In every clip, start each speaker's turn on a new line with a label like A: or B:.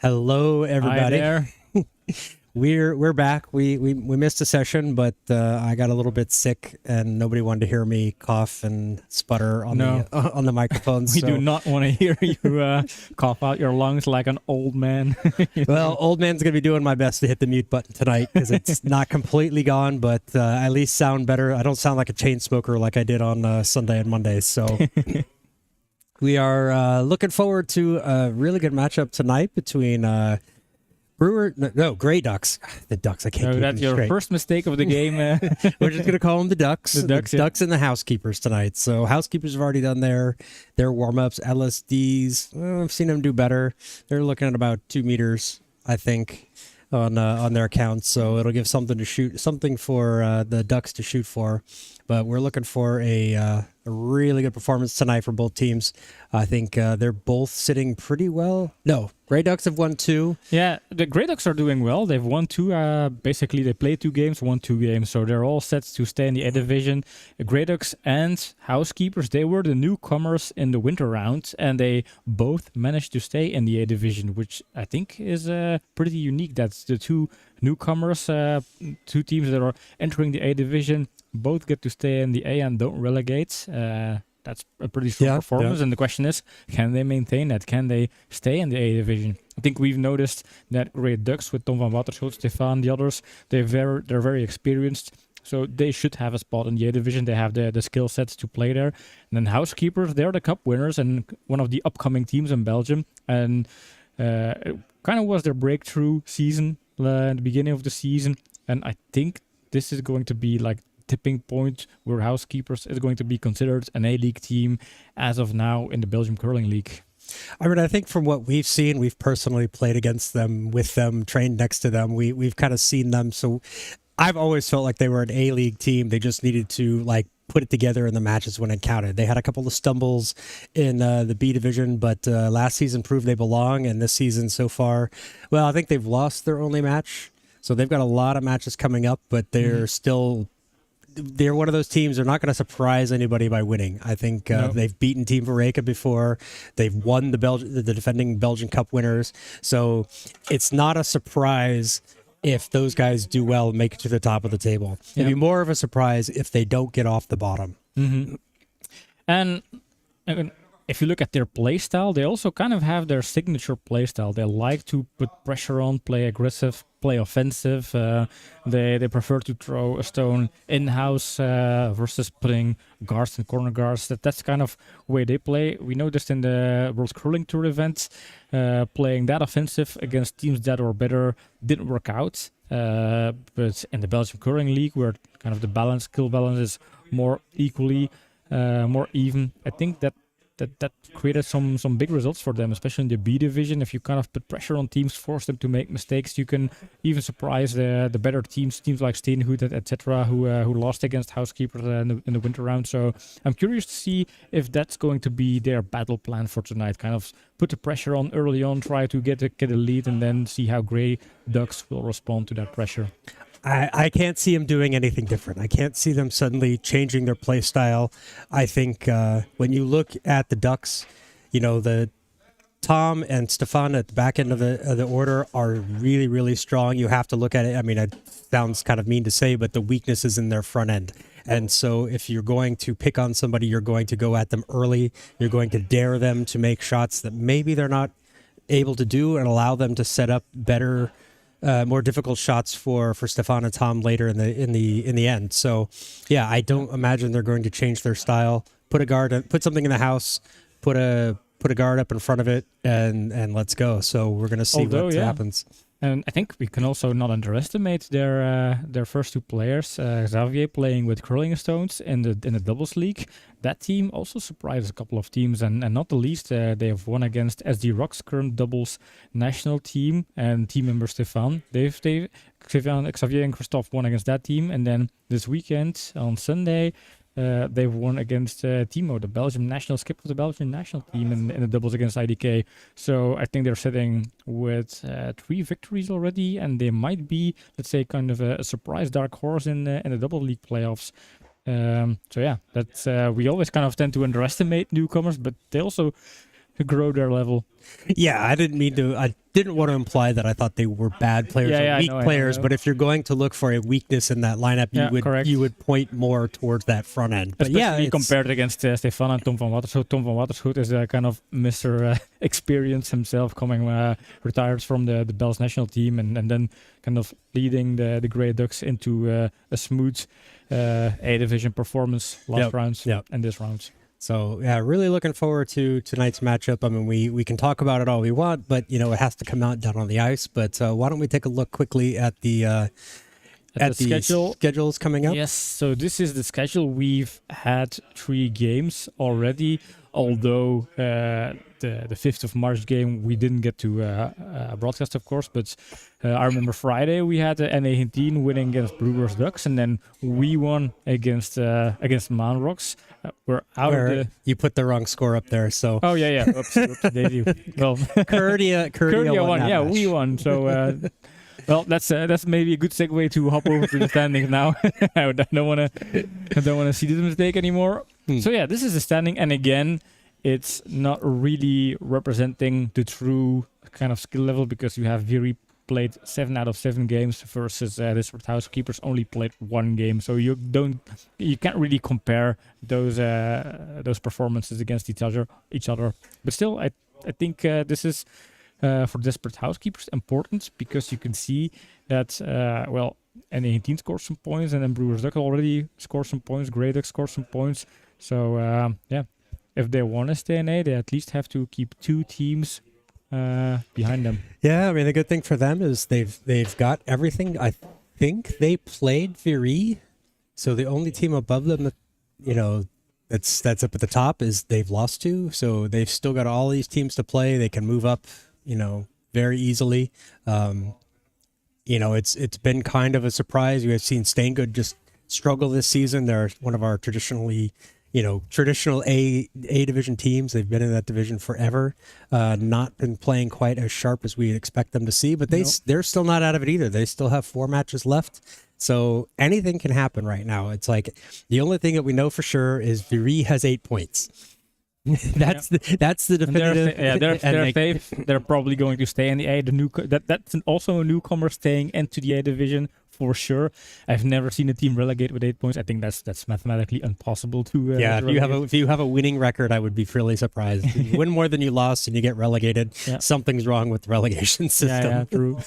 A: Hello, everybody.
B: Hi there.
A: We're back. We missed a session, but I got a little bit sick, and nobody wanted to hear me cough and sputter on the microphone.
B: We do not want to hear you cough out your lungs like an old man.
A: Well, old man's gonna be doing my best to hit the mute button tonight because it's not completely gone, but at least sound better. I don't sound like a chain smoker like I did on Sunday and Monday. So we are looking forward to a really good matchup tonight between. Grey Ducks. The Ducks, I can't keep
B: That's
A: them
B: your
A: straight.
B: first mistake of the game.
A: We're just going to call them the Ducks.
B: The Ducks,
A: Ducks and the Housekeepers tonight. So Housekeepers have already done their warm-ups. LSDs, I've seen them do better. They're looking at about 2 meters, I think, on their accounts. So it'll give something for the Ducks to shoot for. But we're looking for a really good performance tonight for both teams. I think they're both sitting pretty well. No, Grey Ducks have won 2.
B: Yeah, the Grey Ducks are doing well. They've won 2. Basically, they played 2 games, won 2 games. So they're all set to stay in the A division. The Grey Ducks and Housekeepers, they were the newcomers in the winter round, and they both managed to stay in the A division, which I think is pretty unique. That's the 2 newcomers, 2 teams that are entering the A division, both get to stay in the A and don't relegate. That's a pretty strong performance. Yeah. And the question is, can they maintain that? Can they stay in the A division? I think we've noticed that Grey Ducks with Tom van Waterschoot, Stefan, the others, they're very experienced. So they should have a spot in the A division. They have the skill sets to play there. And then Housekeepers, they're the cup winners and one of the upcoming teams in Belgium. And it kind of was their breakthrough season at the beginning of the season. And I think this is going to be like tipping point where Housekeepers is going to be considered an A-League team as of now in the Belgium Curling League.
A: I mean, I think from what we've seen, we've personally played against them, with them, trained next to them. We've kind of seen them. So I've always felt like they were an A-League team. They just needed to put it together in the matches when it counted. They had a couple of stumbles in the B division, but last season proved they belong. And this season so far, well, I think they've lost their only match So they've got a lot of matches coming up, but they're still. They're one of those teams. They're not going to surprise anybody by winning. I think they've beaten Team Vareka before. They've won the defending Belgian Cup winners. So it's not a surprise if those guys do well and make it to the top of the table. It'd be more of a surprise if they don't get off the bottom.
B: And if you look at their play style, they also kind of have their signature play style. They like to put pressure on, play aggressive, play offensive. They prefer to throw a stone in-house versus putting guards and corner guards. That's kind of way they play. We noticed in the World Curling Tour events, playing that offensive against teams that are better didn't work out. But in the Belgian Curling League, where kind of the skill balance is more equally, more even, I think that created some big results for them, especially in the B division. If you kind of put pressure on teams, force them to make mistakes, you can even surprise the better teams like Steenhoed, etc., who lost against Housekeepers in the winter round. So I'm curious to see if that's going to be their battle plan for tonight. Kind of put the pressure on early on, try to get a lead, and then see how Grey Ducks will respond to that pressure.
A: I can't see them doing anything different. I can't see them suddenly changing their play style. I think when you look at the Ducks, the Tom and Stefan at the back end of the order are really, really strong. You have to look at it. I mean, it sounds kind of mean to say, but the weakness is in their front end. And so if you're going to pick on somebody, you're going to go at them early. You're going to dare them to make shots that maybe they're not able to do and allow them to set up better more difficult shots for Stefan and Tom later in the end. So, yeah, I don't imagine they're going to change their style. Put something in the house, put a guard up in front of it, and let's go. So we're going to see what happens.
B: And I think we can also not underestimate their first two players. Xavier playing with Curling Stones in the doubles league. That team also surprised a couple of teams, and not the least, they have won against SD Rock's current doubles national team and team member Stefan. Xavier and Christophe won against that team, and then this weekend on Sunday, they've won against Timo, the Belgian national skipper of the Belgian national team in the doubles against IDK. So I think they're sitting with 3 victories already, and they might be, let's say, kind of a surprise dark horse in the double league playoffs. So yeah, that's we always kind of tend to underestimate newcomers, but they also grow their level.
A: Yeah, I didn't want to imply that I thought they were bad players or weak players, but if you're going to look for a weakness in that lineup, you would point more towards that front end. But
B: especially compared against Stefan and Tom van Waterschoot. Tom van Waterschoot is a kind of Mr. Experience himself, coming retired from the Belgian national team and then kind of leading the Grey Ducks into a smooth A division performance last rounds and this rounds.
A: So, yeah, really looking forward to tonight's matchup. I mean, we can talk about it all we want, but, it has to come out down on the ice. But why don't we take a look quickly at the schedules coming up?
B: Yes, so this is the schedule. We've had 3 games already, although the 5th of March game we didn't get to broadcast, of course, but I remember Friday we had N18 winning against Brewers Ducks, and then we won against Man Rocks. We're out of the...
A: You put the wrong score up there, so...
B: Oh, yeah. Oops, Daisy. Well,
A: Kurdia
B: won. Yeah,
A: match.
B: we won, so... Well, that's maybe a good segue to hop over to the standings now. I don't want to see this mistake anymore. So yeah, this is the standing, and again, it's not really representing the true kind of skill level, because you have Viri played 7 out of 7 games versus this Housekeepers only played 1 game. So you can't really compare those performances against each other. But still, I think this is. For Desperate Housekeepers important, because you can see that N18 scored some points, and then Brewers Duck already scored some points, Grey Duck scored some points. So if they want to stay in A, they at least have to keep 2 teams behind them. Yeah,
A: I mean, the good thing for them is they've got everything. I think they played Viri, so the only team above them that's up at the top is they've lost to. So they've still got all these teams to play. They can move up very easily. It's been kind of a surprise. We have seen Staingood just struggle this season. They're one of our traditionally, traditional A division teams. They've been in that division forever, not been playing quite as sharp as we expect them to see, but they're still not out of it either. They still have 4 matches left. So anything can happen right now. It's like the only thing that we know for sure is Viri has 8 points. That's the definitive.
B: They're safe. They're probably going to stay in the A. That's also a newcomer staying into the A division for sure. I've never seen a team relegate with 8 points. I think that's mathematically impossible to.
A: If you have a winning record, I would be fairly surprised. If you win more than you lost and you get relegated, something's wrong with the relegation system.
B: Yeah, true.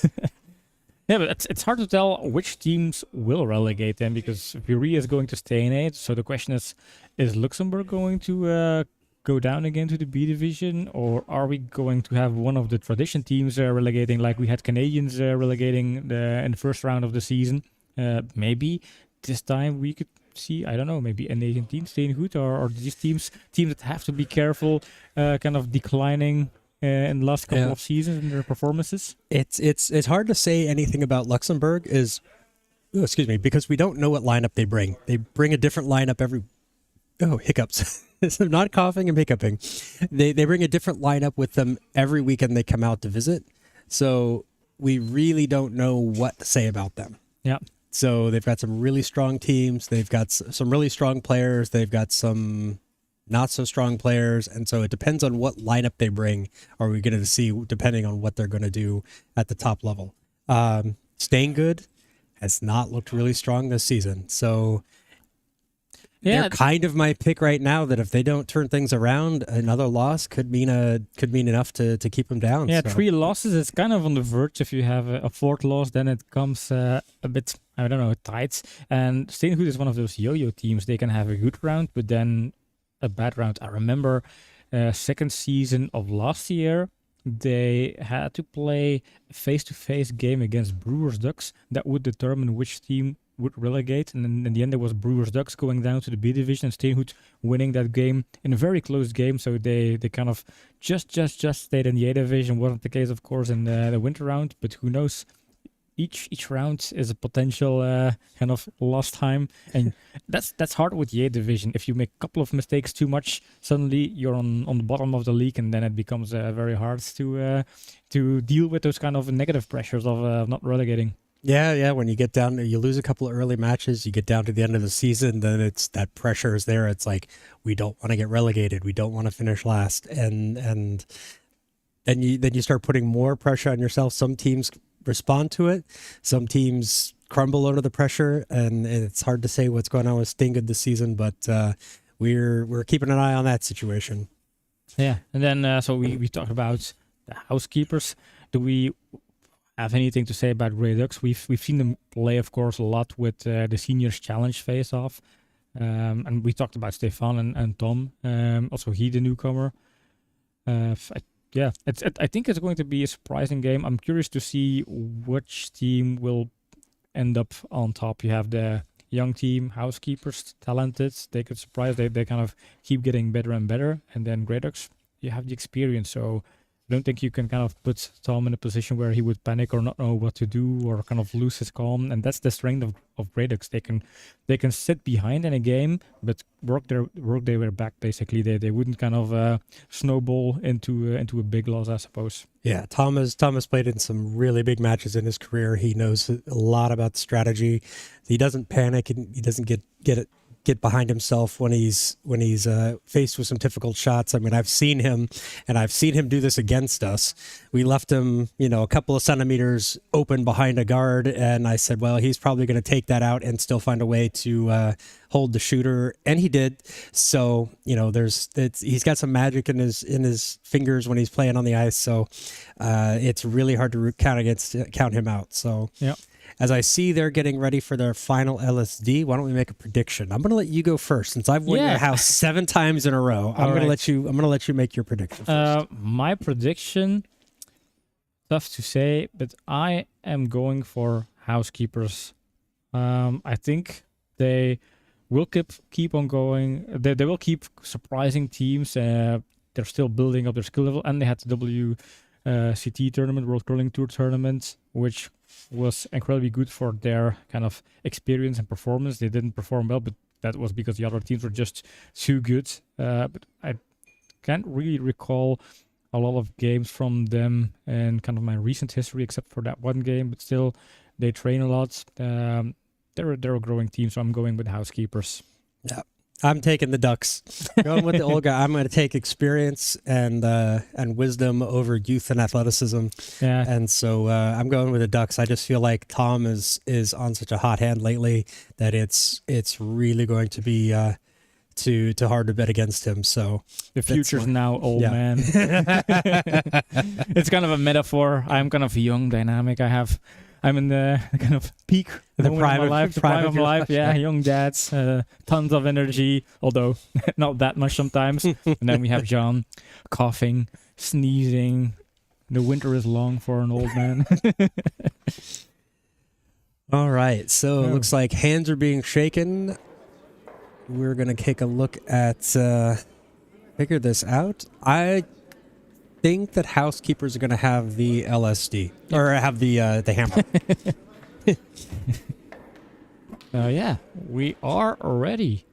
B: Yeah, but it's hard to tell which teams will relegate them because Viri is going to stay in A. So the question is Luxembourg going to go down again to the B division, or are we going to have one of the tradition teams relegating, like we had Canadians relegating in the first round of the season? Maybe this time we could see, I don't know, maybe an Asian team staying good, or these teams that have to be careful, kind of declining in the last couple of seasons in their performances.
A: It's hard to say anything about Luxembourg because we don't know what lineup they bring. They bring a different lineup hiccups. I'm not coughing and hiccuping. They bring a different lineup with them every weekend they come out to visit. So we really don't know what to say about them.
B: Yeah.
A: So they've got some really strong teams. They've got some really strong players. They've got some not so strong players. And so it depends on what lineup they bring, are we going to see, depending on what they're going to do at the top level. Staying Good has not looked really strong this season. So they're kind of my pick right now, that if they don't turn things around, another loss could mean enough to keep them down.
B: Yeah, so 3 losses, it's kind of on the verge. If you have a 4th loss, then it comes a bit, I don't know, tight. And Steenhoed is one of those yo-yo teams. They can have a good round, but then a bad round. I remember second season of last year, they had to play a face-to-face game against Brewers Ducks that would determine which team would relegate, and then in the end there was Brewers Ducks going down to the B division and Steenhoed winning that game in a very close game. So they kind of just stayed in the A division. Wasn't the case, of course, in the winter round, but who knows? Each round is a potential kind of lost time, and that's hard with the A division. If you make a couple of mistakes too much, suddenly you're on the bottom of the league, and then it becomes very hard to deal with those kind of negative pressures of not relegating.
A: Yeah. When you get down, you lose a couple of early matches, you get down to the end of the season, then it's that pressure is there. It's like, we don't want to get relegated. We don't want to finish last. And then you start putting more pressure on yourself. Some teams respond to it. Some teams crumble under the pressure, and it's hard to say what's going on with Steengoed this season, but we're keeping an eye on that situation.
B: Yeah. And then, so we talked about the Housekeepers. Do we have anything to say about Grey Ducks? We've seen them play, of course, a lot with the seniors challenge face-off, and we talked about Stefan and Tom. Also, he the newcomer. I think it's going to be a surprising game. I'm curious to see which team will end up on top. You have the young team, Housekeepers, talented. They could surprise. They kind of keep getting better and better. And then Grey Ducks, you have the experience, so I don't think you can kind of put Tom in a position where he would panic or not know what to do or kind of lose his calm. And that's the strength of Grey Ducks. They can sit behind in a game, but work their way back. Basically, they wouldn't kind of snowball into a big loss, I suppose.
A: Yeah, Tom has played in some really big matches in his career. He knows a lot about strategy. He doesn't panic, and he doesn't get behind himself when he's faced with some difficult shots. I mean, I've seen him do this against us. We left him, a couple of centimeters open behind a guard, and I said, well, he's probably going to take that out and still find a way to hold the shooter, and he did. So, he's got some magic in his fingers when he's playing on the ice. So, it's really hard to count him out. So,
B: yeah.
A: As I see they're getting ready for their final LSD, why don't we make a prediction? I'm going to let you go first, since I've won your house 7 times in a row. I'm going to let you make your prediction first.
B: My prediction, tough to say, but I am going for Housekeepers. I think they will keep on going. They will keep surprising teams. They're still building up their skill level, and they had the WCT tournament, World Curling Tour tournament, which was incredibly good for their kind of experience and performance. They didn't perform well, but that was because the other teams were just too good. But I can't really recall a lot of games from them in kind of my recent history, except for that one game. But still, they train a lot. They're a growing team, so I'm going with Housekeepers.
A: Yeah, I'm taking the Ducks. Going with the old guy. I'm going to take experience and wisdom over youth and athleticism.
B: Yeah,
A: And so I'm going with the Ducks. I just feel like Tom is on such a hot hand lately that it's really going to be too hard to bet against him. So
B: the future's now old,
A: yeah.
B: man. It's kind of a metaphor. I'm kind of young, dynamic. I'm in the kind of peak
A: The
B: moment
A: prime
B: of
A: of-
B: my life, the
A: prime
B: prime
A: of
B: of
A: your
B: life.
A: life,
B: Yeah,
A: yeah.
B: young dads, tons of energy, although not that much sometimes. And then we have John coughing, sneezing. The winter is long for an old man.
A: All right. So it
B: Oh.
A: looks like hands are being shaken. We're going to take a look at figure this out. I think that Housekeepers are going to have the LSD or have the hammer.
B: Yeah, we are ready.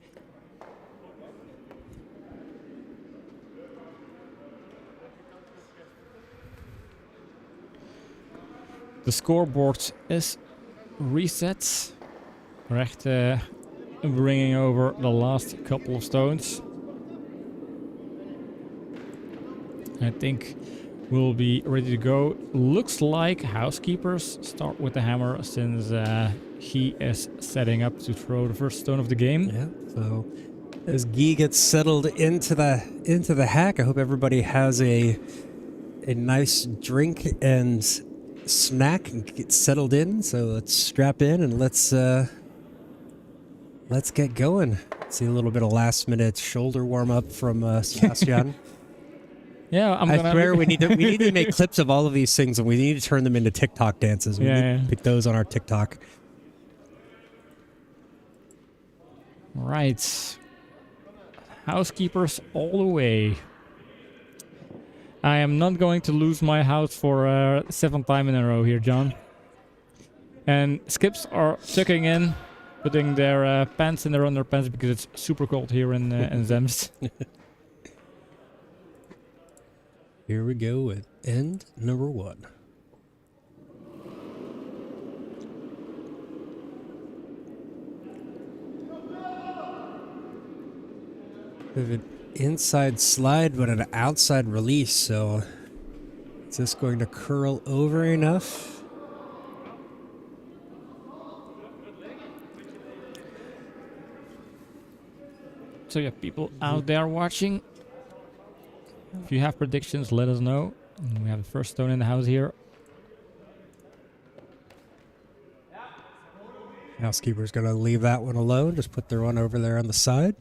B: The scoreboard is reset. We're echt bringing over the last couple of stones. I think we'll be ready to go. Looks like Housekeepers start with the hammer since he is setting up to throw the first stone of the game.
A: Yeah. So as Guy gets settled into the hack, I hope everybody has a nice drink and snack and get settled in. So let's strap in and let's get going. See a little bit of last minute shoulder warm up from Sebastian.
B: Yeah,
A: I swear we need to make clips of all of these things and we need to turn them into TikTok dances. We need to pick those on our TikTok.
B: Right. Housekeepers all the way. I am not going to lose my house for 7th time in a row here, John. And skips are tucking in, putting their pants in their underpants because it's super cold here in Zemst.
A: Here we go with end number 1. We have an inside slide, but an outside release. So is this going to curl over enough?
B: So yeah, people out there watching, if you have predictions, let us know. And we have the first stone in the house here.
A: Housekeeper's going to leave that one alone. Just put their one over there on the side.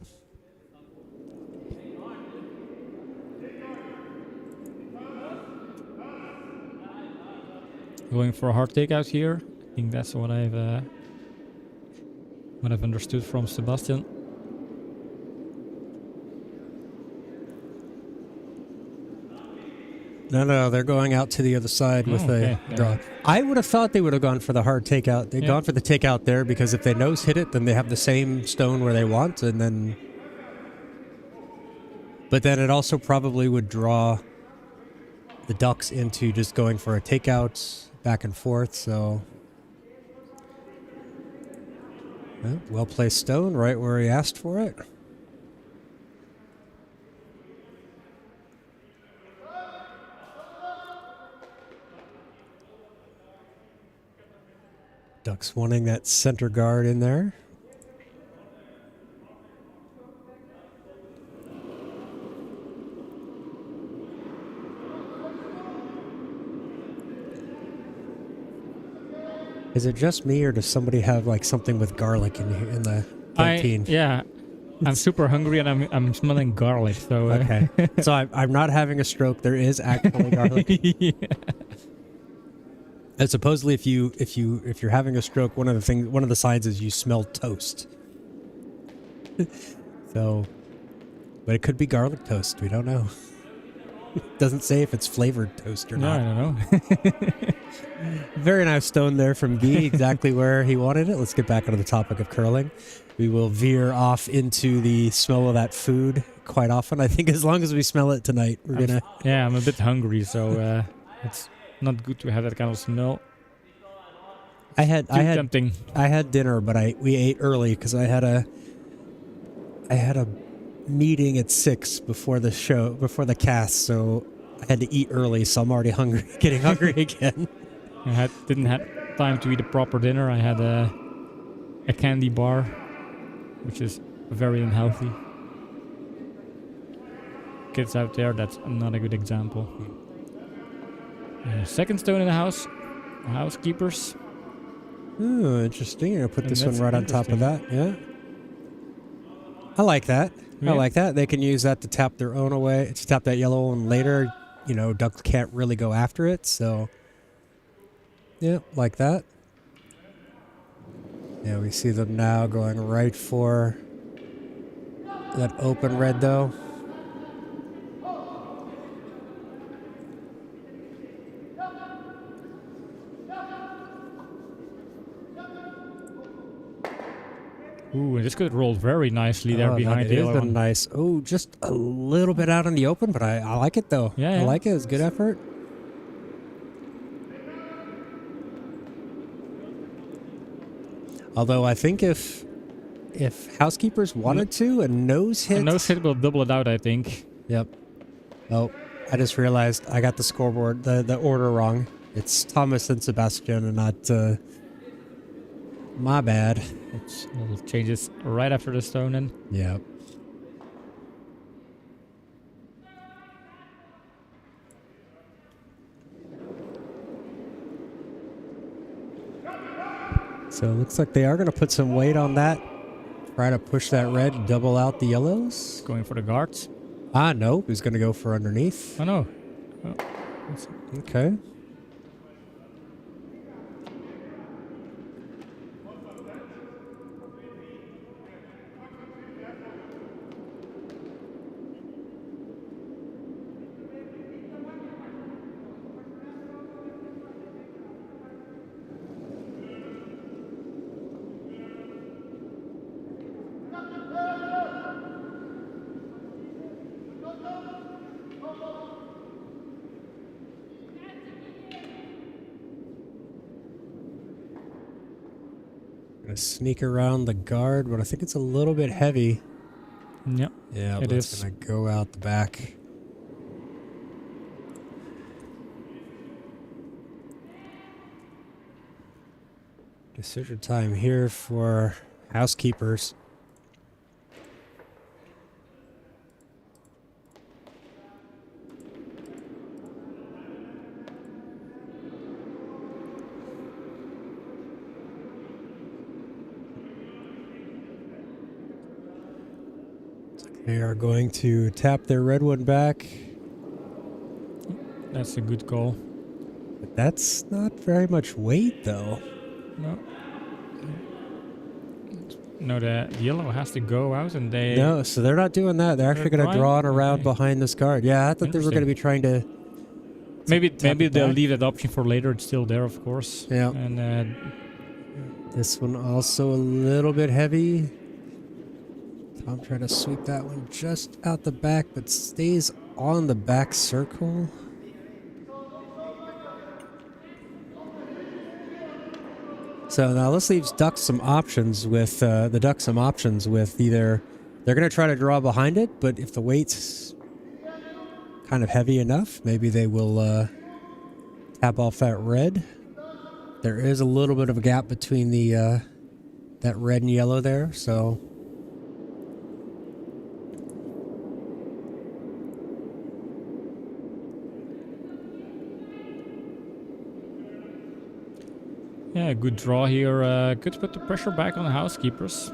B: Going for a hard takeout here. I think that's what I've understood from Sebastian.
A: No, they're going out to the other side with
B: okay.
A: a draw. I would have thought they would have gone for the hard takeout. They've gone for the takeout there because if they nose hit it, then they have the same stone where they want, and then. But then it also probably would draw the Ducks into just going for a takeout back and forth. So, well placed stone right where he asked for it. Ducks wanting that center guard in there. Is it just me, or does somebody have like something with garlic in the canteen?
B: I'm super hungry and I'm smelling garlic. So
A: Okay, so I'm not having a stroke. There is actually garlic.
B: yeah.
A: And supposedly, if you're having a stroke, one of the signs is you smell toast. So, but it could be garlic toast. We don't know. Doesn't say if it's flavored toast or
B: No, I
A: not.
B: don't know.
A: Very nice stone there from B, exactly where he wanted it. Let's get back onto the topic of curling. We will veer off into the smell of that food quite often. I think as long as we smell it tonight, we're going to...
B: Yeah, I'm a bit hungry, so it's not good to have that kind of smell.
A: I had
B: Tempting.
A: I had dinner, but we ate early because I had a meeting at 6 before the cast, so I had to eat early, so I'm already hungry, getting hungry again.
B: I didn't have time to eat a proper dinner. I had a candy bar, which is very unhealthy. Kids out there, that's not a good example. Second stone in the house. Housekeepers.
A: Oh, interesting. I'll put
B: And
A: this one
B: that's
A: right on top of that. Yeah. I like that.
B: Yeah.
A: I like that. They can use that to tap their own away, to tap that yellow one later. You know, ducks can't really go after it, so... Yeah, like that. Yeah, we see them now going right for that open red, though.
B: Ooh, and this could roll very nicely there behind the
A: It is
B: yellow
A: a
B: one.
A: nice... Oh, just a little bit out in the open, but I like it, though.
B: Yeah,
A: I
B: yeah.
A: like it. It's good effort. Although I think if Housekeepers wanted to, a nose hit...
B: A nose hit will double it out, I think.
A: Yep. Oh, I just realized I got the scoreboard, the order wrong. It's Thomas and Sebastian and not... my bad.
B: Which will change this right after the stone then.
A: Yep. So it looks like they are going to put some weight on that. Try to push that red, double out the yellows.
B: Going for the guards.
A: Ah, no. He's going to go for underneath.
B: Oh no.
A: Okay. Gonna sneak around the guard, but I think it's a little bit heavy.
B: Yep.
A: Yeah,
B: It
A: that's
B: is.
A: gonna go out the back. Decision time here for Housekeepers. They are going to tap their red one back.
B: That's a good call.
A: But that's not very much weight, though.
B: No. No, the yellow has to go out and they...
A: No, so they're not doing that. They're actually going to draw it around
B: Okay.
A: behind this guard. Yeah, I thought they were going to be trying to...
B: Maybe
A: it
B: they'll
A: back.
B: leave that option for later. It's still there, of course.
A: Yeah.
B: And
A: This one also a little bit heavy. Tom trying to sweep that one just out the back, but stays on the back circle. So now this leaves Duck some options with either they're going to try to draw behind it, but if the weight's kind of heavy enough, maybe they will tap off that red. There is a little bit of a gap between the that red and yellow there, so
B: yeah, good draw here. Good to put the pressure back on the Housekeepers.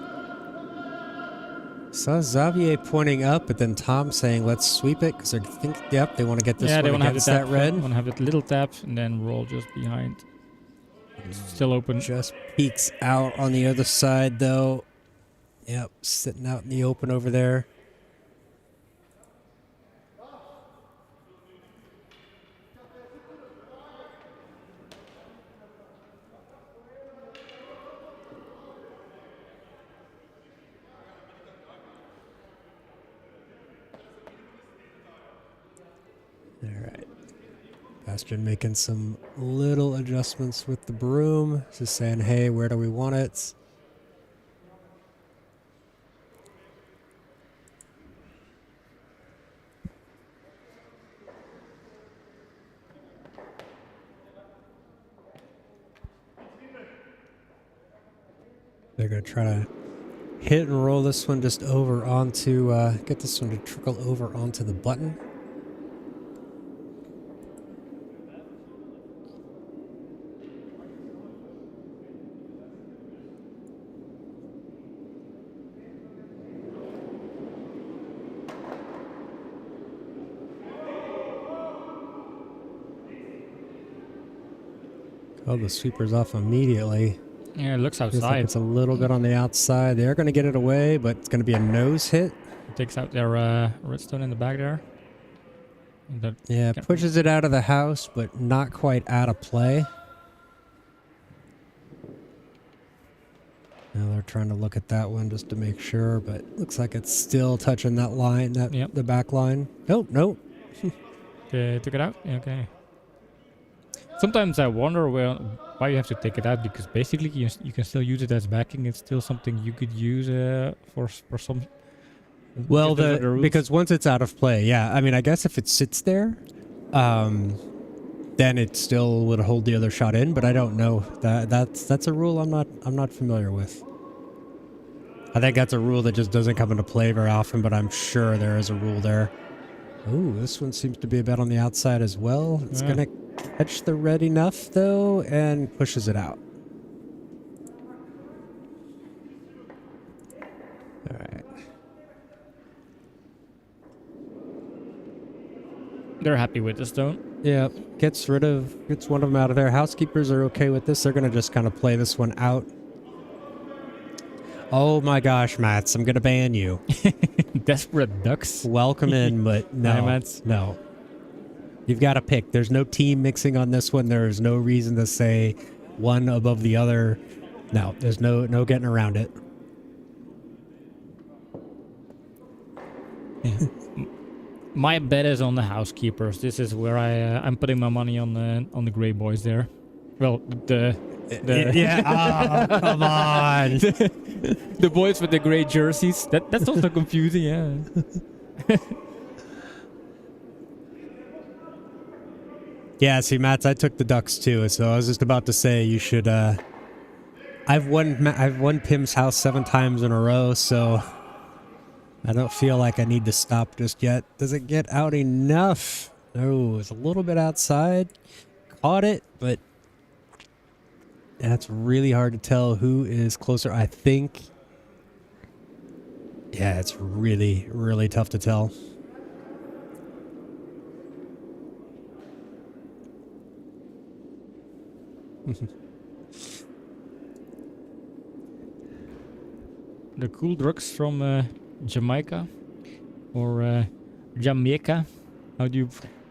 A: saw Xavier pointing up, but then Tom saying, "Let's sweep it," because I think, yep, they want to get this
B: Yeah, they
A: one
B: want to have the
A: against
B: tap.
A: that red.
B: Want to have that little tap and then roll just behind. Still open.
A: Just peeks out on the other side, though. Yep, sitting out in the open over there. Bastion making some little adjustments with the broom. Just saying, hey, where do we want it? They're going to try to hit and roll this one just over onto, get this one to trickle over onto the button. Oh, the sweeper's off immediately.
B: Yeah, it looks
A: Feels
B: outside.
A: like it's a little bit on the outside. They're going to get it away, but it's going to be a nose hit.
B: Takes out their redstone in the back there.
A: Yeah, pushes it out of the house, but not quite out of play. Now they're trying to look at that one just to make sure, but looks like it's still touching that line, the back line. Nope, nope.
B: Okay, took it out? Yeah, okay. Sometimes I wonder why you have to take it out, because basically you can still use it as backing. It's still something you could use for some...
A: Well, because once it's out of play, yeah. I mean, I guess if it sits there, then it still would hold the other shot in, but I don't know. That's a rule I'm not familiar with. I think that's a rule that just doesn't come into play very often, but I'm sure there is a rule there. Ooh, this one seems to be a bit on the outside as well. It's going to catch the red enough, though, and pushes it out. All right.
B: They're happy with the stone.
A: Yeah, gets one of them out of there. Housekeepers are okay with this. They're going to just kind of play this one out. Oh my gosh, Mats, I'm going to ban you.
B: Desperate ducks.
A: Welcome in, but no.
B: Hi, Mats.
A: No. You've got to pick. There's no team mixing on this one. There's no reason to say one above the other. No, there's no getting around it.
B: Yeah. My bet is on the Housekeepers. This is where I'm putting my money on the Grey Boys there. Well,
A: yeah, oh, come on.
B: The boys with the grey jerseys. That's also confusing, yeah.
A: Yeah, see, Mats, I took the Ducks too, so I was just about to say you should. I've won Pim's house 7 times in a row, so I don't feel like I need to stop just yet. Does it get out enough? No, it's a little bit outside. Caught it, but that's really hard to tell who is closer. I think. Yeah, it's really, really tough to tell.
B: The cool drugs from Jamaica or Jamaica.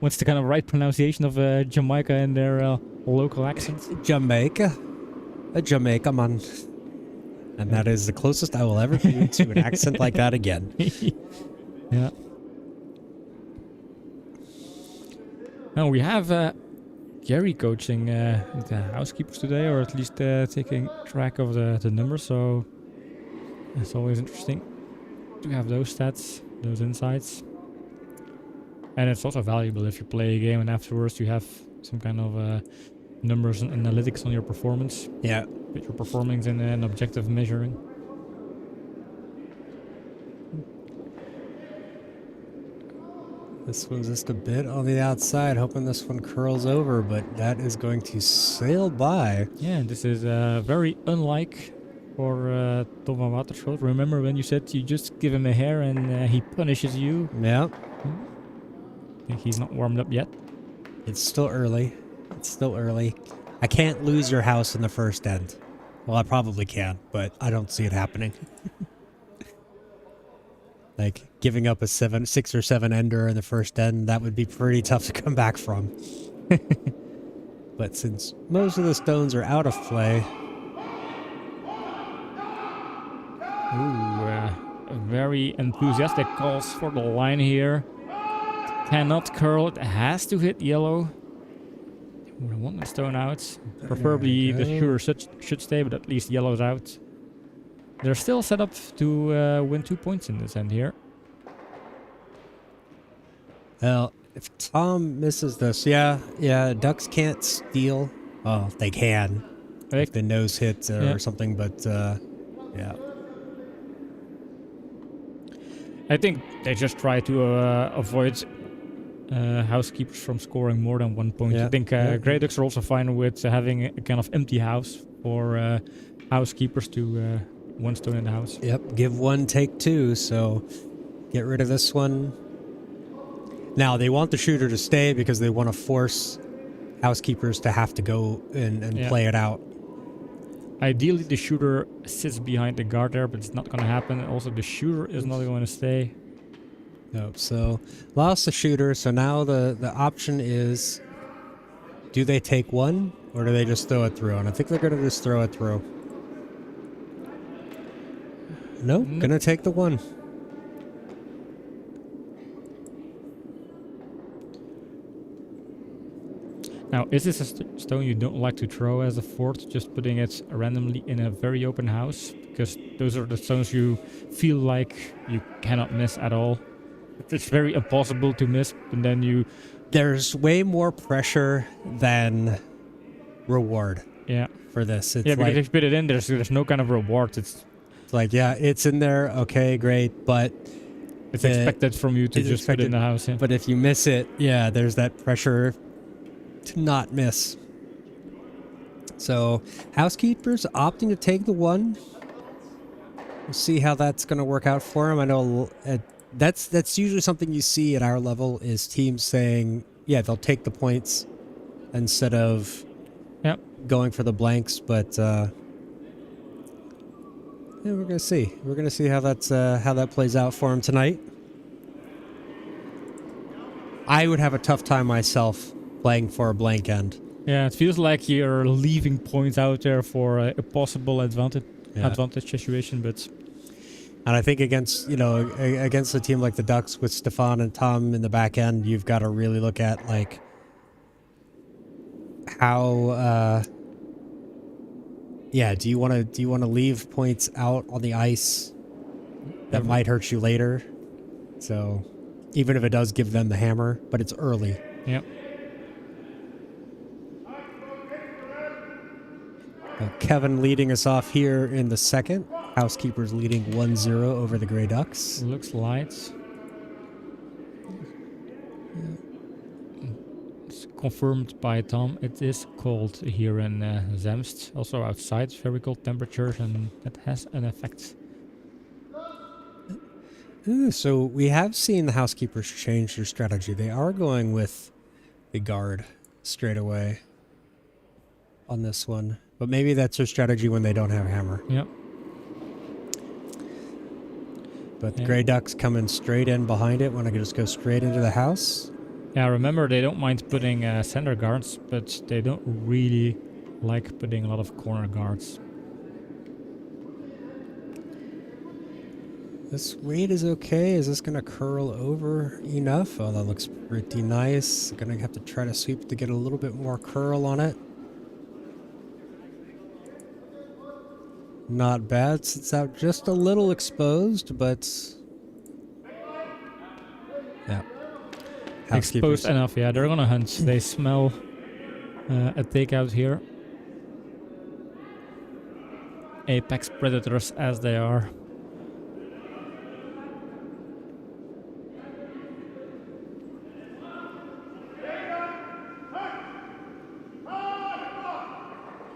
B: What's the kind of right pronunciation of Jamaica in their local accent?
A: Jamaica. A Jamaica man. And that is the closest I will ever be to an accent like that again.
B: Yeah. Now we have Gary coaching the Housekeepers today, or at least taking track of the numbers, so it's always interesting to have those stats, those insights. And it's also valuable if you play a game and afterwards you have some kind of numbers and analytics on your performance.
A: Yeah.
B: With your performance in an objective measuring.
A: This one's just a bit on the outside, hoping this one curls over, but that is going to sail by.
B: Yeah, this is very unlike for Tom van Waterschoot. Remember when you said you just give him a hair and he punishes you?
A: Yeah.
B: I think he's not warmed up yet.
A: It's still early. It's still early. I can't lose your house in the first end. Well, I probably can, but I don't see it happening. Like, giving up a 6 or 7 ender in the first end, that would be pretty tough to come back from. But since most of the stones are out of play...
B: Ooh, very enthusiastic calls for the line here. Cannot curl, it has to hit yellow. We want the stone out. Preferably the shooter should stay, but at least yellow's out. They're still set up to win 2 points in this end here.
A: Well, if Tom misses this, yeah, Ducks can't steal. Oh, they can. If the nose hits or something, but yeah.
B: I think they just try to avoid Housekeepers from scoring more than 1 point. I think Grey Ducks are also fine with having a kind of empty house for Housekeepers to 1 stone in the house.
A: Yep, give 1, take 2, so get rid of this one. Now, they want the shooter to stay because they want to force Housekeepers to have to go and play it out.
B: Ideally, the shooter sits behind the guard there, but it's not going to happen. Also, the shooter is not going to stay.
A: Nope, so lost the shooter, so now the option is, do they take 1 or do they just throw it through? And I think they're going to just throw it through. Nope, going to take the 1.
B: Now, is this a stone you don't like to throw as a fort, just putting it randomly in a very open house? Because those are the stones you feel like you cannot miss at all. It's very impossible to miss, and then you...
A: There's way more pressure than reward for this. It's
B: because if you put it in, there's no kind of reward. It's
A: like, yeah, it's in there, okay, great, but...
B: It's expected from you to just put it in the house. Yeah.
A: But if you miss it, there's that pressure to not miss. So Housekeepers opting to take the 1. We'll see how that's going to work out for them. I know that's usually something you see at our level is teams saying, they'll take the points instead of going for the blanks. But we're gonna see. We're gonna see how that plays out for them tonight. I would have a tough time myself playing for a blank end.
B: Yeah, it feels like you're leaving points out there for a possible advantage situation, but...
A: And I think against a team like the Ducks with Stefan and Tom in the back end, you've got to really look at like how do you want to leave points out on the ice that might hurt you later? So even if it does give them the hammer, but it's early.
B: Yep.
A: Kevin leading us off here in the second. Housekeepers leading 1-0 over the Grey Ducks.
B: Looks light. It's confirmed by Tom. It is cold here in Zemst. Also outside, very cold temperatures, and that has an effect.
A: So we have seen the Housekeepers change their strategy. They are going with the guard straight away on this one. But maybe that's their strategy when they don't have hammer.
B: Yep.
A: But the Grey Ducks coming straight in behind it. Want to just go straight into the house?
B: Yeah, remember, they don't mind putting center guards, but they don't really like putting a lot of corner guards.
A: This weight is okay. Is this going to curl over enough? Oh, that looks pretty nice. Going to have to try to sweep to get a little bit more curl on it. Not bad. It's out just a little exposed, but yeah.
B: Exposed enough, yeah. They're gonna hunt. They smell a takeout here. Apex predators as they are.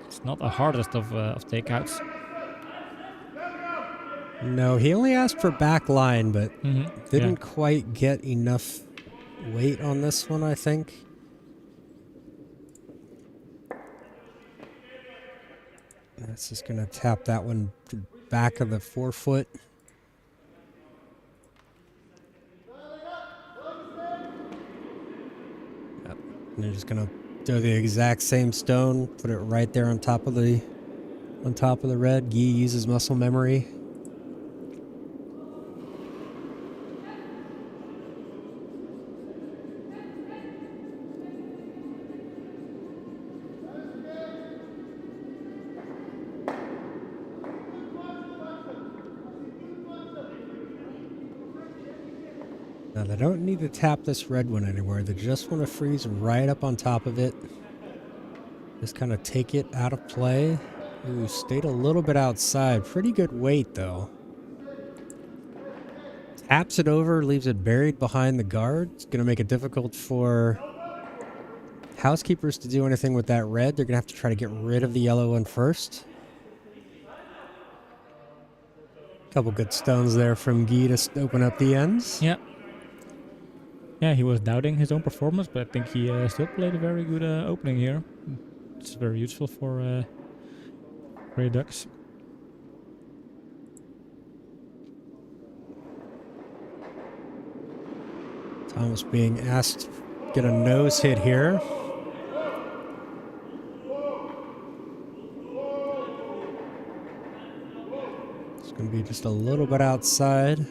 B: It's not the hardest of takeouts.
A: No, he only asked for back line, but didn't quite get enough weight on this one, I think. That's just going to tap that one to the back of the forefoot. Yep. And they're just going to do the exact same stone, put it right there on top of the red. Guy uses muscle memory. Now, they don't need to tap this red one anywhere. They just want to freeze right up on top of it. Just kind of take it out of play. Ooh, stayed a little bit outside. Pretty good weight, though. Taps it over, leaves it buried behind the guard. It's going to make it difficult for Housekeepers to do anything with that red. They're going to have to try to get rid of the yellow one first. Couple good stones there from Guy to open up the ends.
B: Yeah. Yeah, he was doubting his own performance, but I think he still played a very good opening here. It's very useful for Grey Ducks.
A: Thomas being asked to get a nose hit here. It's going to be just a little bit outside.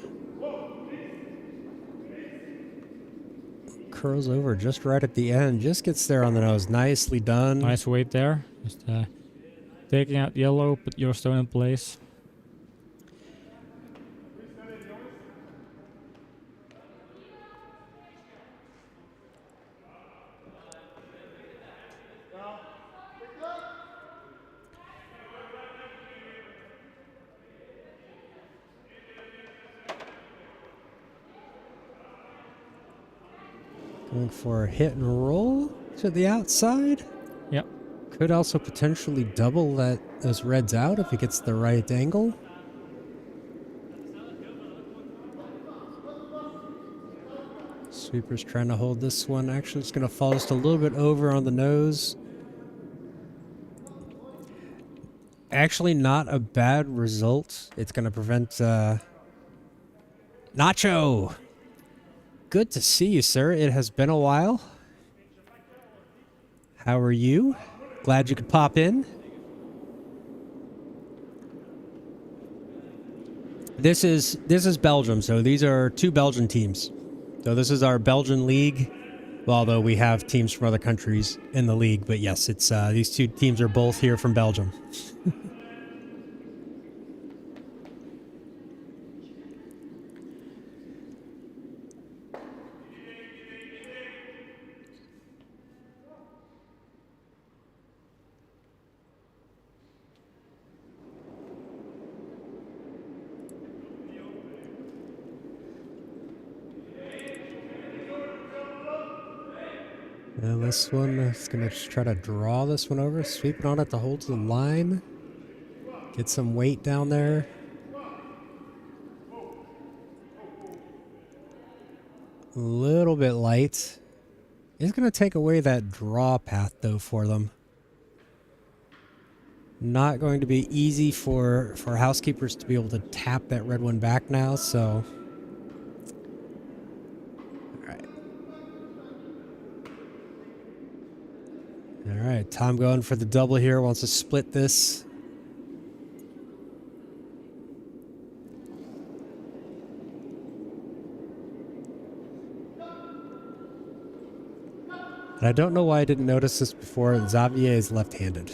A: Curls over just right at the end. Just gets there on the nose. Nicely done.
B: Nice weight there. Just taking out yellow, put your stone in place.
A: Going for a hit and roll to the outside.
B: Yep.
A: Could also potentially double those reds out if he gets the right angle. Sweeper's trying to hold this one. Actually, it's going to fall just a little bit over on the nose. Actually, not a bad result. It's going to prevent Nacho. Good to see you, sir. It has been a while. How are you? Glad you could pop in. This is Belgium, so these are two Belgian teams. So this is our Belgian league, although we have teams from other countries in the league. But yes, it's these two teams are both here from Belgium. And this one is going to just try to draw this one over, sweep it on it to hold the line. Get some weight down there. A little bit light. It's going to take away that draw path, though, for them. Not going to be easy for Housekeepers to be able to tap that red one back now, so... All right, Tom going for the double here, wants to split this. And I don't know why I didn't notice this before. Xavier is left-handed.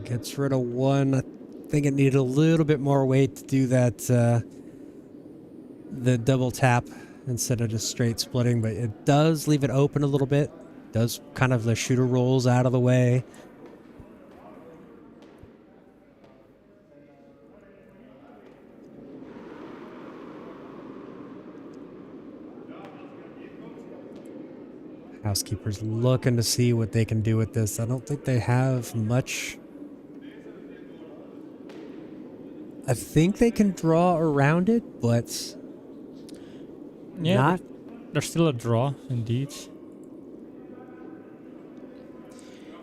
A: Gets rid of one. I think it needed a little bit more weight to do that. The double tap instead of just straight splitting, but it does leave it open a little bit. Does kind of the shooter rolls out of the way. Housekeepers looking to see what they can do with this. I don't think they have much. I think they can draw around it, but
B: Yeah,
A: not.
B: there's still a draw, indeed.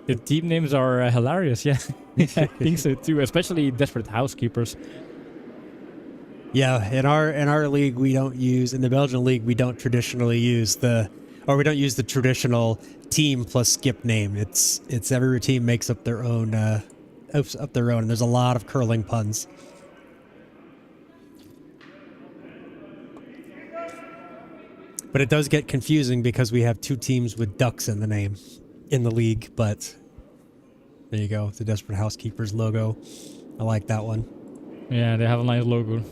B: The team names are hilarious, yeah. I think so too, especially Desperate Housekeepers.
A: Yeah, in our league we don't use, in the Belgian league we don't traditionally use we don't use the traditional team plus skip name. It's every team makes up their own and there's a lot of curling puns. But it does get confusing because we have two teams with ducks in the name in the league, but there you go, the Desperate Housekeepers logo I like that one.
B: Yeah, they have a nice logo.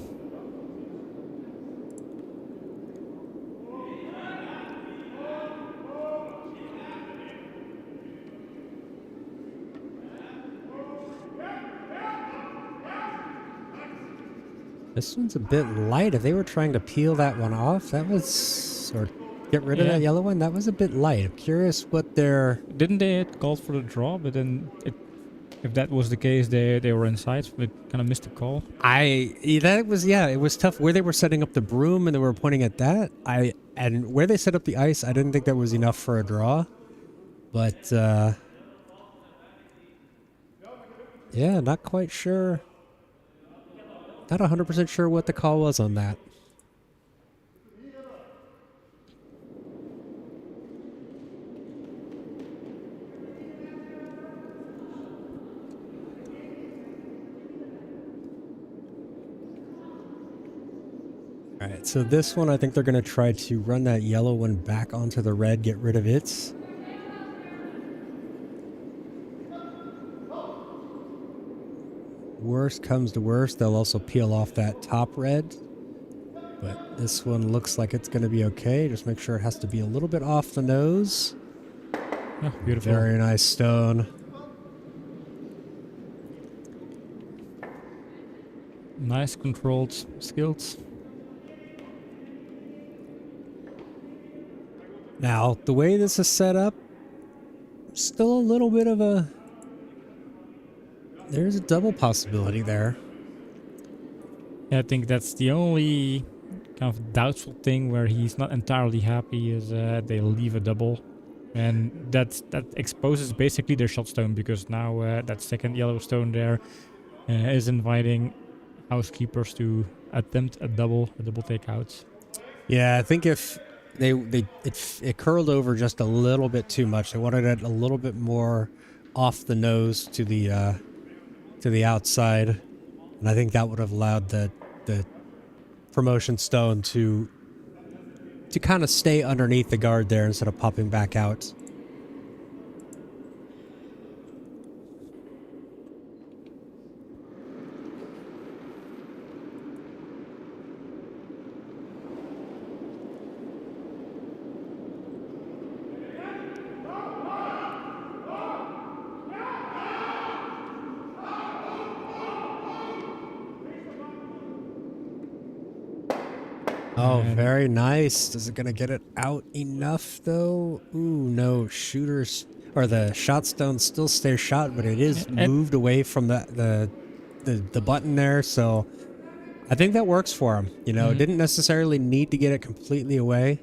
A: This one's a bit light. If they were trying to peel that one off, that was... Or get rid of that yellow one, that was a bit light. I'm curious what their...
B: Didn't they call for the draw, but then if that was the case, they were inside, so they kind of missed the call.
A: That was, yeah, it was tough. Where they were setting up the broom and they were pointing at that, and where they set up the ice, I didn't think that was enough for a draw. But, yeah, not quite sure. Not 100% sure what the call was on that. All right, so this one, I think they're going to try to run that yellow one back onto the red, get rid of it. Worst comes to worst, they'll also peel off that top red. But this one looks like it's going to be okay. Just make sure it has to be a little bit off the nose.
B: Oh, beautiful.
A: Very nice stone.
B: Nice controlled skills.
A: Now, the way this is set up, still a little bit of a... There's a double possibility there.
B: Yeah, I think that's the only kind of doubtful thing where he's not entirely happy is they leave a double. And that exposes basically their shot stone, because now that second yellow stone there is inviting Housekeepers to attempt a double takeout.
A: Yeah, I think if it curled over just a little bit too much. They wanted it a little bit more off the nose to the outside, and I think that would have allowed the promotion stone to kind of stay underneath the guard there instead of popping back out. Oh, very nice. Is it going to get it out enough, though? Ooh, no. Shooters, or the shot stone still stays shot, but it is moved away from the button there, so I think that works for him. You know, didn't necessarily need to get it completely away.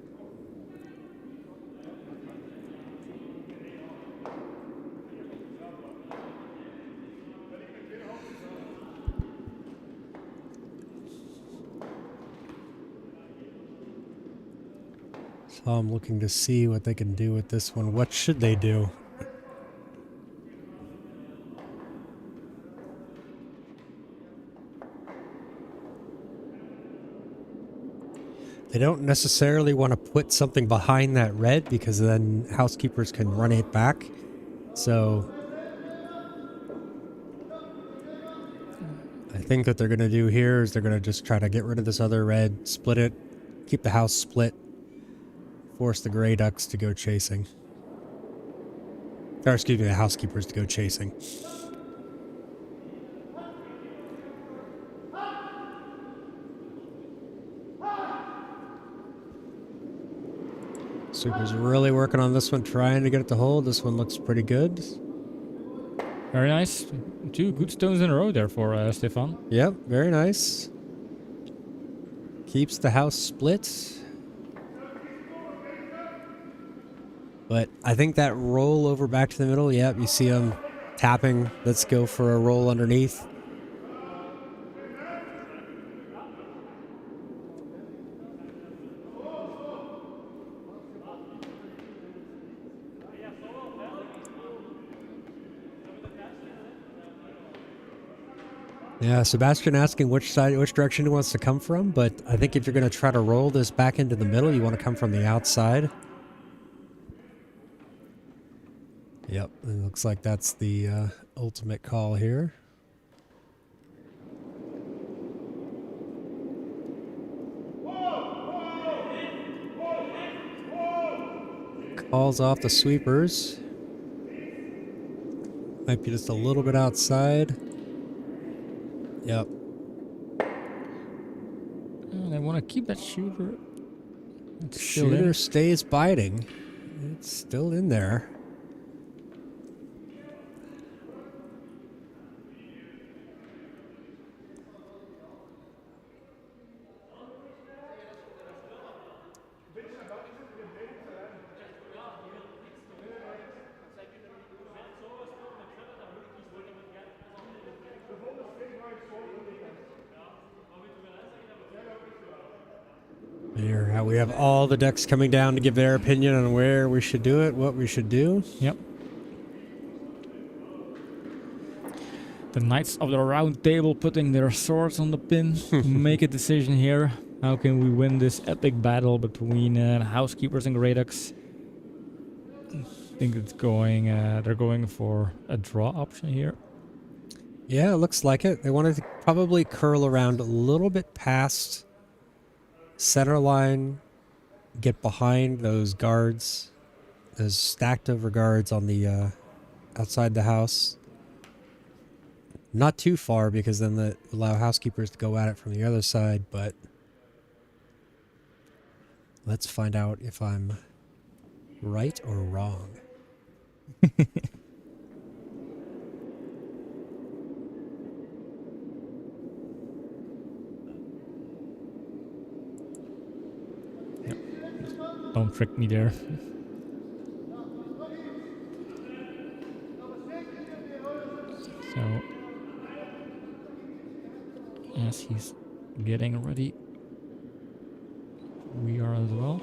A: So I'm looking to see what they can do with this one. What should they do? They don't necessarily want to put something behind that red because then Housekeepers can run it back. So I think what they're going to do here is they're going to just try to get rid of this other red, split it, keep the house split, force the Grey Ducks to go chasing. Or excuse me, the Housekeepers to go chasing. Super's really working on this one, trying to get it to hold. This one looks pretty good.
B: Very nice. 2 good stones in a row there for Stefan.
A: Yep, very nice. Keeps the house split. But I think that roll over back to the middle, yep, you see him tapping. Let's go for a roll underneath. Yeah, Sebastian asking which direction he wants to come from, but I think if you're going to try to roll this back into the middle, you want to come from the outside. Yep, it looks like that's the ultimate call here. Falls off the sweepers. Might be just a little bit outside. Yep.
B: They want to keep that shooter. It's still
A: Shooter
B: in.
A: stays biting. It's still in there. Here, how we have all the decks coming down to give their opinion on where we should do it, what we should do.
B: Yep. The Knights of the Round Table putting their swords on the pin to make a decision here. How can we win this epic battle between Housekeepers and Greydux? I think it's going. They're going for a draw option here.
A: Yeah, it looks like it. They wanted to probably curl around a little bit past center line, get behind those guards, those stacked over guards on the outside the house. Not too far, because then they allow Housekeepers to go at it from the other side, but let's find out if I'm right or wrong.
B: Don't trick me there. So, as he's getting ready, we are as well.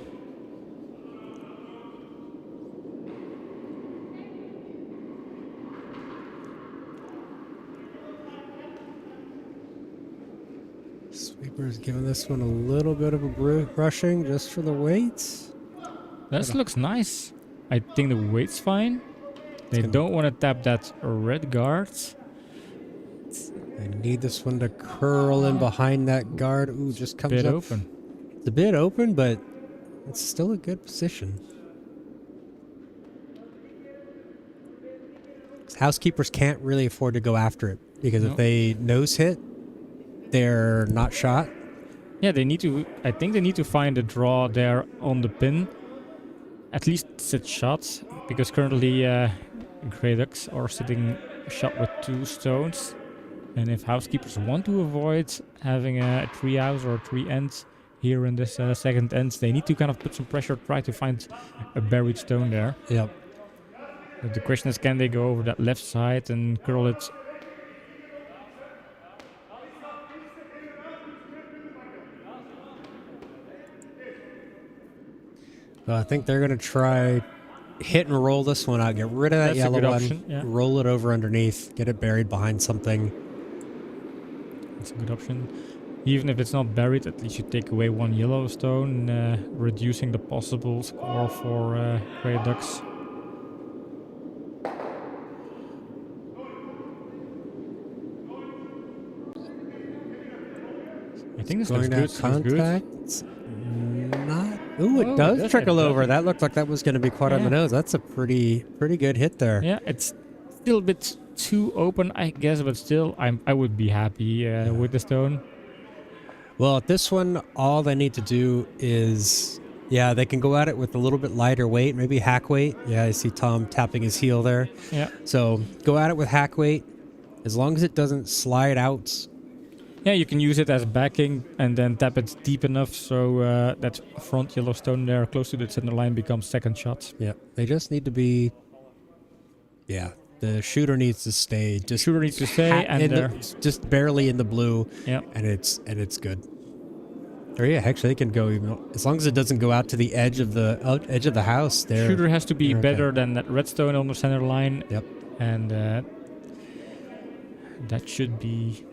A: Sweeper's giving this one a little bit of a brushing just for the weights.
B: This looks nice. I think the weight's fine. They don't want to tap that red guard.
A: I need this one to curl in behind that guard. Ooh, just comes
B: Bit
A: up.
B: open.
A: It's a bit open, but it's still a good position. Housekeepers can't really afford to go after it, because if they nose hit, they're not shot.
B: Yeah, they need to. I think they need to find a draw there on the pin. At least sit shots, because currently Greydux are sitting shot with 2 stones. And if Housekeepers want to avoid having a 3 house or 3 ends here in this second end, they need to kind of put some pressure, try to find a buried stone there.
A: Yep.
B: But the question is, can they go over that left side and curl it?
A: Well, I think they're going to try hit and roll this one out. Get rid of that
B: That's a
A: yellow
B: good
A: one.
B: option, yeah.
A: Roll it over underneath. Get it buried behind something.
B: That's a good option. Even if it's not buried, at least you take away 1 yellow stone, reducing the possible score for Greydux. I think this looks
A: Going
B: good.
A: at contact. It's not. Ooh, it
B: Oh,
A: does
B: it
A: trickle
B: does.
A: over. That looked like that was going to be quite on the nose. That's a pretty good hit there.
B: Yeah, it's still a bit too open, I guess, but still, I would be happy with the stone.
A: Well, at this one, all they need to do is, yeah, they can go at it with a little bit lighter weight, maybe hack weight. Yeah, I see Tom tapping his heel there.
B: Yeah.
A: So go at it with hack weight. As long as it doesn't slide out.
B: Yeah, you can use it as backing and then tap it deep enough so that front yellow stone there close to the center line becomes second shot.
A: Yeah, they just need to be. Yeah, the shooter needs to stay. Just
B: Shooter needs to stay and
A: just barely in the blue.
B: Yeah.
A: and it's good. Or yeah, actually, they can go even as long as it doesn't go out to the edge of the house. There,
B: Shooter has to be
A: okay.
B: better than that red stone on the center line.
A: Yep.
B: And that should be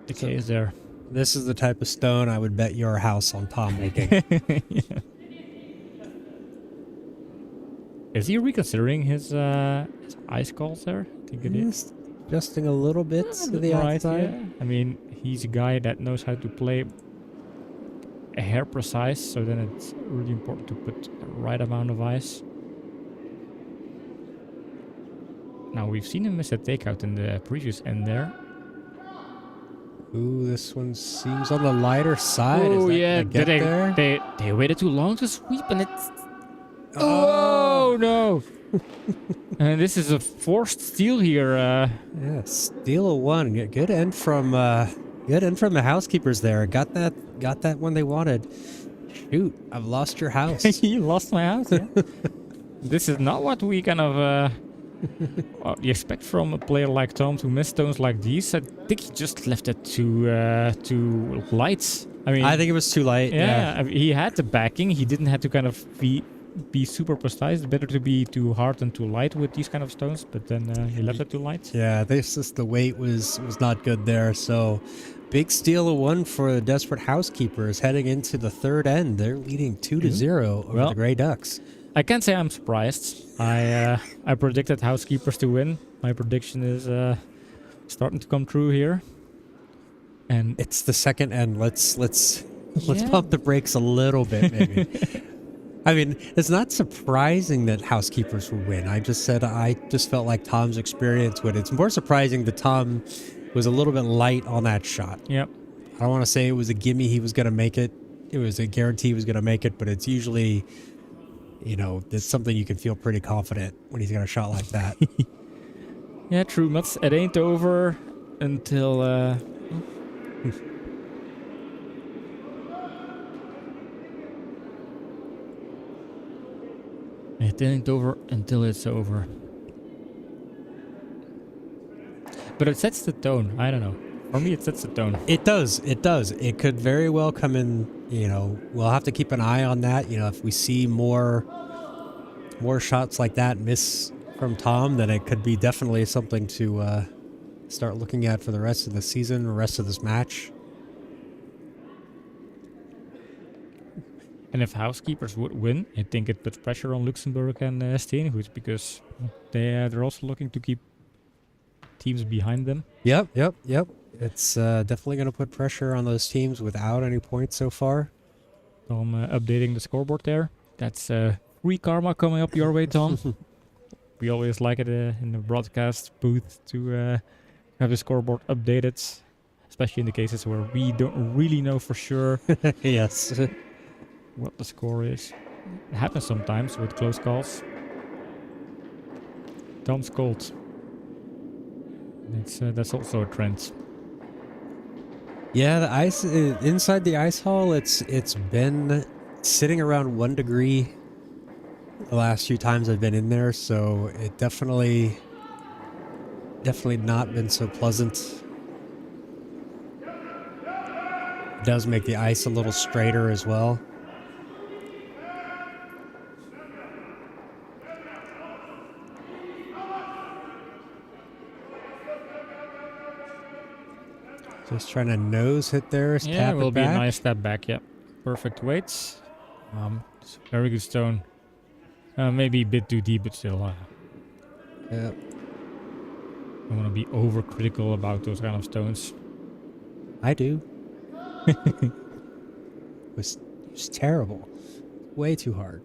B: the case there.
A: This is the type of stone I would bet your house on Tom making.
B: Yeah. Is he reconsidering his ice calls there? I think it is.
A: Adjusting a little bit to the
B: Right,
A: outside.
B: yeah. I mean, he's a guy that knows how to play a hair precise, so then it's really important to put the right amount of ice. Now we've seen him miss a takeout in the previous end there.
A: Ooh, this one seems on the lighter side.
B: Oh
A: Is that
B: yeah,
A: gonna get there?
B: they waited too long to sweep and it's...
A: Oh.
B: Oh no! And this is a forced steal here.
A: Yeah, steal a one. Good end from the housekeepers there. Got that one they wanted. Shoot, I've lost your house.
B: You lost my house, yeah. This is not what we kind of you expect from a player like Tom to miss stones like these. I think he just left it too light. I mean,
A: I think it was too light.
B: yeah, I mean, he had the backing. He didn't have to kind of be super precise. It's better to be too hard than too light with these kind of stones. But then he left it too light.
A: Yeah, the weight was not good there. So big steal of one for the desperate housekeepers heading into the third end. They're leading 2-0 over the Grey Ducks.
B: I can't say I'm surprised. I predicted housekeepers to win. My prediction is starting to come true here. And
A: It's the second end. Let's pump the brakes a little bit, maybe. I mean, it's not surprising that housekeepers would win. I just felt like Tom's experience would. It's more surprising that Tom was a little bit light on that shot.
B: Yep.
A: I don't want to say it was a gimme he was going to make it. It was a guarantee he was going to make it, but it's usually, it's something you can feel pretty confident when he's got a shot like that.
B: Yeah, true, Mats. It ain't over until... It ain't over until it's over. But it sets the tone. I don't know. For me, it sets the tone.
A: It does. It could very well come in, we'll have to keep an eye on that. If we see more shots like that miss from Tom, then it could be definitely something to start looking at for the rest of the season, the rest of this match.
B: And if housekeepers would win, I think it puts pressure on Luxembourg and Steenhoed because they're also looking to keep teams behind them.
A: Yep. It's definitely going to put pressure on those teams without any points so far.
B: Tom updating the scoreboard there. That's free karma coming up your way, Tom. We always like it in the broadcast booth to have the scoreboard updated, especially in the cases where we don't really know for sure
A: Yes.
B: what the score is. It happens sometimes with close calls. Tom's cold. That's also a trend.
A: Yeah, the ice inside the ice hall. It's been sitting around 1 degree the last few times I've been in there, so it definitely not been so pleasant. It does make the ice a little straighter as well. Just trying to nose hit there.
B: Yeah,
A: tap
B: it will
A: it
B: be a
A: back.
B: nice step back. Yep, perfect weights. It's a very good stone. Maybe a bit too deep, but still.
A: Yeah.
B: I want to be overcritical about those kind of stones.
A: I do. It was terrible. Way too hard.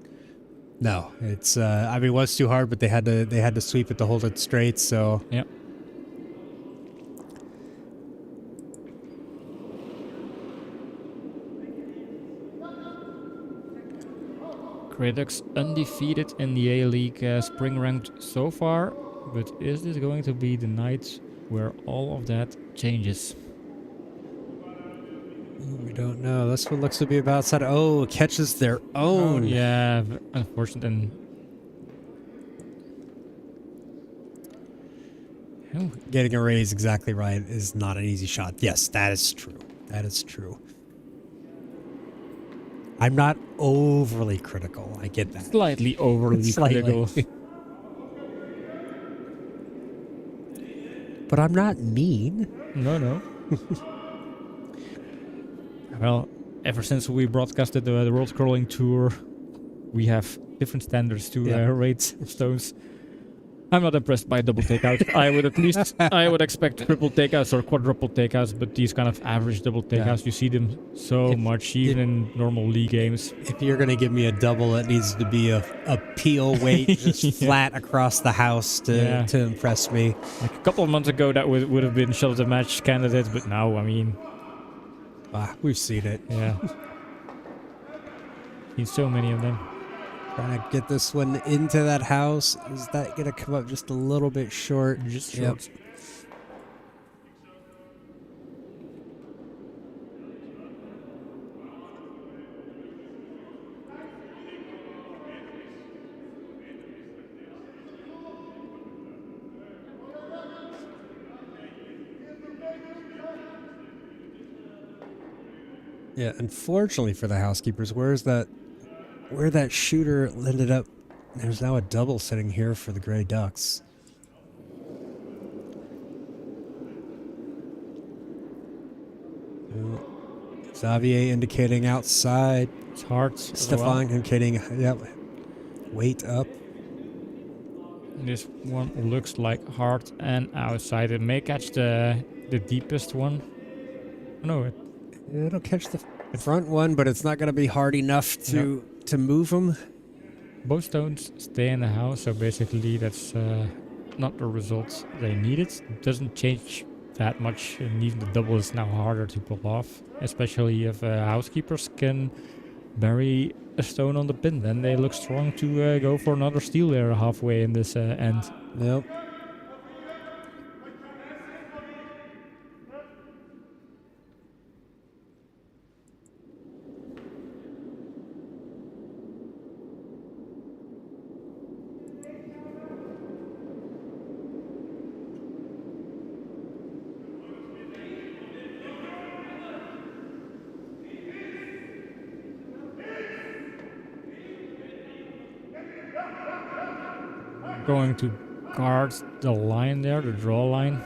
A: No, it's it was too hard, but they had to sweep it to hold it straight, so
B: Yep. Grey Ducks undefeated in the A-League spring ranked so far, but is this going to be the night where all of that changes?
A: we don't know. This one looks to be about side. Oh, catches their own.
B: Oh, yeah, unfortunate. And
A: Getting a raise exactly right is not an easy shot. Yes, that is true. That is true. I'm not overly critical. I get that.
B: slightly overly
A: Slightly.
B: critical.
A: But I'm not mean.
B: No. Well, ever since we broadcasted the World Scrolling Tour, we have different standards to
A: Yeah.
B: rate stones. I'm not impressed by double takeouts. I would expect triple takeouts or quadruple takeouts, but these kind of average double takeouts, you see them so much, even in normal league games.
A: If you're gonna give me a double, it needs to be a peel weight just flat across the house to impress me.
B: Like a couple of months ago, that would have been shot of the match candidates, but now, I mean,
A: We've seen it.
B: yeah, seen so many of them.
A: Trying to get this one into that house. Is that gonna come up just a little bit short?
B: Just short.
A: Yeah, unfortunately for the Housekeepers, where that shooter ended up, there's now a double sitting here for the Grey Ducks. Xavier indicating outside.
B: It's hard.
A: Stefan indicating, wait up.
B: This one looks like hard and outside. It may catch the deepest one. No,
A: It'll catch the front one, but it's not going to be hard enough to move them.
B: both stones stay in the house, so basically that's not the result they needed. It doesn't change that much, and even the double is now harder to pull off, especially if Housekeepers can bury a stone on the pin. Then they look strong to go for another steal there halfway in this end.
A: Yep.
B: Going to guard the line there, the draw line.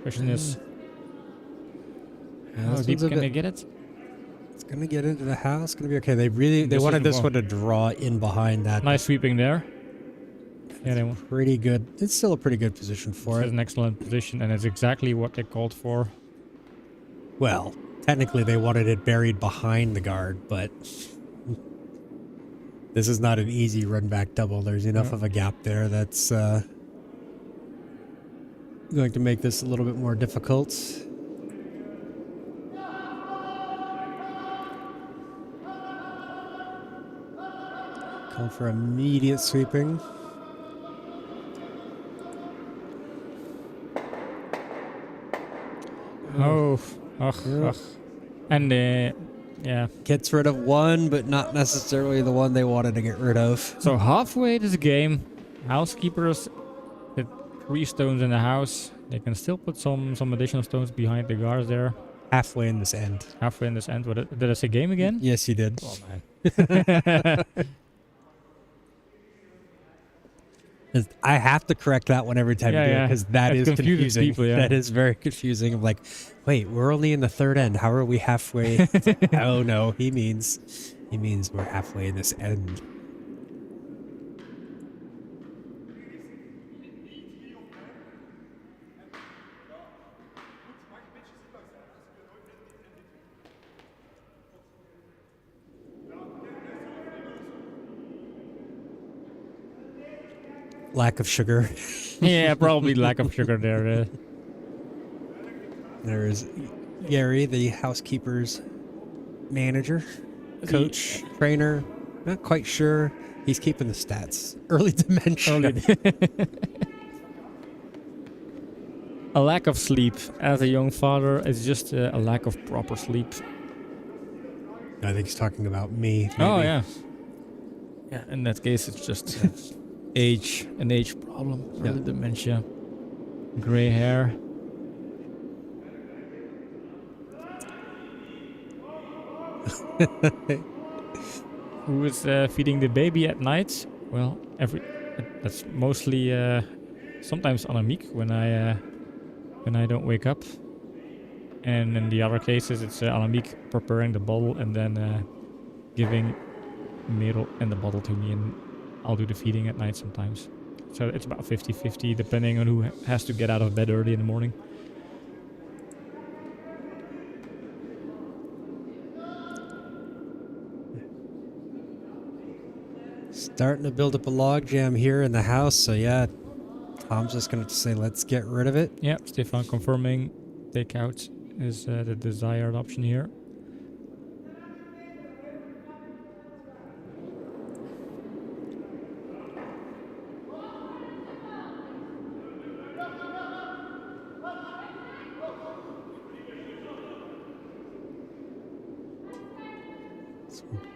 B: Question is, how deep can they get it?
A: It's gonna get into the house. It's gonna be okay. They wanted this one to draw in behind that.
B: Nice sweeping there. Yeah, they want.
A: Pretty good. It's still a pretty good position for
B: It's
A: it.
B: an excellent position, and it's exactly what they called for.
A: Well, technically they wanted it buried behind the guard, but this is not an easy run back double. There's enough of a gap there that's going to make this a little bit more difficult. Call for immediate sweeping.
B: Oh, ugh. And yeah.
A: Gets rid of one, but not necessarily the one they wanted to get rid of.
B: So halfway this game, Housekeepers with 3 stones in the house. They can still put some additional stones behind the guards there.
A: Halfway in this end.
B: Halfway in this end. Did I say game again?
A: Yes, you did.
B: Oh man.
A: I have to correct that one every time you do it, because that is
B: confuses
A: confusing.
B: people, yeah.
A: That is very confusing. I'm like, wait, we're only in the third end. How are we halfway? Oh no, he means we're halfway in this end. Lack of sugar.
B: Yeah, probably lack of sugar there.
A: There's Gary, the Housekeepers manager, coach, trainer. Not quite sure. He's keeping the stats. Early dementia.
B: A lack of sleep. As a young father, it's just a lack of proper sleep.
A: I think he's talking about me. Maybe.
B: Oh, yeah. Yeah, in that case, it's just age. An age problem. Early dementia. Gray hair. Who is feeding the baby at night? Well, that's mostly sometimes Annemiek when I don't wake up, and in the other cases it's Annemiek preparing the bottle and then giving Merel and the bottle to me, and I'll do the feeding at night sometimes. So it's about 50-50 depending on who has to get out of bed early in the morning.
A: Starting to build up a log jam here in the house, so yeah, Tom's just gonna say, let's get rid of it.
B: Yeah, Stefan confirming takeout is the desired option here.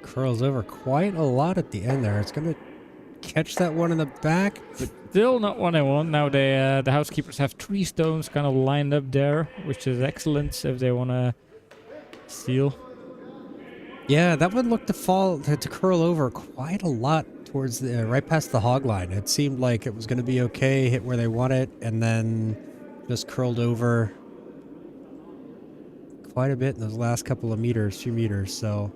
A: Curls over quite a lot at the end there. It's gonna catch that one in the back, but
B: Still not what I want. Now they, the housekeepers have 3 stones kind of lined up there, which is excellent if they want to steal.
A: yeah, that one looked to curl over quite a lot towards the right past the hog line. It seemed like it was going to be okay, hit where they want it, and then just curled over quite a bit in those last couple of meters, 2 meters. So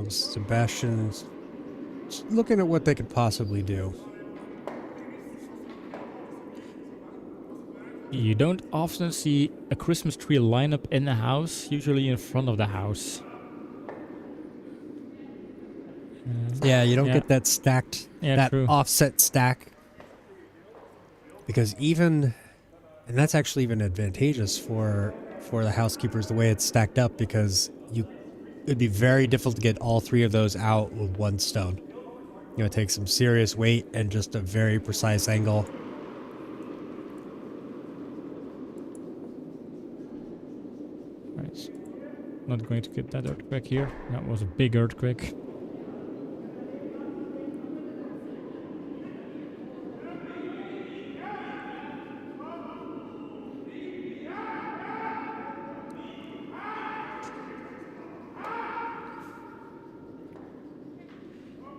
A: Sebastian's looking at what they could possibly do.
B: You don't often see a Christmas tree lineup in the house, usually in front of the house.
A: Yeah, you don't
B: Yeah.
A: get that stacked,
B: Yeah,
A: that
B: true.
A: offset stack. Because even, and that's actually even advantageous for the housekeepers the way it's stacked up, because it'd be very difficult to get all 3 of those out with 1 stone. You know, it takes some serious weight and just a very precise angle.
B: Right. Not going to get that earthquake here. That was a big earthquake.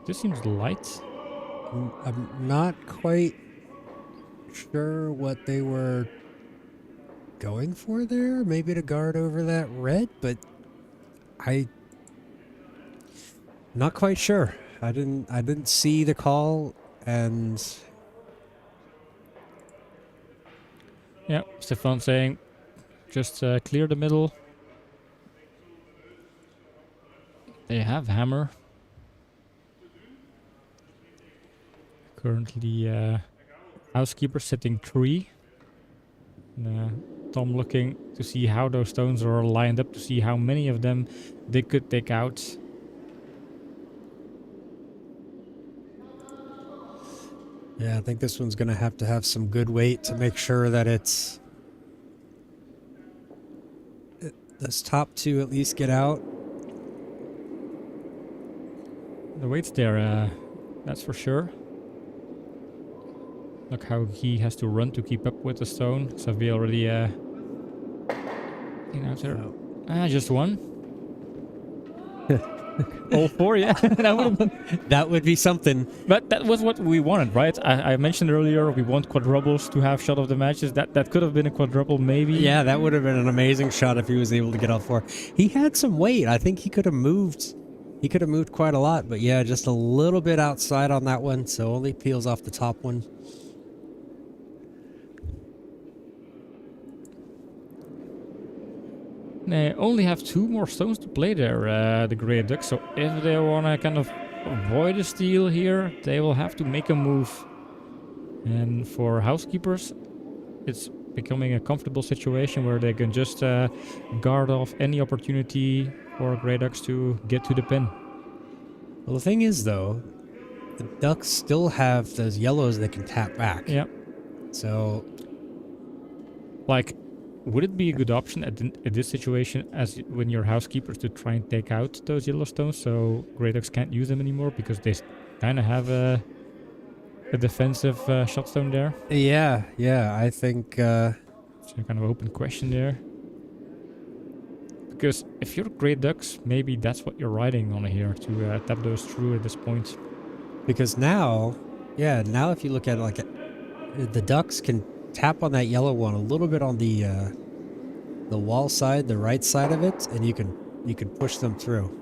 B: This seems light.
A: I'm not quite sure what they were going for there. Maybe to guard over that red, but not quite sure. I didn't see the call, and
B: Yeah, Stefan saying just clear the middle. They have hammer. Currently housekeeper setting 3. Tom looking to see how those stones are lined up, to see how many of them they could take out.
A: yeah, I think this one's gonna have to have some good weight to make sure that this top 2 at least get out.
B: The weight's there, that's for sure. Look how he has to run to keep up with the stone. So we already you know, there. Just 1. All 4, yeah.
A: That would be something.
B: But that was what we wanted, right? I mentioned earlier we want quadruples to have shot of the matches. That could have been a quadruple, maybe.
A: Yeah, that would have been an amazing shot if he was able to get all 4. He had some weight. I think he could have moved. He could have moved quite a lot, but yeah, just a little bit outside on that one, so only peels off the top one.
B: They only have 2 more stones to play there, the Grey Ducks. So if they want to kind of avoid a steal here, they will have to make a move. And for housekeepers, it's becoming a comfortable situation where they can just guard off any opportunity for Grey Ducks to get to the pin.
A: Well, the thing is, though, the Ducks still have those yellows they can tap back.
B: Yeah.
A: So,
B: like, would it be a good option at this situation, as when you're housekeepers, to try and take out those yellow stones so Grey Ducks can't use them anymore because they kind of have a defensive shot stone there?
A: yeah, I think...
B: It's a kind of open question there. Because if you're Grey Ducks, maybe that's what you're riding on here, to tap those through at this point.
A: Because now, yeah, now if you look at it like the ducks can tap on that yellow one a little bit on the wall side, the right side of it, and you can push them through.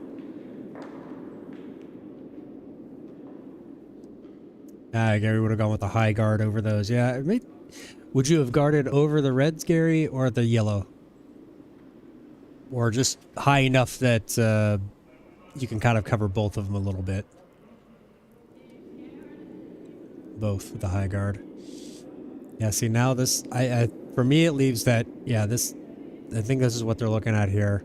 A: Gary would have gone with the high guard over those. Yeah, would you have guarded over the reds, Gary, or the yellow? Or just high enough that you can kind of cover both of them a little bit? Both with the high guard. Yeah, see now this, for me it leaves that, yeah, this, I think this is what they're looking at here,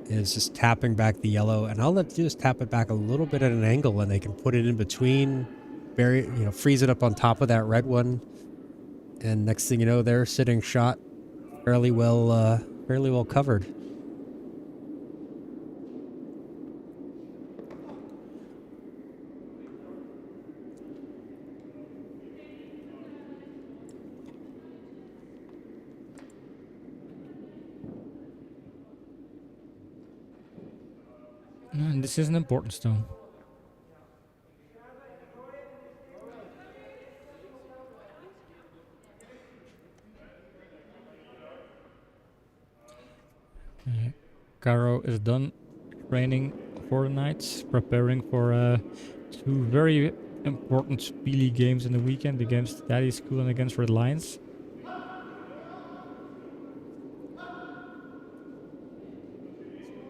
A: is just tapping back the yellow, and I'll let you just tap it back a little bit at an angle, and they can put it in between, freeze it up on top of that red one, and next thing you know, they're sitting shot fairly well covered.
B: And this is an important stone. Karl is done training for the night, preparing for 2 very important Speely games in the weekend against Daddy School and against Red Lions.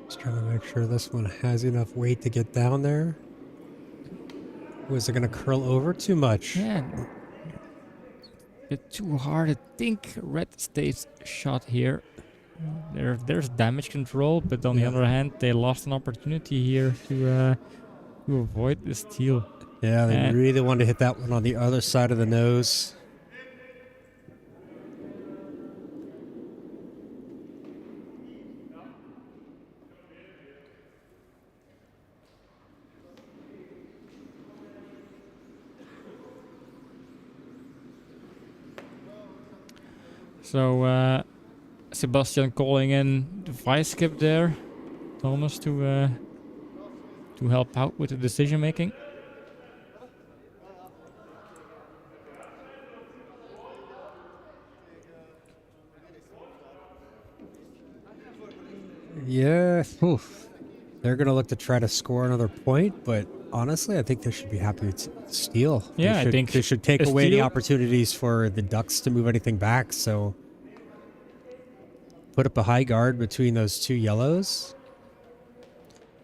A: Just trying to make sure this one has enough weight to get down there. Was it going to curl over too much?
B: Yeah, a bit too hard. I think Red stays shot here. There's damage control, but on the other hand, they lost an opportunity here to avoid the steal.
A: Yeah, they really wanted to hit that one on the other side of the nose.
B: So Sebastian calling in the vice skip there, Thomas, to help out with the decision making.
A: Yeah, oof. They're going to look to try to score another point, but honestly, I think they should be happy with steal.
B: Yeah, I think
A: they should take away any opportunities for the Ducks to move anything back. So put up a high guard between those 2 yellows.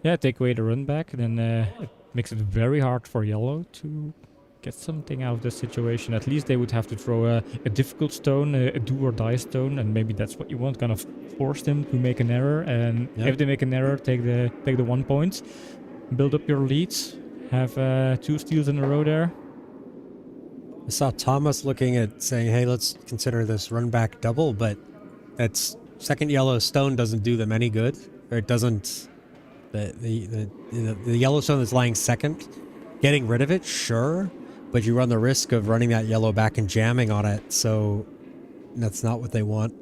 B: Yeah, take away the run back, then it makes it very hard for yellow to get something out of this situation. At least they would have to throw a difficult stone, a do or die stone, and maybe that's what you want. Kind of force them to make an error, and if they make an error, take the 1 point, build up your leads, have 2 steals in a row there.
A: I saw Thomas looking at saying, "Hey, let's consider this run back double," but that's second yellow stone doesn't do them any good, or it doesn't. The yellow stone that's lying second, getting rid of it, sure, but you run the risk of running that yellow back and jamming on it, so that's not what they want.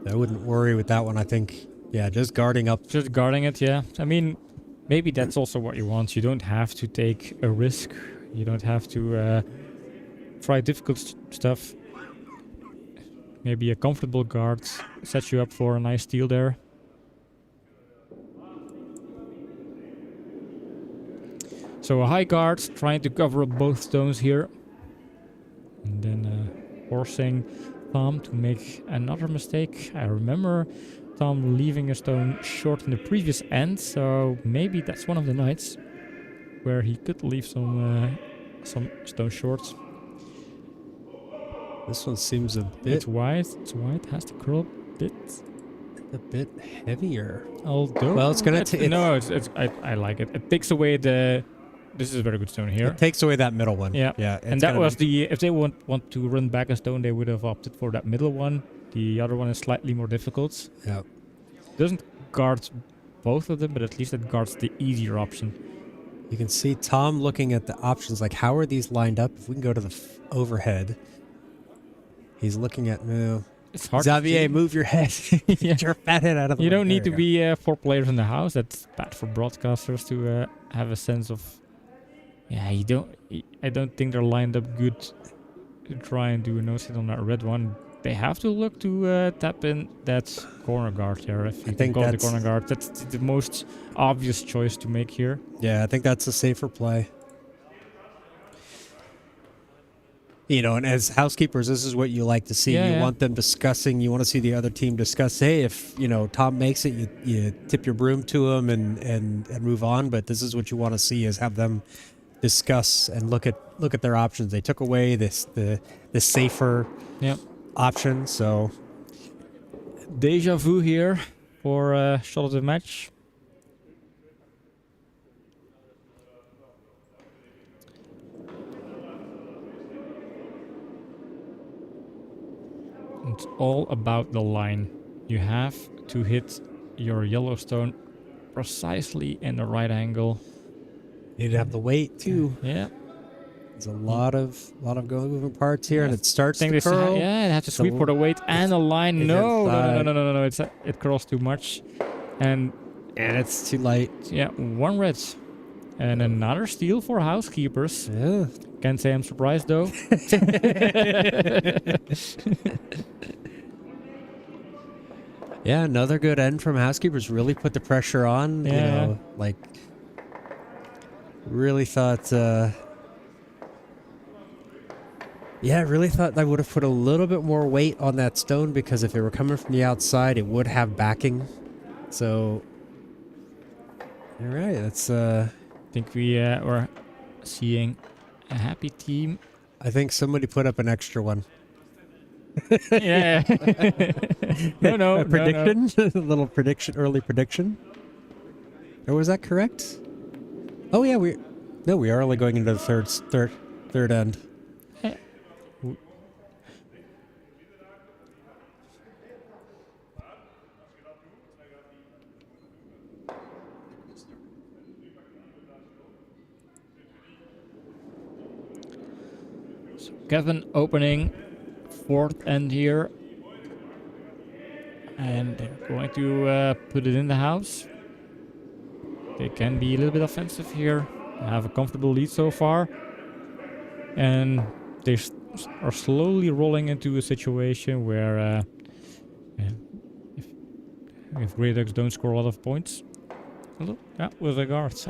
A: I wouldn't worry with that one. I think, yeah, just guarding up.
B: Just guarding it, yeah. I mean, maybe that's also what you want. You don't have to take a risk. You don't have to try difficult stuff. Maybe a comfortable guard sets you up for a nice steal there. So a high guard, trying to cover up both stones here. And then forcing Tom to make another mistake. I remember Tom leaving a stone short in the previous end, so maybe that's one of the nights where he could leave some stone short.
A: This one seems a bit...
B: It's wide, has to curl
A: a bit heavier.
B: Although...
A: Well, it's gonna take...
B: No, I like it. It takes away the... This is a very good stone here.
A: It takes away that middle one.
B: Yeah.
A: Yeah.
B: And that was if they want to run back a stone, they would have opted for that middle one. The other one is slightly more difficult.
A: Yeah.
B: Doesn't guard both of them, but at least it guards the easier option.
A: You can see Tom looking at the options, like how are these lined up? If we can go to the overhead, he's looking at
B: it's hard. to
A: Xavier,
B: see.
A: move your head.
B: Yeah.
A: Get your fat head out of the
B: You
A: way.
B: don't need to
A: There you
B: be 4 players in the house. That's bad for broadcasters to have a sense of. Yeah, you don't. I don't think they're lined up good to try and do a no sit on that red one. They have to look to tap in that corner guard there. If you can
A: think
B: call it the
A: that's-
B: corner guard, that's the most obvious choice to make here.
A: go. Yeah, I think that's a safer play. You know, and as housekeepers, this is what you like to see.
B: Yeah,
A: you
B: yeah.
A: want them discussing. You want to see the other team discuss. Hey, if you know Tom makes it, you tip your broom to him and move on. But this is what you want to see: is have them discuss and look at their options. They took away the safer
B: Yep.
A: option. So
B: Deja vu here for shot of the match. It's all about the line. You have to hit your Yellowstone precisely in the right angle.
A: need to have the weight too.
B: Yeah.
A: There's a lot of moving parts here, and it
B: I
A: starts
B: think
A: to
B: they
A: curl.
B: yeah, they have to
A: It's
B: sweep
A: a-
B: for the weight and the line.
A: it's
B: No,
A: inside.
B: no. It curls too much. And
A: And it's too light.
B: yeah, 1 red. And another steal for Housekeepers.
A: Yeah.
B: Can't say I'm surprised though.
A: Yeah, another good end from housekeepers. Really put the pressure on. You
B: Yeah.
A: know, like really thought. Yeah, I really thought I would have put a little bit more weight on that stone, because if it were coming from the outside, it would have backing. So, you're right. That's.
B: I think we were seeing a happy team.
A: I think somebody put up an extra one.
B: Yeah. no.
A: A prediction, a little prediction, early prediction. Or was that correct? Oh yeah, we are only going into the third end.
B: So Kevin opening 4th end here. And they're going to put it in the house. They can be a little bit offensive here. They have a comfortable lead so far. And they are slowly rolling into a situation where if Grey Ducks don't score a lot of points. Look, yeah, with the guards.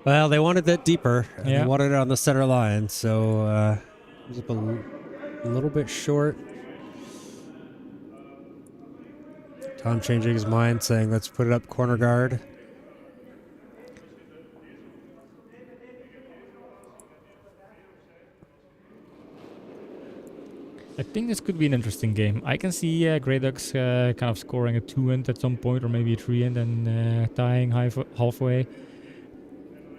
A: Well, they wanted that deeper. And
B: Yeah.
A: They wanted it on the center line, so it was up a little bit short. Tom changing his mind, saying, "Let's put it up corner guard."
B: I think this could be an interesting game. I can see Grey Ducks kind of scoring a 2-end at some point, or maybe a 3-end and tying halfway.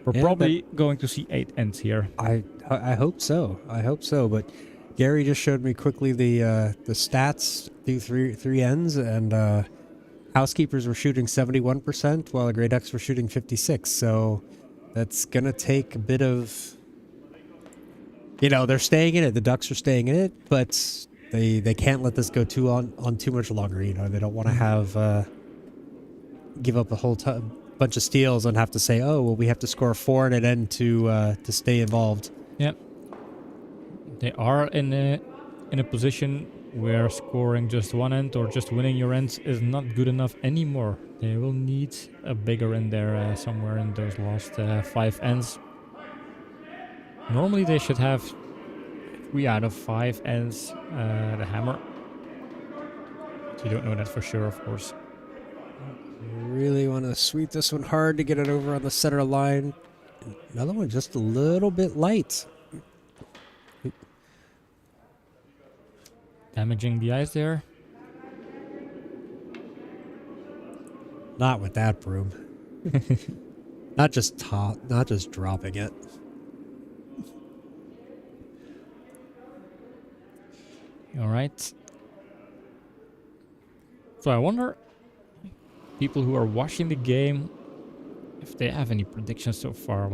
B: We're
A: Yeah,
B: probably going to see 8 ends here.
A: I hope so. I hope so. But Gary just showed me quickly the stats through three ends, and housekeepers were shooting 71%, while the Grey Ducks were shooting 56%. So that's gonna take a bit of. You know, they're staying in it. The Ducks are staying in it, but they can't let this go on too much longer. You know, they don't want to have give up a whole bunch of steals and have to say, oh, well, we have to score 4 and an end to stay involved.
B: Yep. They are in a position where scoring just 1 end or just winning your ends is not good enough anymore. They will need a bigger end there somewhere in those last 5 ends. Normally they should have 3 out of 5 ends the hammer. So you don't know that for sure, of course.
A: Really want to sweep this one hard to get it over on the center line. Another one just a little bit light.
B: Damaging the ice there.
A: Not with that broom. not just dropping it.
B: All right. So I wonder, people who are watching the game, if they have any predictions so far.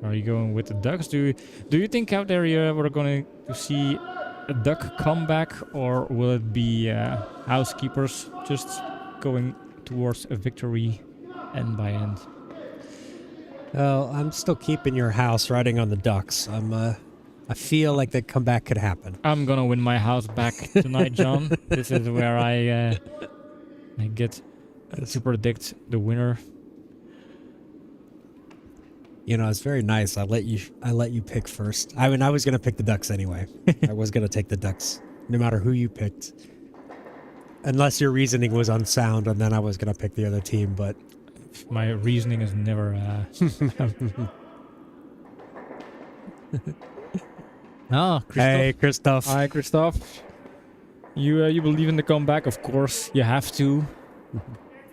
B: Are you going with the Ducks? Do you think out there we're going to see a duck comeback, or will it be Housekeepers just going towards a victory end by end?
A: Well, I'm still keeping your house riding on the ducks. I feel like the comeback could happen.
B: I'm gonna win my house back tonight, John. This is where I get to predict the winner.
A: You know, it's very nice. I let you pick first. I mean, I was gonna pick the ducks anyway. I was gonna take the ducks, no matter who you picked, unless your reasoning was unsound, and then I was gonna pick the other team. But
B: My reasoning is never. Christoph.
A: hey, Christoph.
B: Hi, Christoph. You believe in the comeback? Of course, you have to.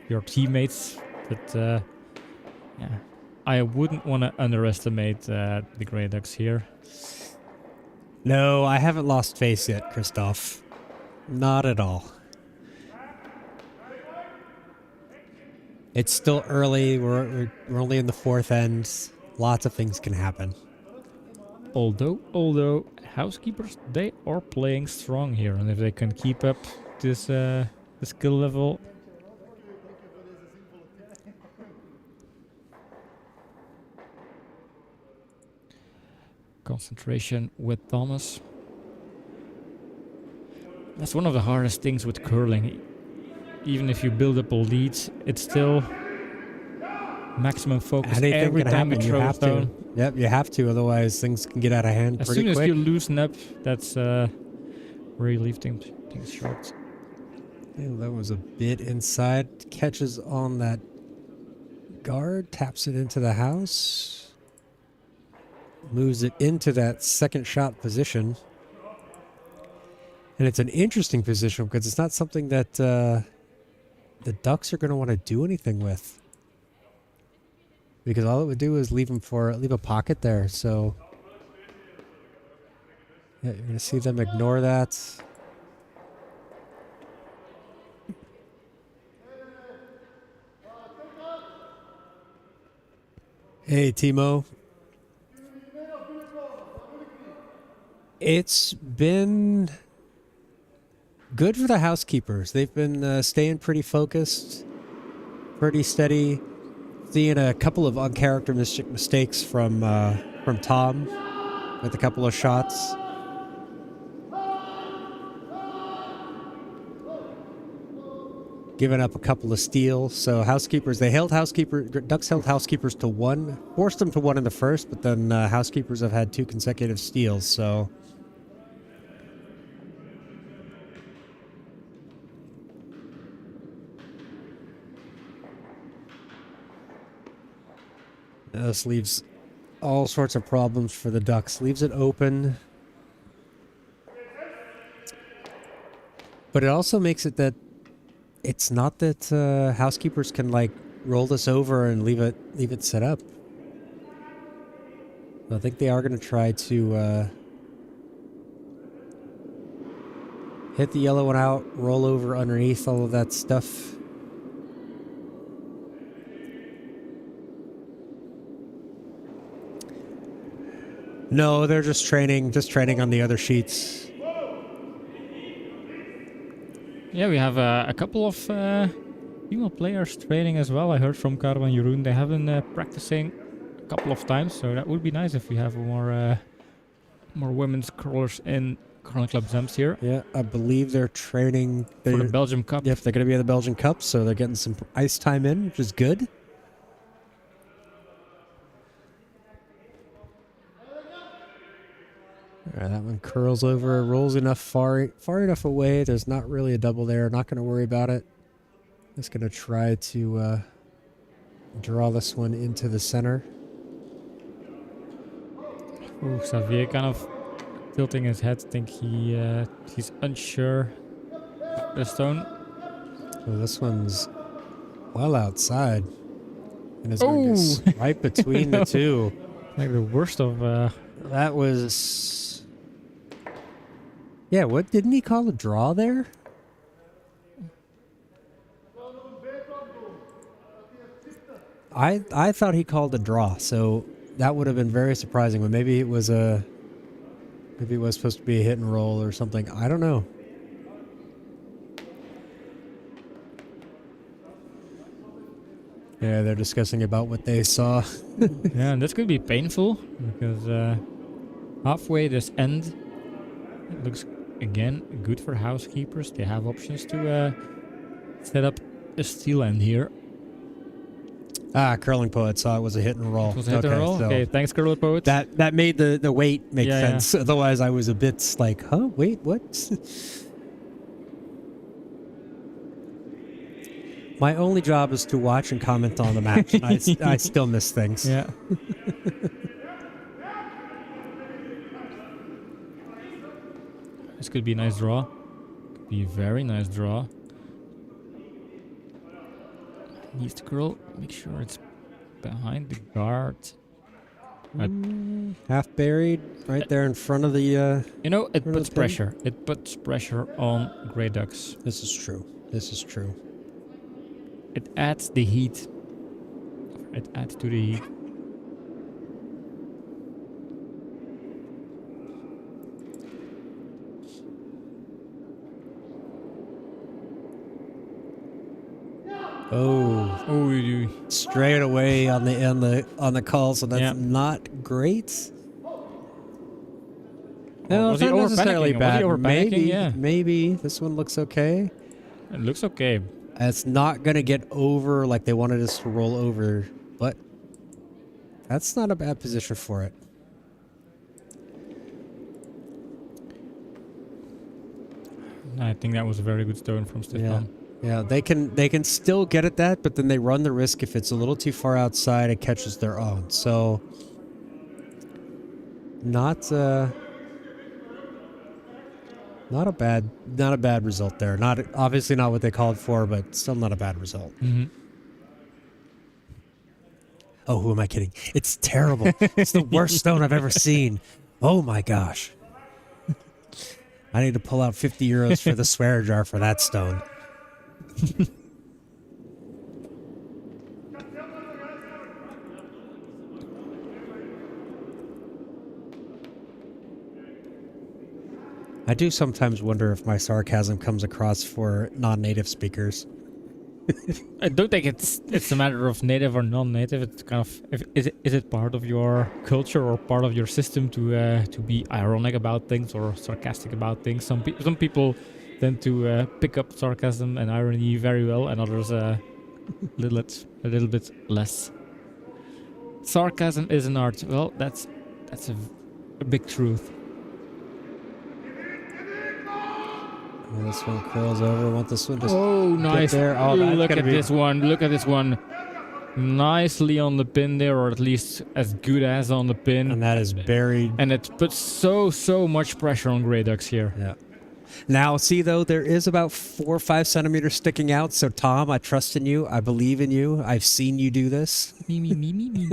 B: Your teammates, but yeah, I wouldn't want to underestimate the Grey Ducks here.
A: No, I haven't lost face yet, Christoph. Not at all. It's still early. We're only in the fourth end. Lots of things can happen.
B: Although Housekeepers, they are playing strong here, and if they can keep up this the skill level. Concentration with Thomas. That's one of the hardest things with curling. Even if you build up a lead, it's still maximum focus.
A: Anything
B: every
A: can
B: time
A: happen.
B: you
A: You
B: throw a
A: have
B: stone.
A: to. Yep, you have to. Otherwise, things can get out of hand
B: As
A: pretty
B: soon as
A: quick.
B: you loosen up, that's where you leave things short.
A: Yeah, that was a bit inside. Catches on that guard, taps it into the house, moves it into that second shot position. And it's an interesting position because it's not something that the Ducks are going to want to do anything with. Because all it would do is leave a pocket there. So yeah, you're going to see them ignore that. Hey, Timo. It's been good for the Housekeepers. They've been staying pretty focused, pretty steady. Seeing a couple of uncharacteristic mistakes from Tom with a couple of shots. Giving up a couple of steals. So Housekeepers, Ducks held Housekeepers to one, forced them to one in the first, but then Housekeepers have had 2 consecutive steals. So this leaves all sorts of problems for the Ducks. Leaves it open. But it also makes it that it's not that Housekeepers can like roll this over and leave it set up. I think they are going to try to hit the yellow one out, roll over underneath, all of that stuff. No, they're just training on the other sheets.
B: Yeah, we have a couple of female players training as well. I heard from Karl and Jeroen they have been practicing a couple of times, so that would be nice if we have more women's curlers in Curling Club Zems here.
A: Yeah, I believe they're training
B: For the Belgian Cup.
A: Yep, they're going to be at the Belgian Cup, so they're getting some ice time in, which is good. All right, that one curls over, rolls enough far enough away. There's not really a double there. Not going to worry about it. Just going to try to draw this one into the center.
B: Ooh, Xavier kind of tilting his head. Think he's unsure of the stone.
A: So this one's well outside, and it's going to get right between the two.
B: Like the worst of.
A: That was. Yeah, what didn't he call a draw there? I thought he called a draw, so that would have been very surprising. But maybe it was a Maybe it was supposed to be a hit and roll or something. I don't know. Yeah, they're discussing about what they saw.
B: Yeah, and this could be painful because halfway this end, it looks again good for Housekeepers. They have options to set up a steal end here.
A: Curling Poet saw it was a hit and roll.
B: It was a hit and roll.
A: So
B: Okay, thanks, Curling Poet.
A: that made the weight make
B: Yeah,
A: sense. Otherwise, I was a bit like, huh? Wait, what? My only job is to watch and comment on the match. And I still miss things.
B: Yeah. This could be a nice draw. Could be a very nice draw. Needs to curl. Make sure it's behind the guard.
A: Half buried, right there in front of the.
B: You know, it
A: Front of
B: puts
A: the pin.
B: pressure. It puts pressure on Grey Ducks.
A: This is true. This is true.
B: It adds the heat. It adds to the heat.
A: Oh,
B: Oh,
A: straight away on the call, so that's
B: Yeah.
A: not great.
B: Oh,
A: No,
B: was
A: it's
B: he
A: not
B: over
A: necessarily
B: panicking? Was he
A: bad.
B: over panicking?
A: Maybe,
B: Yeah.
A: maybe this one looks okay.
B: it looks okay.
A: It's not gonna get over like they wanted us to roll over, but that's not a bad position for it.
B: I think that was a very good stone from Stefan.
A: Yeah, they can still get at that, but then they run the risk if it's a little too far outside, it catches their own. So not a bad result there. Not obviously not what they called for, but still not a bad result.
B: Mm-hmm.
A: Oh, who am I kidding? It's terrible. It's the worst stone I've ever seen. Oh my gosh. I need to pull out 50 euros for the swear jar for that stone. I do sometimes wonder if my sarcasm comes across for non-native speakers.
B: I don't think it's a matter of native or non-native. It's kind of is it part of your culture or part of your system to be ironic about things or sarcastic about things. Some people tend to pick up sarcasm and irony very well, and others a little bit less. Sarcasm is an art. Well, that's a big truth.
A: Oh, this one curls over. Want this one to
B: Oh, nice.
A: there. Oh, that's
B: Look
A: gonna
B: at
A: be-
B: this one. Look at this one. Nicely on the pin there, or at least as good as on the pin.
A: and that is buried.
B: And it puts so much pressure on Grey Ducks here.
A: Yeah. Now, see though, there is about 4 or 5 centimeters sticking out. So, Tom, I trust in you. I believe in you. I've seen you do this.
B: Me.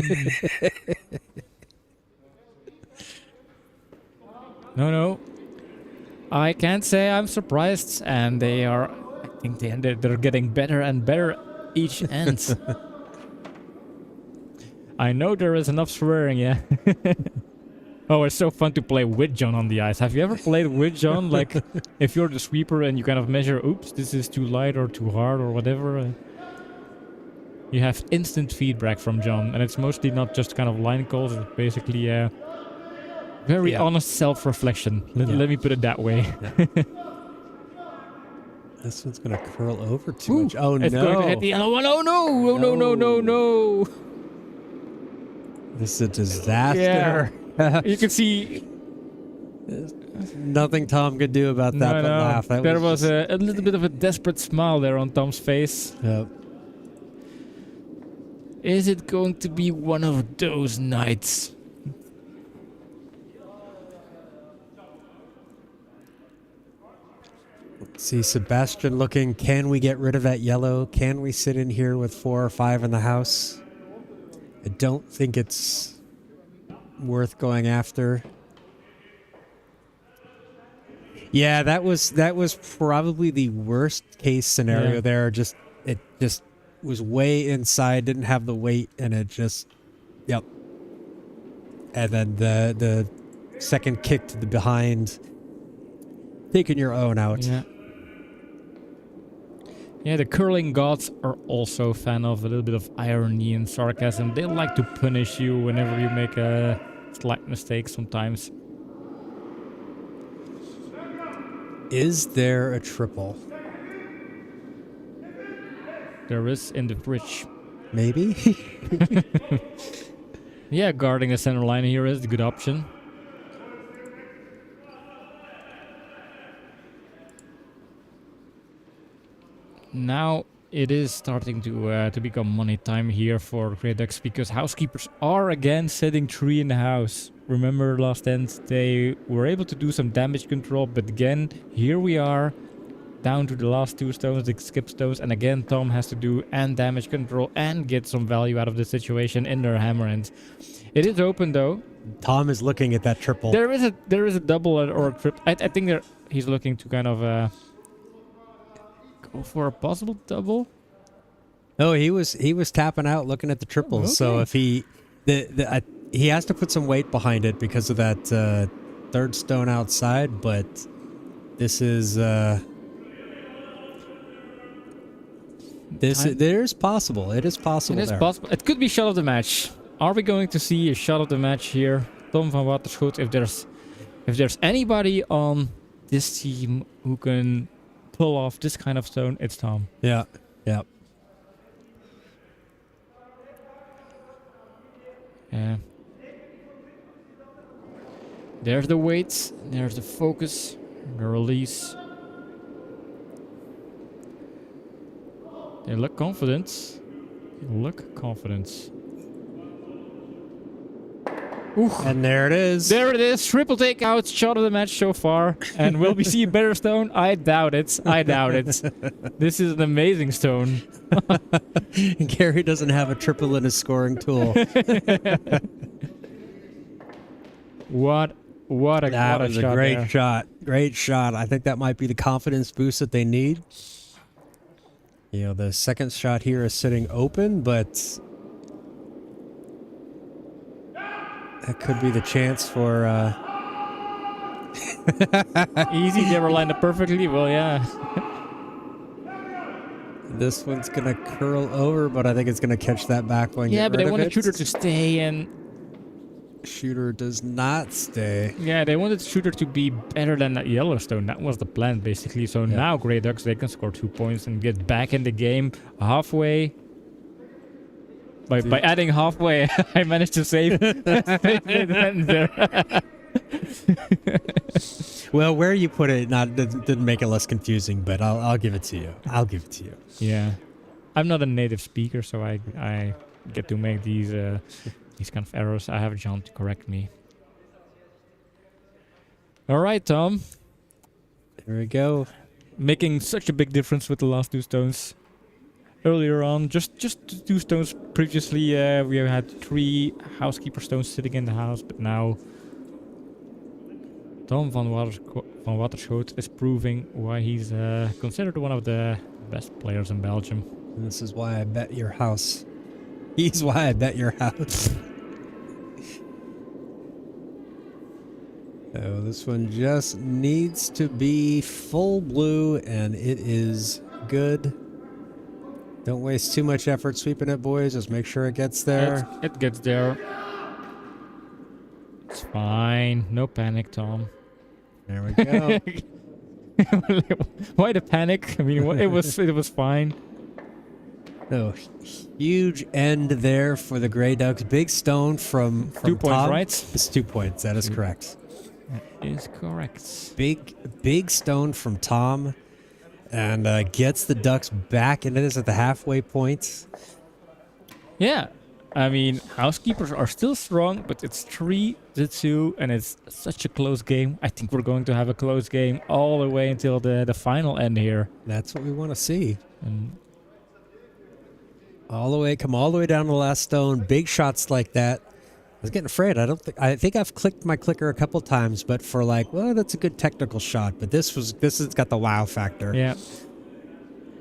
B: No. I can't say I'm surprised, and they are. I think they're getting better and better each end. I know there is enough swearing, yeah. Oh, it's so fun to play with John on the ice. Have you ever played with John? Like, if you're the sweeper and you kind of measure, oops, this is too light or too hard or whatever. You have instant feedback from John, and it's mostly not just kind of line calls. It's basically very honest self-reflection. Let me put it that way.
A: This one's going to curl over too much. Oh,
B: It's going to hit the yellow one. Oh, no. Oh, no.
A: This is a disaster.
B: You can see...
A: Nothing Tom could do about that but laugh. That
B: There was
A: just-
B: a little bit of a desperate smile there on Tom's face.
A: Yep.
B: Is it going to be one of those nights?
A: See Sebastian looking, can we get rid of that yellow? Can we sit in here with 4 or 5 in the house? I don't think it's worth going after. Yeah, that was probably the worst case scenario there. It just was way inside, didn't have the weight, and it just, yep. And then the second kick to the behind, taking your own out.
B: Yeah. Yeah, the curling gods are also a fan of a little bit of irony and sarcasm. They like to punish you whenever you make a slight mistake sometimes.
A: Is there a triple?
B: There is in the fridge.
A: Maybe.
B: Yeah, guarding the center line here is a good option. Now it is starting to become money time here for Grey Ducks because Housekeepers are again setting 3 in the house. Remember last end they were able to do some damage control, but again here we are down to the last 2 stones, the skip stones, and again Tom has to do and damage control and get some value out of the situation in their hammer ends. It is open though.
A: Tom is looking at that triple.
B: There is a double or a trip. I think he's looking to kind of go for a possible double.
A: Oh, he was tapping out, looking at the triple.
B: Okay.
A: So if he has to put some weight behind it because of that third stone outside. But this is there's possible. It is possible.
B: It is possible. It could be shot of the match. Are we going to see a shot of the match here? Tom van Waterschoot, if there's anybody on this team who can pull off this kind of stone, it's Tom.
A: Yeah. Yeah.
B: Yeah. There's the weight, there's the focus, the release. They look confident. Ooh.
A: And there it is.
B: There it is. Triple takeout. Shot of the match so far. And will we see a better stone? I doubt it. This is an amazing stone.
A: Gary doesn't have a triple in his scoring tool.
B: What a
A: That was a great
B: there.
A: shot. Great shot. I think that might be the confidence boost that they need. You know, the second shot here is sitting open, but that could be the chance for
B: Easy, never lined up perfectly. Well, yeah.
A: this one's gonna curl over, but I think it's gonna catch that back one.
B: Yeah, but they want the shooter to stay, and
A: shooter does not stay.
B: yeah, they wanted the shooter to be better than that Yellowstone. That was the plan, basically. So now Grey Ducks, they can score 2 points and get back in the game halfway. By adding halfway, I managed to save.
A: Well, where you put it didn't make it less confusing, but I'll give it to you. I'll give it to you.
B: Yeah, I'm not a native speaker, so I get to make these kind of errors. I have John to correct me. All right, Tom.
A: There we go.
B: Making such a big difference with the last 2 stones. Earlier on, just 2 stones previously, we had 3 housekeeper stones sitting in the house, but now Tom van Waterschoot is proving why he's considered one of the best players in Belgium.
A: And this is why I bet your house. He's why I bet your house. So this one just needs to be full blue, and it is good. Don't waste too much effort sweeping it, boys. Just make sure it gets there.
B: It gets there. It's fine. No panic, Tom.
A: There we go.
B: Why the panic? I mean, it was fine.
A: So huge end there for the Grey Ducks. Big stone from
B: 2 points,
A: Tom.
B: right?
A: It's 2 points. That is correct.
B: That is correct.
A: Big stone from Tom. And gets the Ducks back into this at the halfway point.
B: Yeah, I mean, Housekeepers are still strong, but it's 3-2, and it's such a close game. I think we're going to have a close game all the way until the final end here.
A: That's what we want to see.
B: And
A: Come all the way down to the last stone. Big shots like that. I was getting afraid. I think I've clicked my clicker a couple times, but for that's a good technical shot. But this has got the wow factor.
B: yeah.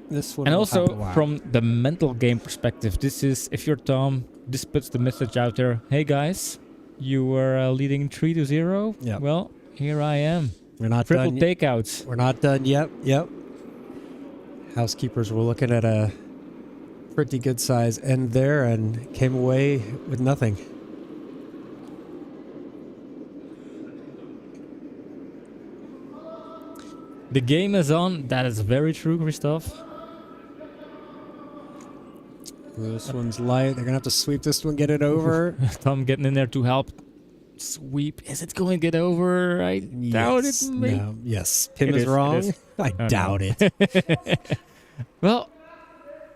A: This one.
B: And
A: will
B: also,
A: have the wow.
B: from the mental game perspective, this is, if you're Tom, this puts the message out there, hey guys, You were leading 3-0.
A: Yep.
B: Well, here I am.
A: We're not
B: Triple
A: done.
B: takeouts.
A: We're not done yet. Yep. Housekeepers were looking at a pretty good size end there and came away with nothing.
B: The game is on. That is very true, Christoph.
A: This one's light. They're gonna have to sweep this one, get it over.
B: Tom getting in there to help. Sweep. Is it going to get over? I doubt it.
A: No. Yes. Pim
B: It
A: is
B: is, it
A: wrong.
B: is.
A: I
B: Oh,
A: doubt
B: no.
A: it.
B: Well,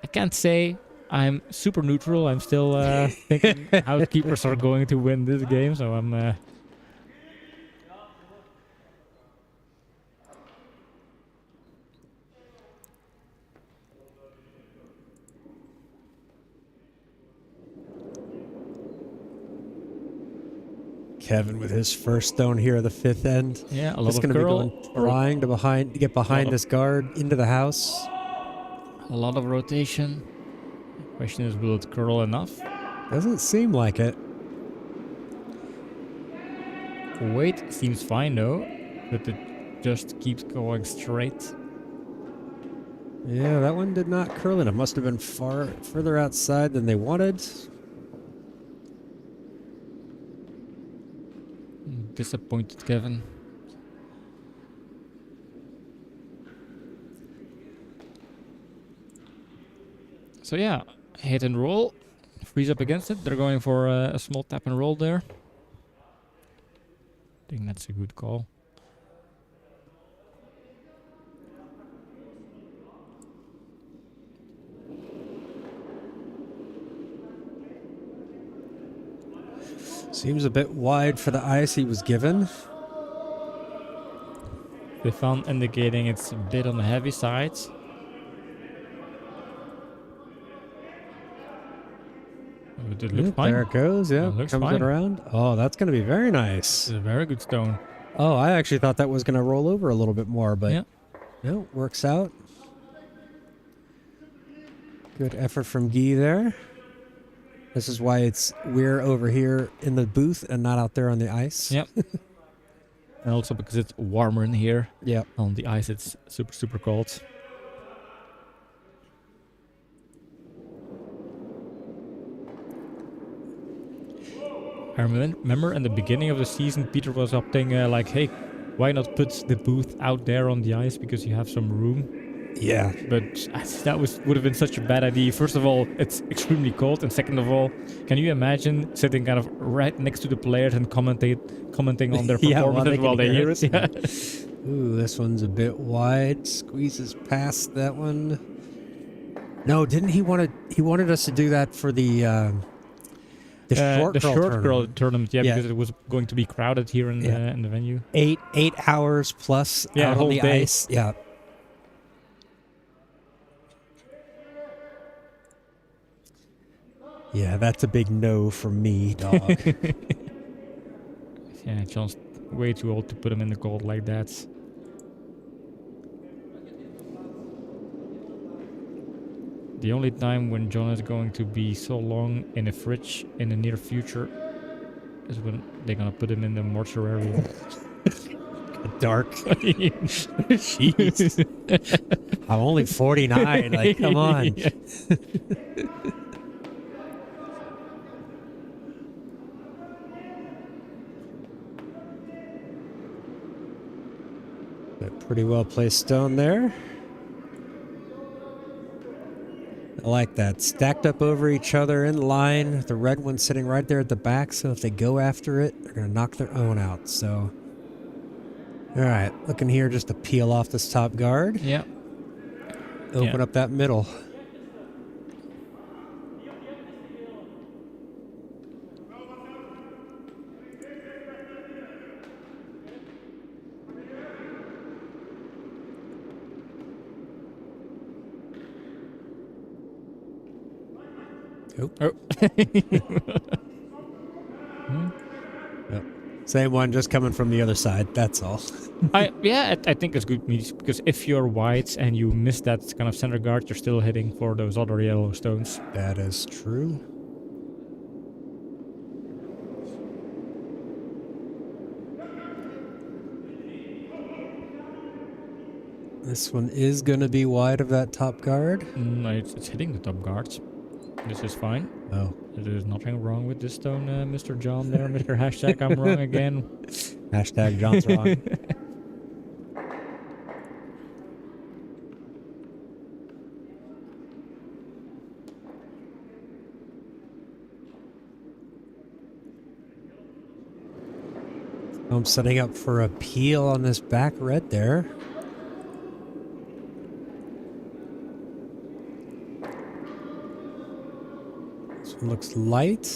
B: I can't say I'm super neutral. I'm still thinking Housekeepers are going to win this game, so I'm...
A: Kevin with his first stone here at the fifth end.
B: Yeah, a lot
A: Just
B: of
A: going to be
B: curl.
A: going trying to get behind this guard into the house.
B: A lot of rotation. Question is, will it curl enough?
A: Doesn't seem like it.
B: Weight seems fine though, but it just keeps going straight.
A: Yeah, that one did not curl enough. Must have been further outside than they wanted.
B: Disappointed, Kevin. So yeah, hit and roll. Freeze up against it. They're going for a small tap and roll there. I think that's a good call.
A: Seems a bit wide for the ice he was given.
B: They found indicating it's a bit on the heavy side. But it looks fine.
A: There it goes. Yeah,
B: It looks
A: comes
B: fine.
A: it around. Oh, that's going to be very nice.
B: It's a very good stone.
A: Oh, I actually thought that was going to roll over a little bit more, but
B: Yeah.
A: no, works out. Good effort from Guy there. This is why we're over here in the booth and not out there on the ice.
B: Yep. And also because it's warmer in here.
A: Yep.
B: On the ice, it's super, super cold. I remember in the beginning of the season, Peter was opting like, hey, why not put the booth out there on the ice because you have some room?
A: Yeah.
B: But that would have been such a bad idea. First of all, it's extremely cold, and second of all, can you imagine sitting kind of right next to the players and commenting on their
A: Yeah,
B: performances while they hear it? Yeah.
A: Ooh, this one's a bit wide. Squeezes past that one. No, didn't he want to? He wanted us to do that for the short
B: girl tournament, yeah,
A: Yeah.
B: because it was going to be crowded here in the venue.
A: 8 hours plus
B: Yeah,
A: out on
B: whole
A: the
B: day.
A: ice. Yeah. Yeah, that's a big no from me, dog.
B: Yeah, John's way too old to put him in the cold like that. The only time when John is going to be so long in a fridge in the near future is when they're gonna put him in the mortuary.
A: Dark. Jeez. I'm only 49. Like, come on.
B: Yeah.
A: Pretty well placed stone there. I like that. Stacked up over each other in line. The red one sitting right there at the back, so if they go after it, they're going to knock their own out. So, all right. Looking here just to peel off this top guard.
B: Yeah.
A: Open up that middle. Oh. Yep. Same one, just coming from the other side. That's all.
B: I think it's good because if you're white and you miss that kind of center guard, you're still hitting for those other yellow stones.
A: That is true. This one is going to be wide of that top guard.
B: No, it's hitting the top guards. This is fine.
A: Oh.
B: There is nothing wrong with this stone, Mr. John there. Mr. Hashtag I'm wrong again.
A: Hashtag John's wrong. I'm setting up for a peel on this back red there. This one looks light.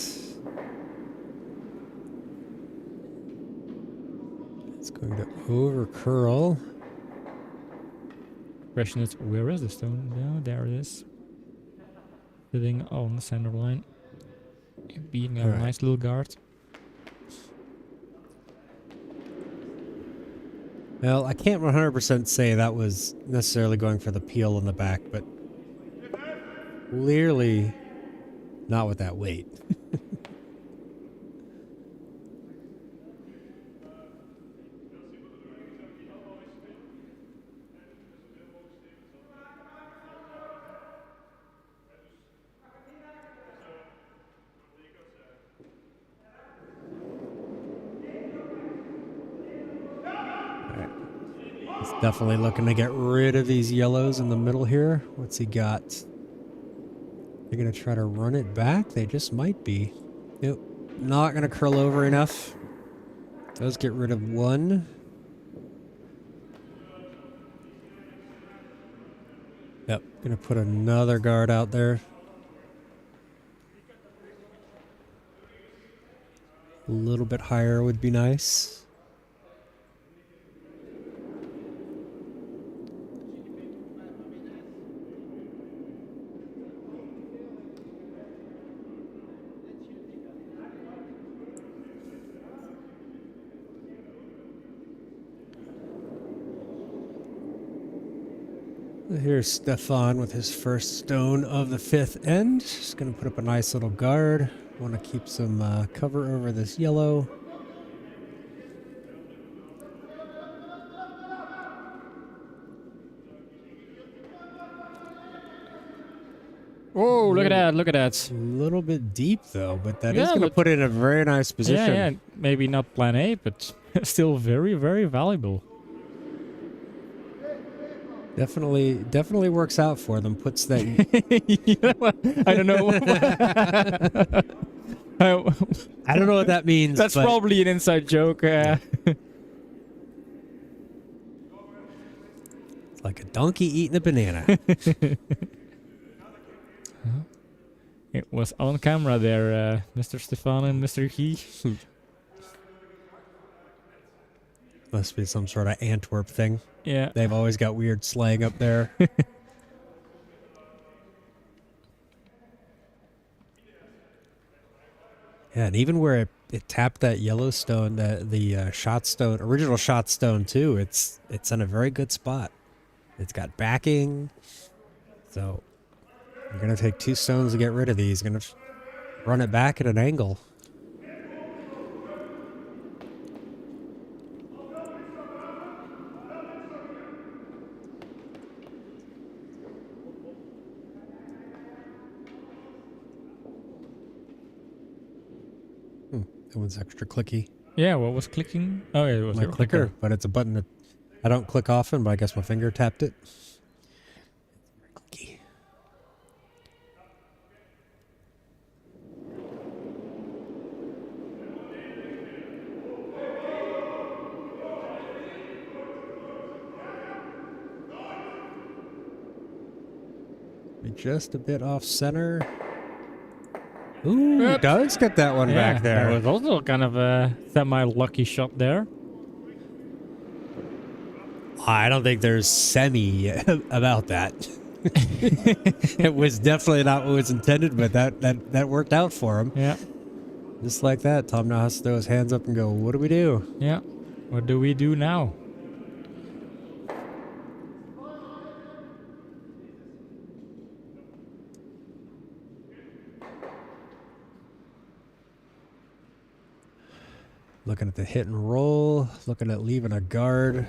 A: It's going to over curl.
B: Question is, where is the stone? Yeah, there it is. Sitting on the center line. Being a nice little guard.
A: Well, I can't 100% say that was necessarily going for the peel in the back, but clearly not with that weight. He's definitely looking to get rid of these yellows in the middle here. What's he got? They're going to try to run it back? They just might be. Nope. Not going to curl over enough. Does get rid of one. Yep. Going to put another guard out there. A little bit higher would be nice. Here's Stefan with his first stone of the 5th end. Just going to put up a nice little guard. Want to keep some cover over this yellow.
B: Whoa, look at that, look at that.
A: A little bit deep though, but that is
B: Yeah,
A: going to
B: but-
A: put it in a very nice position.
B: Yeah, maybe not plan A, but still very, very valuable.
A: Definitely works out for them. Puts that.
B: You know what? I don't know.
A: I don't know what that means.
B: That's
A: but
B: probably an inside joke.
A: it's like a donkey eating a banana.
B: It was on camera there, Mr. Stefan and Mr. He.
A: Must be some sort of Antwerp thing.
B: Yeah.
A: They've always got weird slang up there. Yeah, and even where it tapped that yellow stone, the shot stone, original shot stone too, it's in a very good spot. It's got backing. So you're going to take 2 stones to get rid of these. Going to run it back at an angle. That one's extra clicky.
B: Yeah, what was clicking? Oh, yeah, it was
A: My
B: your
A: clicker, but it's a button that I don't click often, but I guess my finger tapped it. Clicky. Be just a bit off center. Ooh,
B: Yep.
A: does get that one
B: Yeah,
A: back there.
B: that was also kind of a semi-lucky shot there.
A: I don't think there's semi about that. It was definitely not what was intended, but that worked out for him.
B: Yeah,
A: Just like that, Tom now has to throw his hands up and go, what do we do?
B: yeah. What do we do now?
A: Looking at the hit and roll, looking at leaving a guard.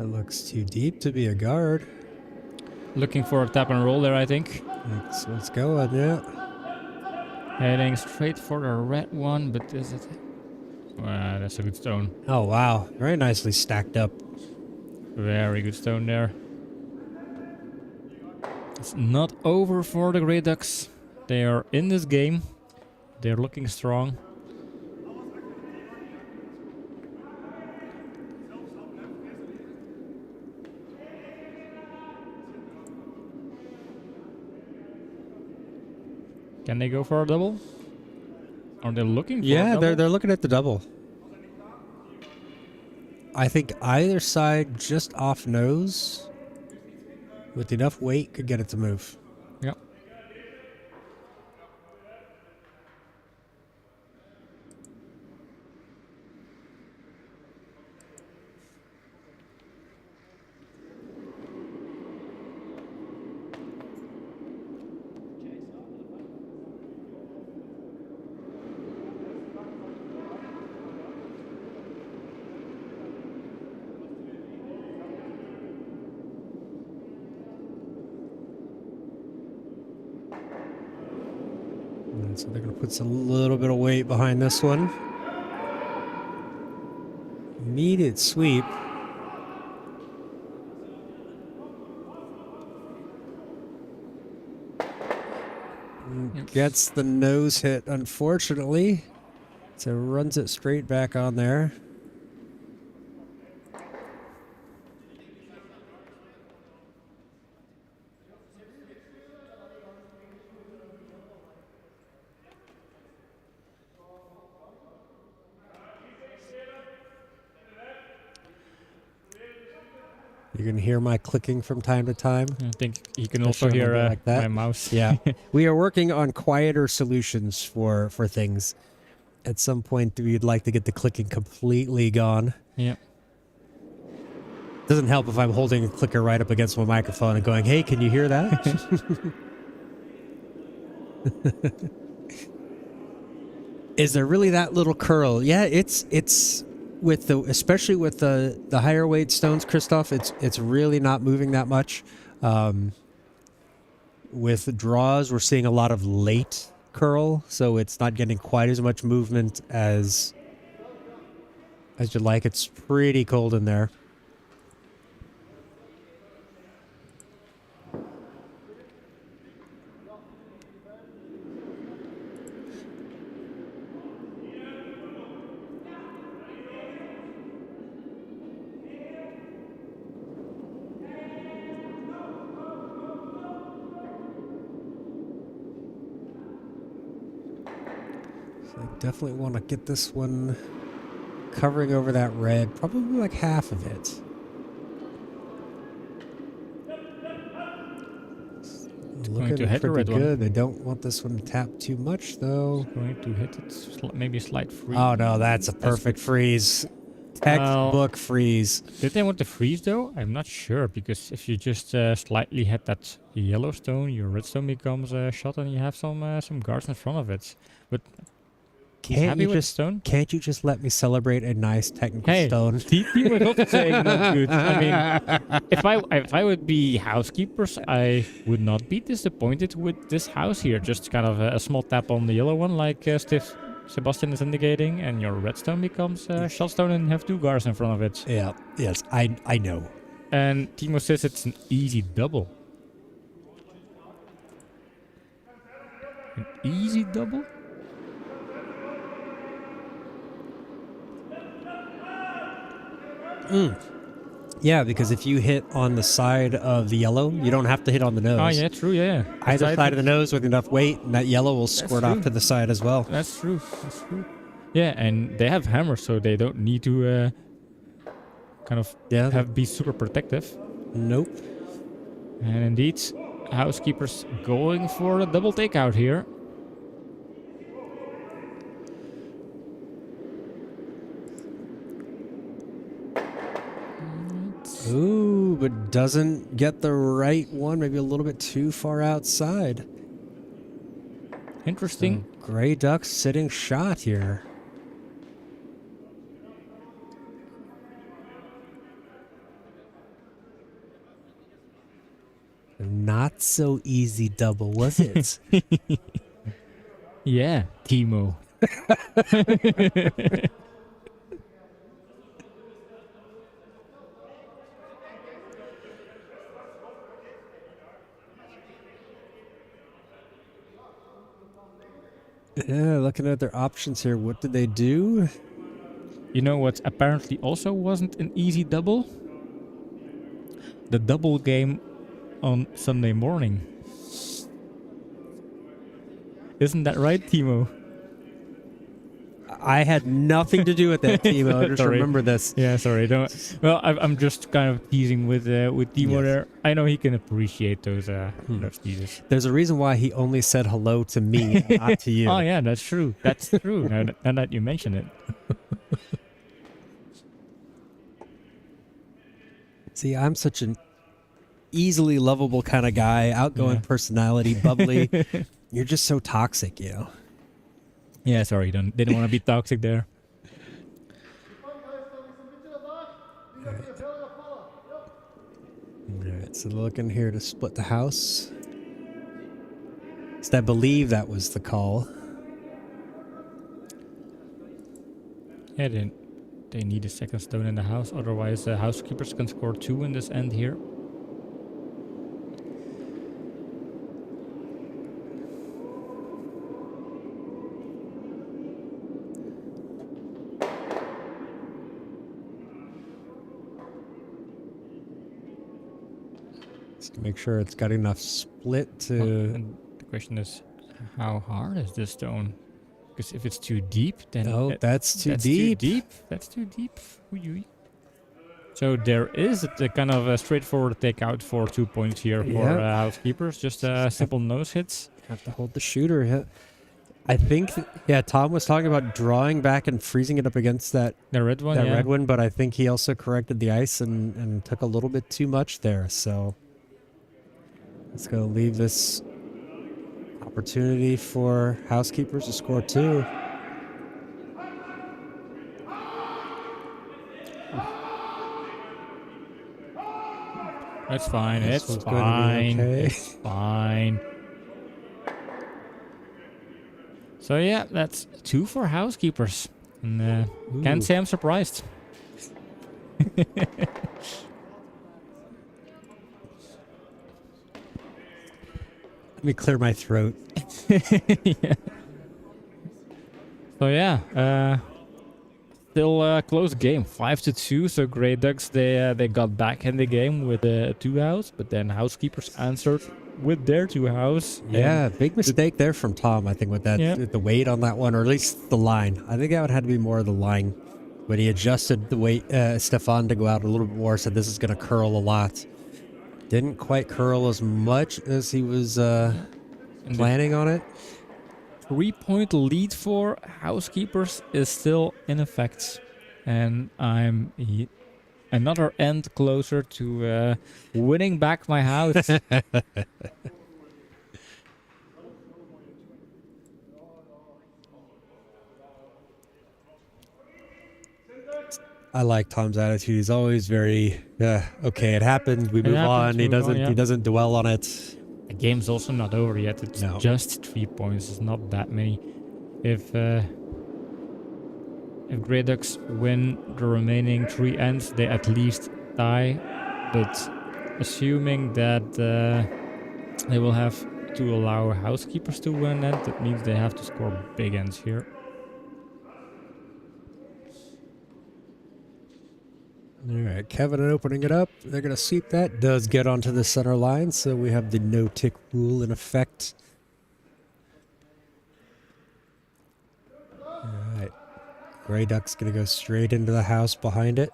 A: That looks too deep to be a guard.
B: Looking for a tap and roll there, I think.
A: That's what's going, yeah.
B: Heading straight for the red one, but is it... that's a good stone.
A: Oh, wow. Very nicely stacked up.
B: Very good stone there. It's not over for the Grey Ducks. They are in this game. They're looking strong. Can they go for a double? Are they looking for a double?
A: Yeah, they're looking at the double. I think either side just off nose with enough weight could get it to move.
B: Yep.
A: And so they're going to put a little bit of weight behind this one. Immediate sweep. Gets the nose hit, unfortunately. So runs it straight back on there. You can hear my clicking from time to time.
B: I think you can
A: I'll
B: also
A: show them
B: hear
A: like that.
B: my mouse.
A: Yeah. We are working on quieter solutions for things. At some point, we'd like to get the clicking completely gone.
B: Yeah.
A: Doesn't help if I'm holding a clicker right up against my microphone and going, hey, can you hear that? Is there really that little curl? Yeah, it's with the, especially with the higher weight stones, Christoph, it's really not moving that much. With draws, we're seeing a lot of late curl, so it's not getting quite as much movement as you'd like. It's pretty cold in there. I definitely want to get this one covering over that red, probably like half of it. Looking
B: to hit the
A: pretty
B: red
A: good.
B: one.
A: They don't want this one to tap too much, though.
B: Going to hit it, maybe a slight freeze.
A: Oh no, that's a perfect freeze. Textbook freeze.
B: Did they want to freeze though? I'm not sure, because if you just slightly hit that yellow stone, your red stone becomes shot and you have some guards in front of it. But he's
A: Can't
B: happy
A: you
B: with
A: just
B: the stone?
A: Can't you just let me celebrate a nice technical
B: Hey,
A: stone?
B: TP was also saying not good. I mean, if I would be housekeepers, I would not be disappointed with this house here. Just kind of a small tap on the yellow one, like Sebastian is indicating, and your redstone becomes shot stone, and you have two guards in front of it.
A: Yeah. Yes, I know.
B: And Timo says it's an easy double. An easy double?
A: Yeah, because if you hit on the side of the yellow, you don't have to hit on the nose.
B: Oh yeah, true. Yeah.
A: Either side of the nose with enough weight, and that yellow will squirt off
B: true.
A: to the side as well.
B: That's true. That's true. Yeah, and they have hammers, so they don't need to kind of be super protective.
A: Nope.
B: And indeed, housekeepers going for a double takeout here.
A: Ooh, but doesn't get the right one. Maybe a little bit too far outside.
B: Interesting.
A: So, Grey Ducks sitting shot here. Not so easy double, was it?
B: Yeah, Timo.
A: Yeah, looking at their options here, what did they do?
B: You know what apparently also wasn't an easy double? The double game on Sunday morning. Isn't that right, Timo?
A: I had nothing to do with that, Timo. Just
B: Sorry.
A: remember this.
B: Yeah, sorry. Don't. Well, I'm just kind of teasing with Timo
A: Yes.
B: there. I know he can appreciate those teases.
A: There's a reason why he only said hello to me, and not to you.
B: Oh yeah, that's true. That's true. Now that you mention it.
A: See, I'm such an easily lovable kind of guy, outgoing
B: Yeah.
A: personality, bubbly. You're just so toxic, you know.
B: Yeah, sorry. Didn't want to be toxic there.
A: All right, so looking here to split the house. So I believe that was the call.
B: Yeah, they need a second stone in the house. Otherwise, the housekeepers can score 2 in this end here.
A: Just to make sure it's got enough split to.
B: And the question is, how hard is this stone? Because if it's too deep, then
A: Oh, that's too
B: that's
A: deep.
B: Too deep. That's too deep. Oei, oei. So there is a kind of a straightforward takeout for 2 points here for
A: Yeah.
B: housekeepers. Just simple nose hits.
A: Have to hold the shooter. Yeah. I think, Tom was talking about drawing back and freezing it up against that
B: The red one, yeah.
A: red one, but I think he also corrected the ice and took a little bit too much there. So it's going to leave this opportunity for housekeepers to score 2.
B: It's fine.
A: This
B: It's
A: one's going to be
B: fine.
A: okay.
B: It's fine. So yeah, that's 2 for housekeepers. And can't
A: Ooh.
B: say I'm surprised.
A: Let me clear my throat.
B: Yeah. So yeah, still a close game, 5-2. So Grey Ducks they got back in the game with a 2 house, but then housekeepers answered with their 2 house.
A: Yeah, big mistake there from Tom, I think, with that,
B: Yeah.
A: the weight on that one, or at least the line. I think that would have to be more of the line. When he adjusted the weight, Stefan to go out a little bit more, said this is going to curl a lot. Didn't quite curl as much as he was planning on it.
B: 3-point lead for housekeepers is still in effect, and I'm another end closer to winning back my house.
A: I like Tom's attitude. He's always very, okay, it happened. We move
B: happened,
A: on. He
B: move on,
A: doesn't.
B: yeah.
A: He doesn't dwell on it.
B: The game's also not over yet. It's
A: No.
B: just 3 points. It's not that many. If Grey Ducks win the remaining 3 ends, they at least tie. But assuming that they will have to allow housekeepers to win an end, that means they have to score big ends here.
A: All right, Kevin opening it up. They're going to sweep that. Does get onto the center line, so we have the no-tick rule in effect. All right. Grey Duck's going to go straight into the house behind it.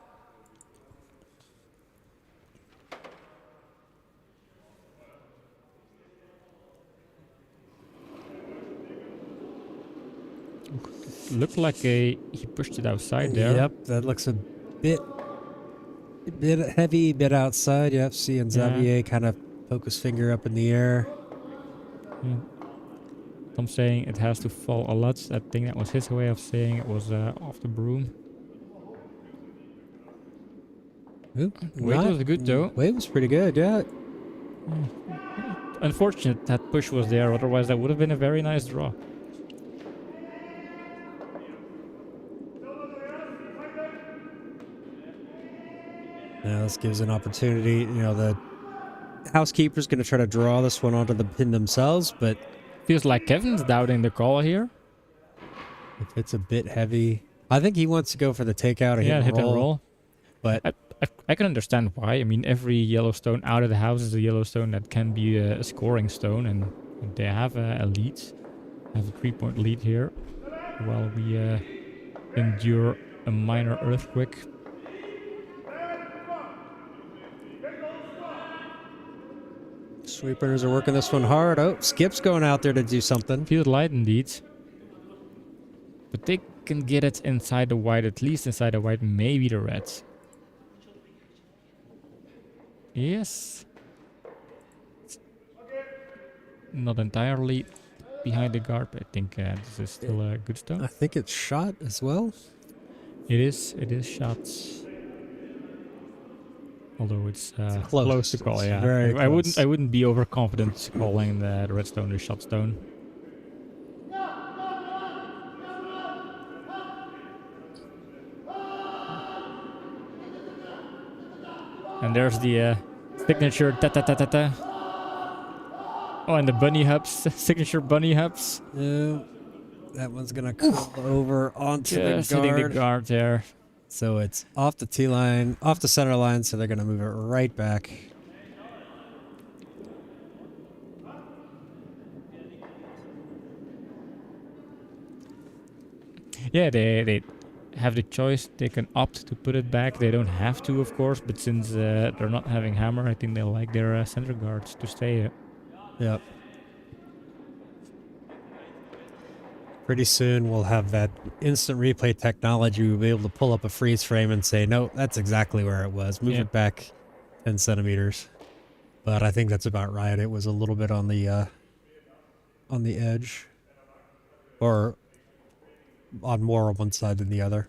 B: Looked like he pushed it outside there.
A: Yep, that looks a bit heavy, bit outside. Yep, seeing Xavier kind of poke his finger up in the air.
B: Yeah. I'm saying it has to fall a lot. I think that was his way of saying it was off the broom.
A: Oop,
B: Weight was good though.
A: Weight was pretty good, yeah.
B: unfortunate that push was there, otherwise that would have been a very nice draw.
A: Now this gives an opportunity. You know, the Housekeeper's going to try to draw this one onto the pin themselves, but
B: Feels like Kevin's doubting the call here.
A: if it's a bit heavy, I think he wants to go for the takeout or
B: Yeah,
A: hit and roll. But
B: I can understand why. I mean, every yellow stone out of the house is a yellow stone that can be a scoring stone, and they have a lead. Have a 3-point lead here, while we endure a minor earthquake.
A: sweepers are working this one hard. Oh, Skip's going out there to do something.
B: Feels light indeed. But they can get it inside the white, at least inside the white, maybe the red. Yes. Not entirely behind the guard, but I think this is still a good stone.
A: I think it's shot as well.
B: It is shots. Although it's
A: close.
B: close to call,
A: It's
B: yeah.
A: very
B: I
A: close.
B: wouldn't be overconfident calling the red stone the shot stone. And there's the signature ta ta ta ta ta. Oh, and the bunny hops, signature bunny hops.
A: No, that one's gonna come over onto
B: Just
A: the
B: hitting
A: guard.
B: the guard there.
A: So it's off the T line, off the center line. So they're gonna move it right back.
B: Yeah, they have the choice. They can opt to put it back. They don't have to, of course, but since they're not having hammer, I think they like their center guards to stay.
A: Yep. Pretty soon we'll have that instant replay technology. We'll be able to pull up a freeze frame and say, no, that's exactly where it was. Move it back 10 centimeters. But I think that's about right. It was a little bit on the edge, or on more on one side than the other.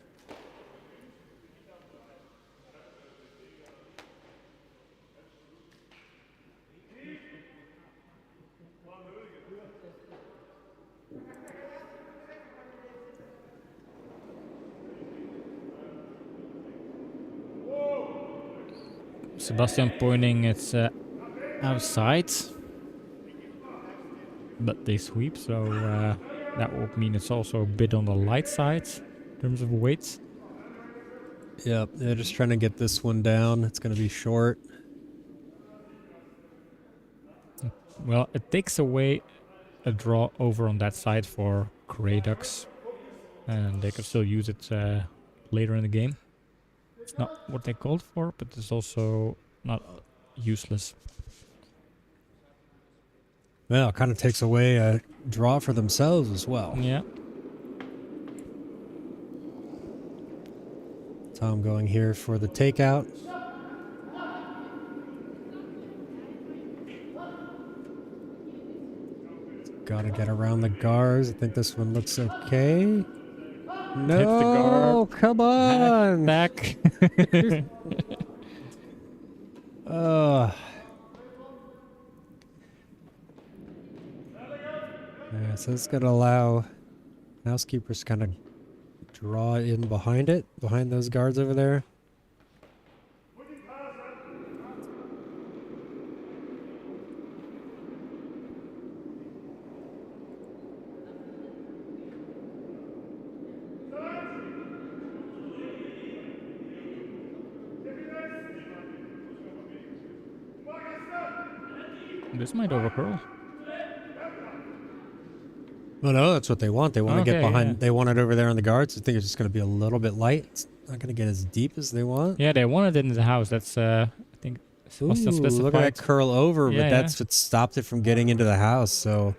B: Sebastian pointing it's outside, but they sweep, so that would mean it's also a bit on the light side in terms of weight.
A: Yep, they're just trying to get this one down. It's going to be short.
B: Well, it takes away a draw over on that side for Grey Ducks, and they can still use it later in the game. It's not what they called for, but it's also not useless.
A: Well, it kind of takes away a draw for themselves as well.
B: Yeah.
A: Tom going here for the takeout. Got to get around the guards. I think this one looks okay. No, come on.
B: Back.
A: Yeah, so it's going to allow Housekeepers to kind of draw in behind it, behind those guards over there.
B: This might overcurl.
A: Well, no, that's what they want. They want to get behind.
B: Yeah.
A: They want it over there on the guards. I think it's just going to be a little bit light. It's not going to get as deep as they want.
B: Yeah, they want it in the house. That's I think
A: Ooh,
B: specified.
A: look at that curl over,
B: Yeah,
A: but that's what stopped it from getting into the house. So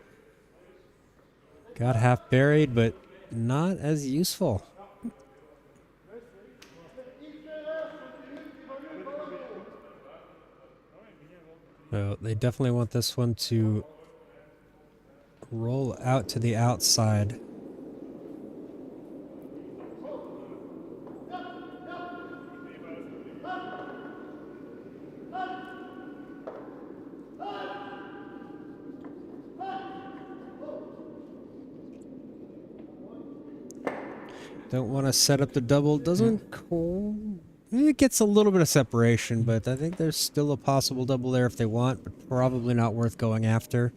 A: got half buried, but not as useful. So they definitely want this one to roll out to the outside. Don't want to set up the double. Doesn't... It gets a little bit of separation, but I think there's still a possible double there if they want, but probably not worth going after.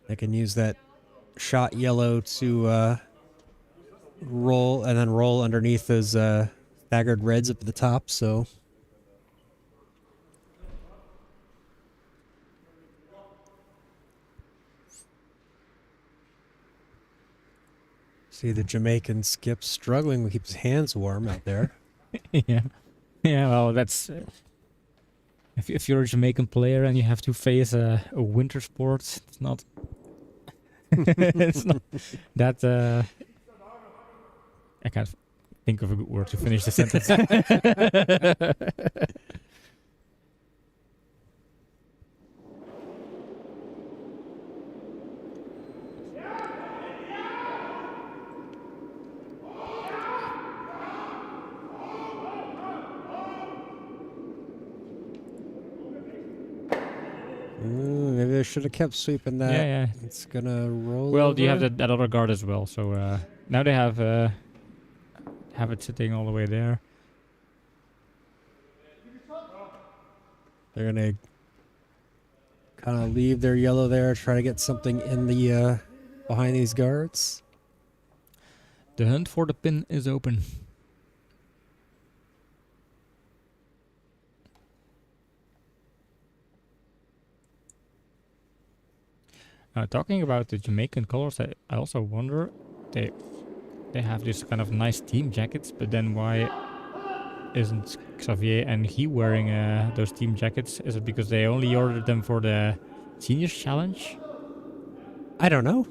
A: They can use that shot yellow to roll, and then roll underneath those staggered reds up at the top, so... See the Jamaican Skip struggling to keep his hands warm out there.
B: Yeah. Yeah, well, that's... if you're a Jamaican player and you have to face a winter sport, it's not... it's not that... I can't think of a good word to finish the sentence.
A: Maybe I should have kept sweeping that.
B: Yeah.
A: It's gonna roll.
B: Well, you have
A: over.
B: that other guard as well, so now they have it sitting all the way there.
A: They're gonna kind of leave their yellow there, try to get something in the behind these guards.
B: The hunt for the pin is open. Talking about the Jamaican colors, I also wonder, they have this kind of nice team jackets, but then why isn't Xavier and he wearing those team jackets? Is it because they only ordered them for the Seniors Challenge?
A: I don't know.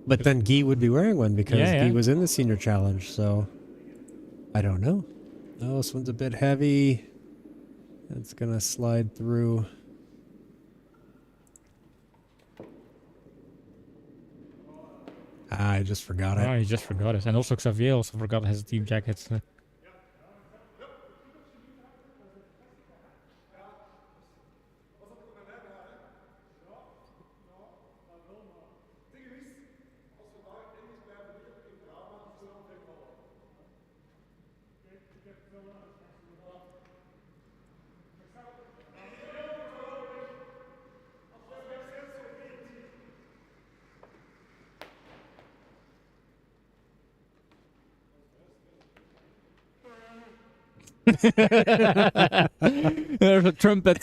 A: But then Guy would be wearing one because
B: Yeah.
A: Guy was in the senior challenge, so I don't know. Oh, this one's a bit heavy. It's gonna slide through. I just forgot it.
B: Oh, he just forgot it. And also Xavier also forgot his team jackets. There's a trumpet.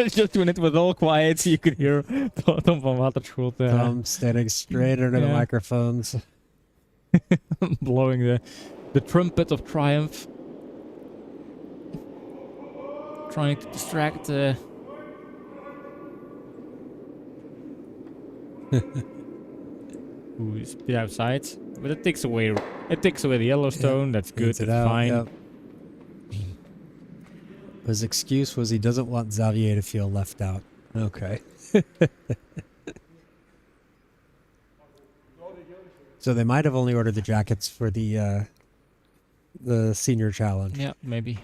B: Just when it was all quiet, so you could hear Tom van Waterschoot
A: Standing straight under the
B: Yeah.
A: microphones.
B: blowing the trumpet of triumph. Trying to distract who is a bit outside. But it takes away the Yellowstone. That's good.
A: Eats it
B: That's
A: out,
B: fine.
A: yep. His excuse was he doesn't want Xavier to feel left out. Okay. So they might have only ordered the jackets for the senior challenge.
B: Yeah, maybe.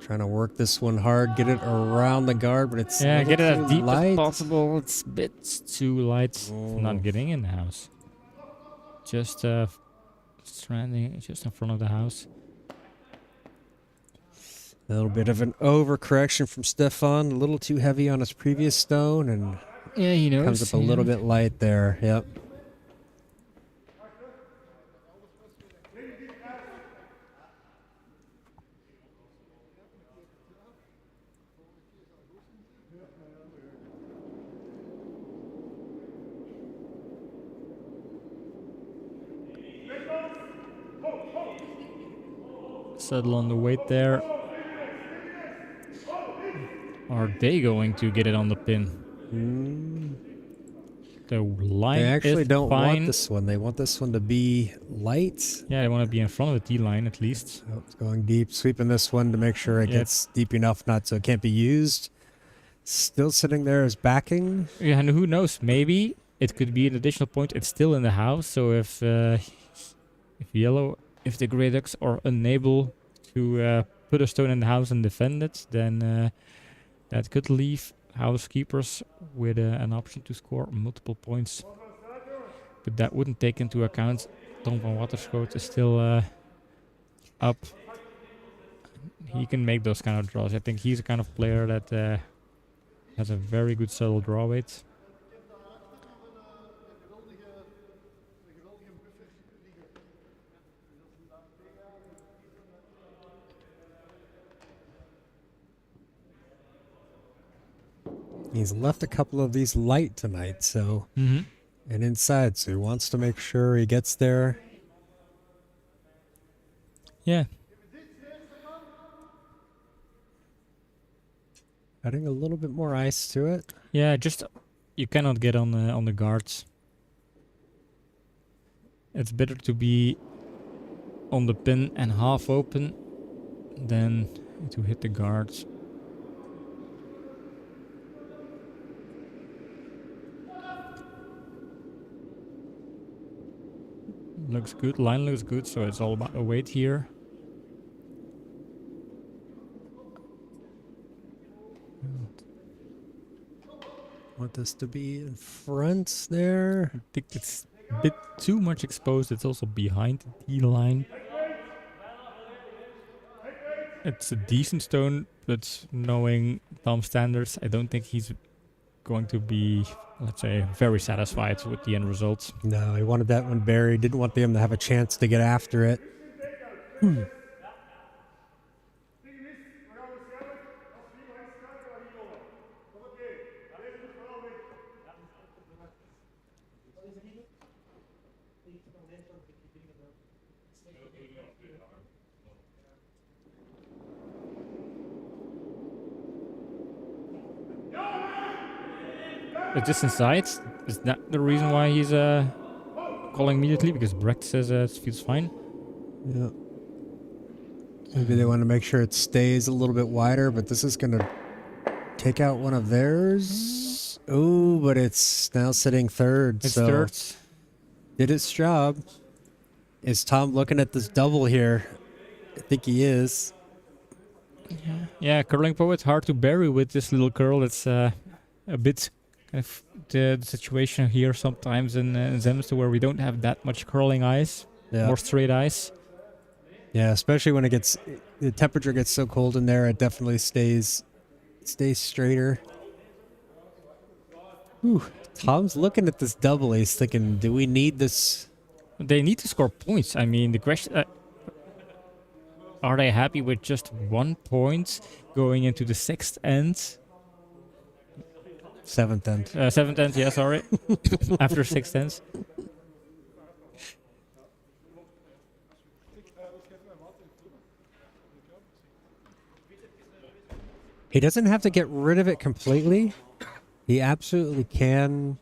A: Trying to work this one hard, get it around the guard, but it's
B: Yeah,
A: a
B: get it
A: little
B: as
A: too
B: deep
A: light.
B: as possible. It's a bit too light for
A: Oh.
B: not getting in the house. Just stranding just in front of the house.
A: A little bit of an overcorrection from Stefan, a little too heavy on his previous stone, and
B: Yeah, he knows.
A: comes up a little bit light there. Yep.
B: Settle on the weight there. Are they going to get it on the pin? The line
A: They actually
B: is
A: don't
B: fine.
A: want this one. They want this one to be light.
B: Yeah, they want to be in front of the T line at least.
A: Oh, it's going deep, sweeping this one to make sure it
B: Yeah.
A: gets deep enough not so it can't be used. Still sitting there as backing.
B: Yeah, and who knows? Maybe it could be an additional point. It's still in the house, so if the Grey Ducks are unable to put a stone in the house and defend it, then that could leave Housekeepers with an option to score multiple points. But that wouldn't take into account Tom van Waterschoot is still up. He can make those kind of draws. I think he's the kind of player that has a very good subtle draw weight.
A: He's left a couple of these light tonight, so and inside, so he wants to make sure he gets there.
B: Yeah.
A: Adding a little bit more ice to it.
B: Yeah, just you cannot get on the guards. It's better to be on the pin and half open than to hit the guards. Looks good, line looks good, so it's all about the weight here.
A: Want this to be in front there.
B: I think it's a bit too much exposed. It's also behind the D line. It's a decent stone, but knowing Tom's standards, I don't think he's going to be, let's say, very satisfied with the end results.
A: No, he wanted that one buried. Didn't want them to have a chance to get after it.
B: It's just inside. Is that the reason why he's calling immediately? Because Brecht says it feels fine.
A: Yeah. Maybe they want to make sure it stays a little bit wider, but this is going to take out one of theirs. Oh, but it's now sitting third.
B: It's
A: so
B: third.
A: Did its job. Is Tom looking at this double here? I think he is.
B: Yeah, curling poet hard to bury with this little curl. It's a bit kind of the situation here sometimes in Zemster where we don't have that much curling ice, more straight ice.
A: Yeah, especially when the temperature gets so cold in there, it definitely stays straighter. Whew. Tom's looking at this double. He's thinking, do we need this?
B: They need to score points. I mean, the question... are they happy with just 1 point going into the sixth end?
A: Seventh end.
B: Seventh end, yeah, sorry. After sixth ends.
A: He doesn't have to get rid of it completely. He absolutely can.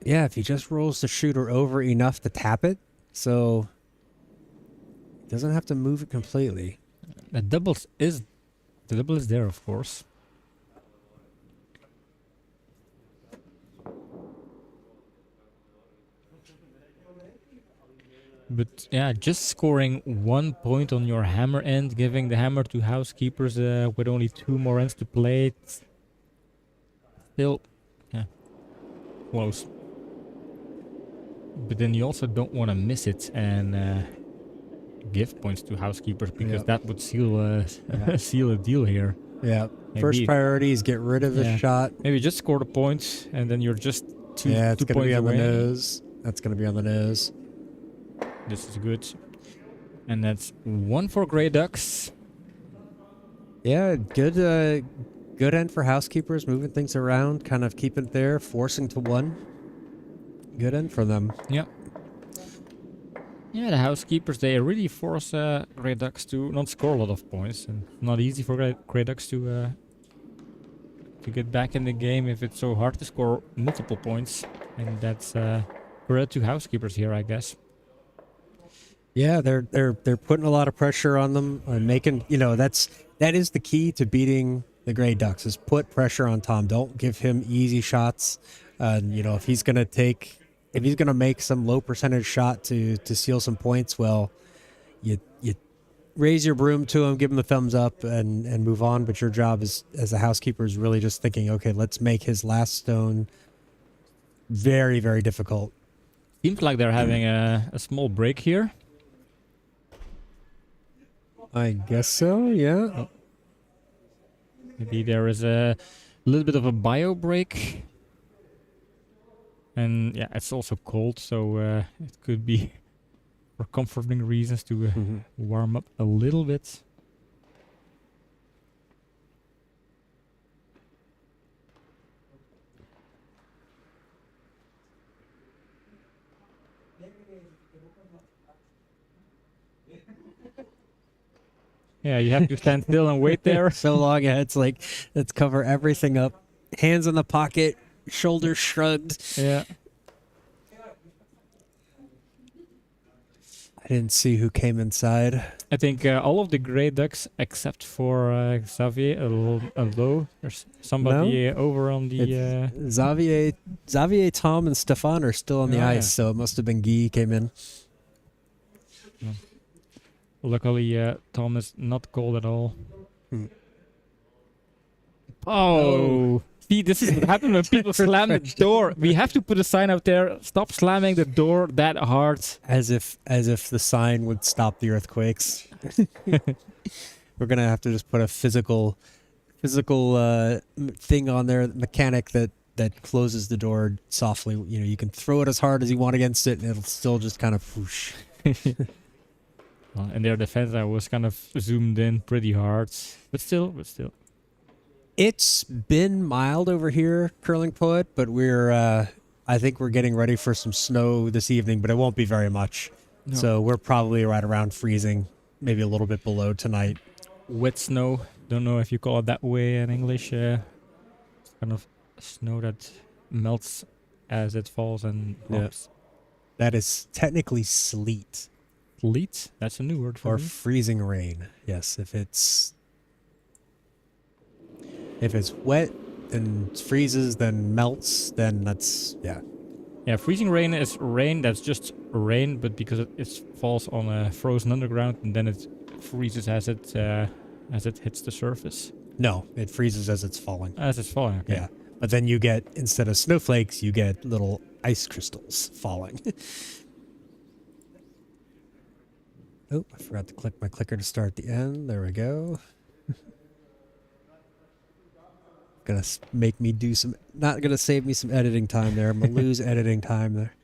A: Yeah, if he just rolls the shooter over enough to tap it, so he doesn't have to move it completely.
B: The double is there, of course. But yeah, just scoring 1 point on your hammer end, giving the hammer to Housekeepers with only 2 more ends to play. It's still, yeah, close. But then you also don't want to miss it and give points to Housekeepers because that would seal seal a deal here.
A: Yeah.
B: Maybe
A: First priority is get rid of the shot.
B: Maybe just score the point and then you're just two
A: it's going to
B: points
A: be on
B: away.
A: the nose. That's going to be on the nose.
B: This is good. And that's 1 for Grey Ducks.
A: Yeah, good end for Housekeepers, moving things around, kind of keeping it there, forcing to 1. Good end for them.
B: Yeah. Yeah, the Housekeepers, they really force Grey Ducks to not score a lot of points. And not easy for Grey Ducks to get back in the game if it's so hard to score multiple points. And that's credit to Housekeepers here, I guess. Yeah,
A: they're putting a lot of pressure on them and making, that's that is the key to beating the Grey Ducks is put pressure on Tom. Don't give him easy shots. You know, if he's gonna make some low percentage shot to steal some points, well, you raise your broom to him, give him the thumbs up, and move on. But your job as a housekeeper is really just thinking, okay, let's make his last stone very, very difficult.
B: Seems like they're having a small break here.
A: I guess so, yeah.
B: Maybe there is a little bit of a bio break. And yeah, it's also cold, so it could be for comforting reasons to warm up a little bit. Yeah, you have to stand still and wait there.
A: So long, yeah, it's like, let's cover everything up. Hands in the pocket, shoulders shrugged.
B: Yeah.
A: I didn't see who came inside.
B: I think all of the Grey Ducks except for Xavier, although there's somebody over on the...
A: Xavier, Tom, and Stefan are still on the
B: Oh,
A: ice,
B: yeah.
A: so it must have been Guy came in.
B: Luckily, Tom is not cold at all.
A: Hmm.
B: Oh! See, this is what happens when people slam the door. We have to put a sign out there. Stop slamming the door that hard.
A: As if the sign would stop the earthquakes. We're gonna have to just put a physical thing on there, mechanic that closes the door softly. You know, you can throw it as hard as you want against it, and it'll still just kind of whoosh.
B: Well, in their defense, I was kind of zoomed in pretty hard. But still.
A: It's been mild over here, Curling Poet, but I think we're getting ready for some snow this evening, but it won't be very much.
B: No.
A: So we're probably right around freezing, maybe a little bit below tonight.
B: Wet snow. Don't know if you call it that way in English. Kind of snow that melts as it falls and pops.
A: That is technically sleet.
B: Sleet? That's a new word for
A: Or
B: me.
A: freezing rain. Yes, if it's wet and freezes, then melts, then that's, yeah.
B: Yeah, freezing rain is rain that's just rain, but because it falls on a frozen underground, and then it freezes as it hits the surface.
A: No, it freezes as it's falling.
B: As it's falling, okay.
A: Yeah. But then you get, instead of snowflakes, you get little ice crystals falling. Oh, I forgot to click my clicker to start the end. There we go. Gonna make me do some, not gonna save me some editing time there. I'm gonna lose editing time there.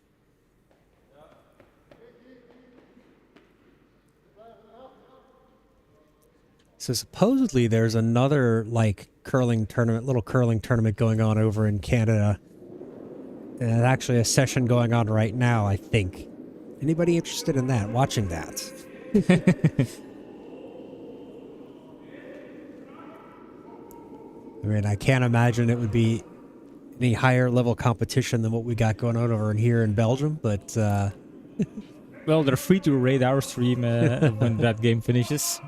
A: So supposedly there's another like little curling tournament going on over in Canada. And there's actually a session going on right now, I think. Anybody interested in that? Watching that? I mean, I can't imagine it would be any higher level competition than what we got going on over in here in Belgium, but
B: Well, they're free to raid our stream when that game finishes.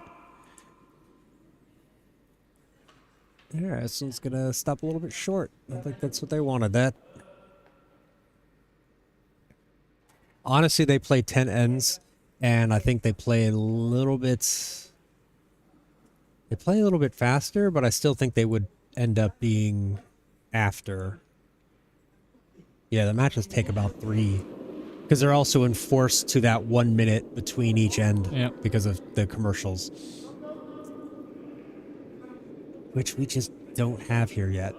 A: yeah, this one's gonna stop a little bit short. I think that's what they wanted. That honestly, they play 10 ends, and I think they play a little bit. They play a little bit faster, but I still think they would end up being after. Yeah, the matches take about 3. Because they're also enforced to that 1 minute between each end because of the commercials. Which we just don't have here yet.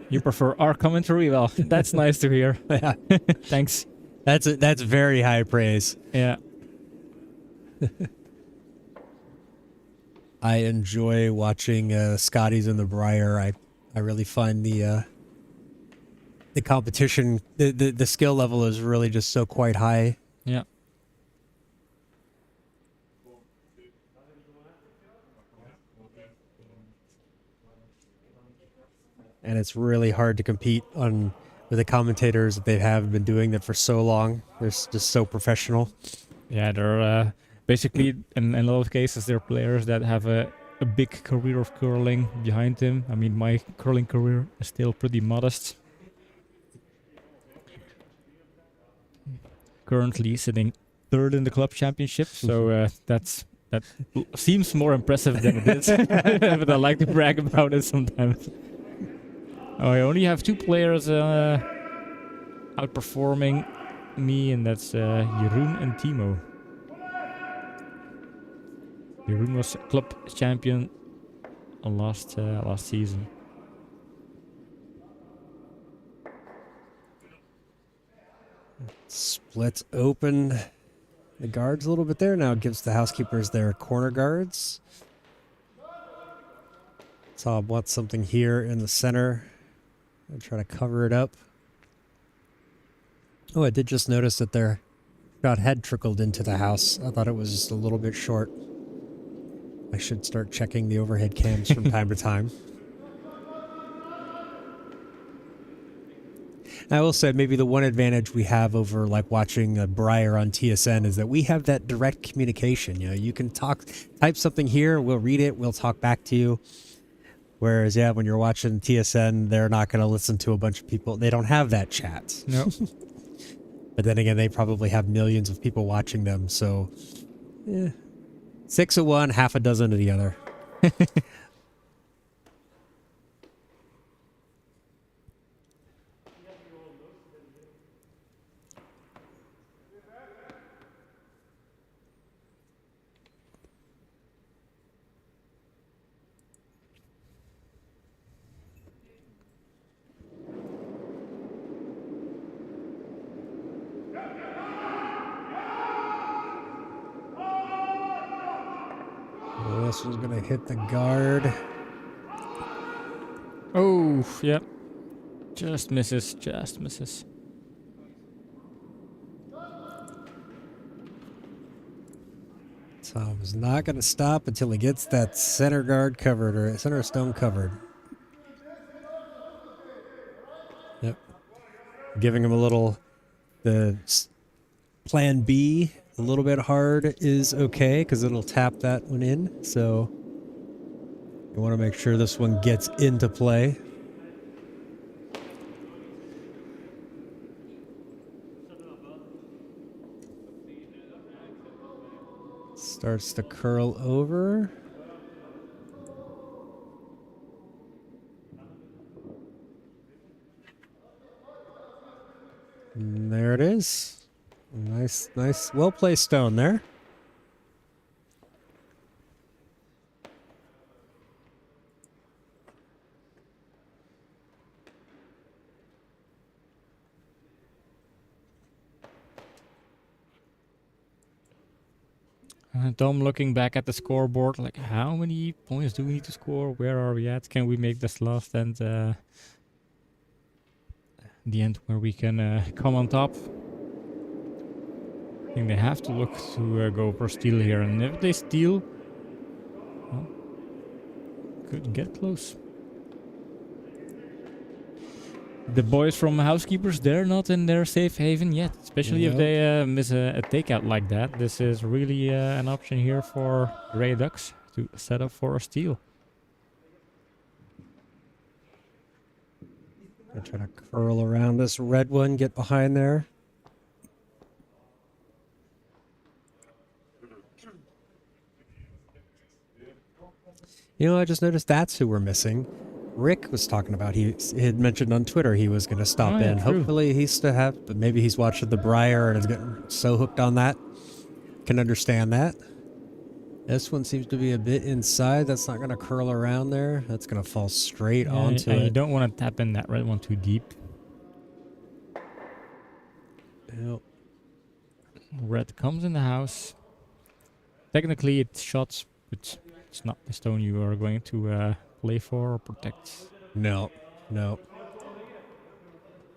B: You prefer our commentary? Well, that's nice to hear.
A: Yeah.
B: Thanks.
A: That's very high praise.
B: Yeah.
A: I enjoy watching Scotties in the Briar. I really find the competition, the skill level is really just so quite high.
B: Yeah.
A: And it's really hard to compete with the commentators that they have been doing that for so long. They're just so professional.
B: Yeah, they're Basically, in a lot of cases, there are players that have a big career of curling behind them. I mean, my curling career is still pretty modest. Currently sitting third in the club championship, so that seems more impressive than it is. But I like to brag about it sometimes. Oh, I only have 2 players outperforming me, and that's Jeroen and Timo. Jeroen was club champion last season.
A: Splits open the guards a little bit there. Now it gives the Housekeepers their corner guards. Tom wants something here in the center. I'll try to cover it up. Oh, I did just notice that their shot had trickled into the house. I thought it was just a little bit short. I should start checking the overhead cams from time to time. I will say maybe the one advantage we have over like watching a Briar on TSN is that we have that direct communication. You know, you can type something here, we'll read it, we'll talk back to you. Whereas, yeah, when you're watching TSN, they're not going to listen to a bunch of people. They don't have that chat.
B: No.
A: But then again, they probably have millions of people watching them. So, 6 of one, half a dozen of the other. Well, this one's going to hit the guard.
B: Oh, yep. Just misses, just misses.
A: Tom is not going to stop until he gets that center guard covered, or center stone covered. Yep. Giving him a little, the plan B, a little bit hard is okay, because it'll tap that one in. So you want to make sure this one gets into play. Starts to curl over. And there it is. Nice, well-placed stone there.
B: Tom looking back at the scoreboard, like, how many points do we need to score? Where are we at? Can we make this last and the end where we can come on top? I think they have to look to go for steal here, and if they steal, well, could get close. The boys from Housekeepers, they're not in their safe haven yet, especially if they miss a takeout like that. This is really an option here for Grey Ducks to set up for a steal.
A: I'm trying to curl around this red one, get behind there. You know, I just noticed that's who we're missing. Rick was talking about, he had mentioned on Twitter he was going to stop in.
B: True.
A: Hopefully he's to have, but maybe he's watching the Briar and is getting so hooked on that. Can understand that. This one seems to be a bit inside. That's not going to curl around there. That's going to fall straight onto
B: and
A: it.
B: you don't want to tap in that red one too deep.
A: Yep.
B: Red comes in the house. Technically it's shots, but it's not the stone you are going to play for or protect.
A: No.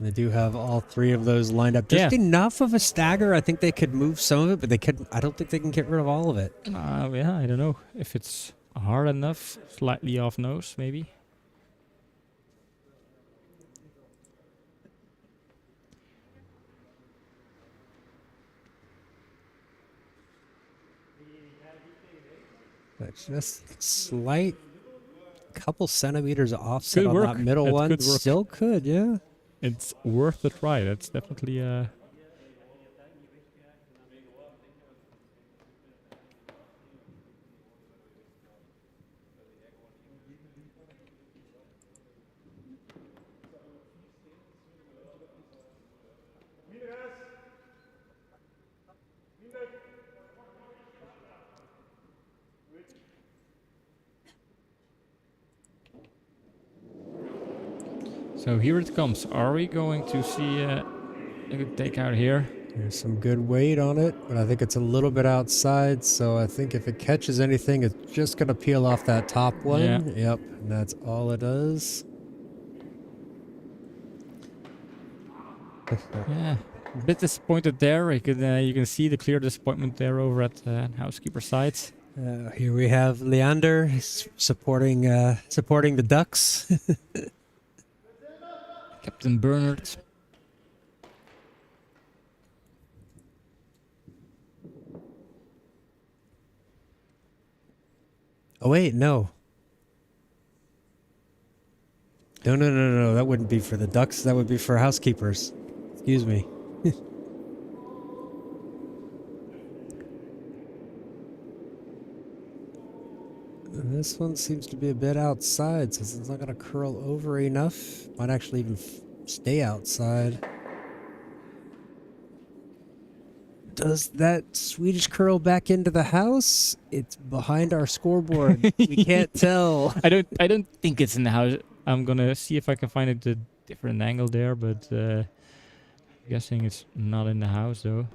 A: They do have all 3 of those lined up. Just enough of a stagger. I think they could move some of it, but they couldn't. I don't think they can get rid of all of it.
B: Yeah, I don't know. If it's hard enough, slightly off nose, maybe.
A: But just slight couple centimeters offset
B: Good
A: on
B: work.
A: that middle
B: That's
A: one.
B: good work.
A: Still could, yeah.
B: It's worth a try. That's definitely So here it comes. Are we going to see a good takeout here?
A: There's some good weight on it, but I think it's a little bit outside, so I think if it catches anything, it's just going to peel off that top one.
B: Yeah.
A: Yep, and that's all it does.
B: Yeah, a bit disappointed there. You can see the clear disappointment there over at Housekeeper side.
A: Here we have Leander supporting the Ducks.
B: Captain Bernard.
A: Oh wait, no. No. That wouldn't be for the Ducks. That would be for Housekeepers. Excuse me. This one seems to be a bit outside since it's not going to curl over enough. Might actually even stay outside. Does that Swedish curl back into the house? It's behind our scoreboard. We can't tell.
B: I don't think it's in the house. I'm gonna see if I can find a different angle there, but guessing it's not in the house though.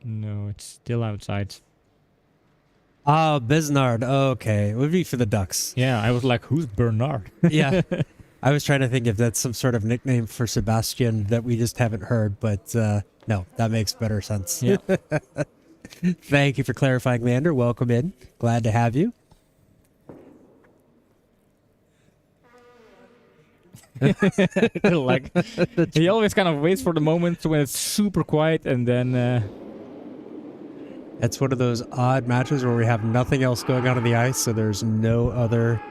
B: No, it's still outside.
A: Ah, Besnard. Okay. It would be for the Ducks.
B: Yeah, I was like, who's Bernard?
A: Yeah. I was trying to think if that's some sort of nickname for Sebastian that we just haven't heard, but no, that makes better sense.
B: Yeah.
A: Thank you for clarifying, Leander. Welcome in. Glad to have you.
B: Like he always kind of waits for the moment when it's super quiet, and then
A: That's one of those odd matches where we have nothing else going on the ice, so there's no other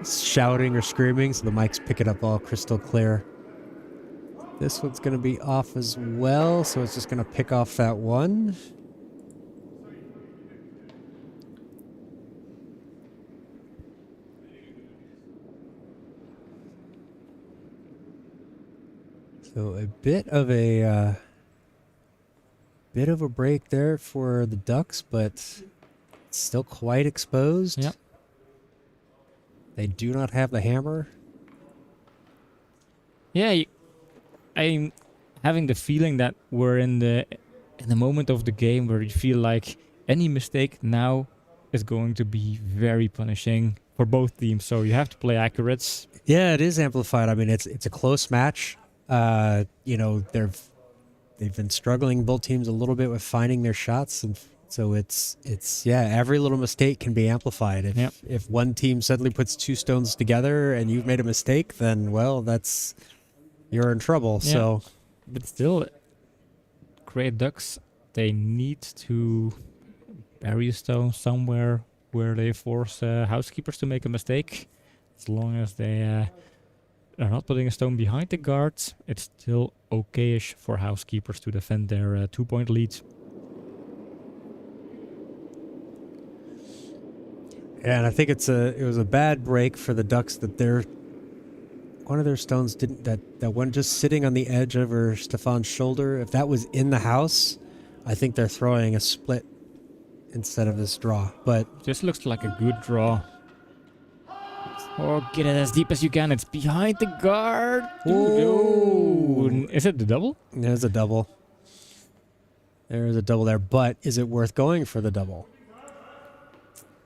A: shouting or screaming, so the mics pick it up all crystal clear. This one's going to be off as well, so it's just going to pick off that one. So a bit of a break there for the Ducks, but it's still quite exposed.
B: Yep.
A: They do not have the hammer.
B: yeah, I'm having the feeling that we're in the moment of the game where you feel like any mistake now is going to be very punishing for both teams. So you have to play accurate.
A: Yeah, it is amplified. I mean, it's a close match. You know, they've been struggling, both teams, a little bit with finding their shots, and so it's every little mistake can be amplified. If one team suddenly puts two stones together and you've made a mistake, then well, you're in trouble.
B: Yeah.
A: So,
B: But still, Great Ducks, they need to bury a stone somewhere where they force Housekeepers to make a mistake. As long as they are not putting a stone behind the guards, it's still okay-ish for Housekeepers to defend their 2-point lead.
A: yeah, and I think it was a bad break for the Ducks that one of their stones didn't, that one just sitting on the edge over Stefan's shoulder. If that was in the house, I think they're throwing a split instead of this draw. But
B: This looks like a good draw. Oh, get it as deep as you can. It's behind the guard.
A: Ooh.
B: Is it the double?
A: there's a double. There's a double there, but is it worth going for the double?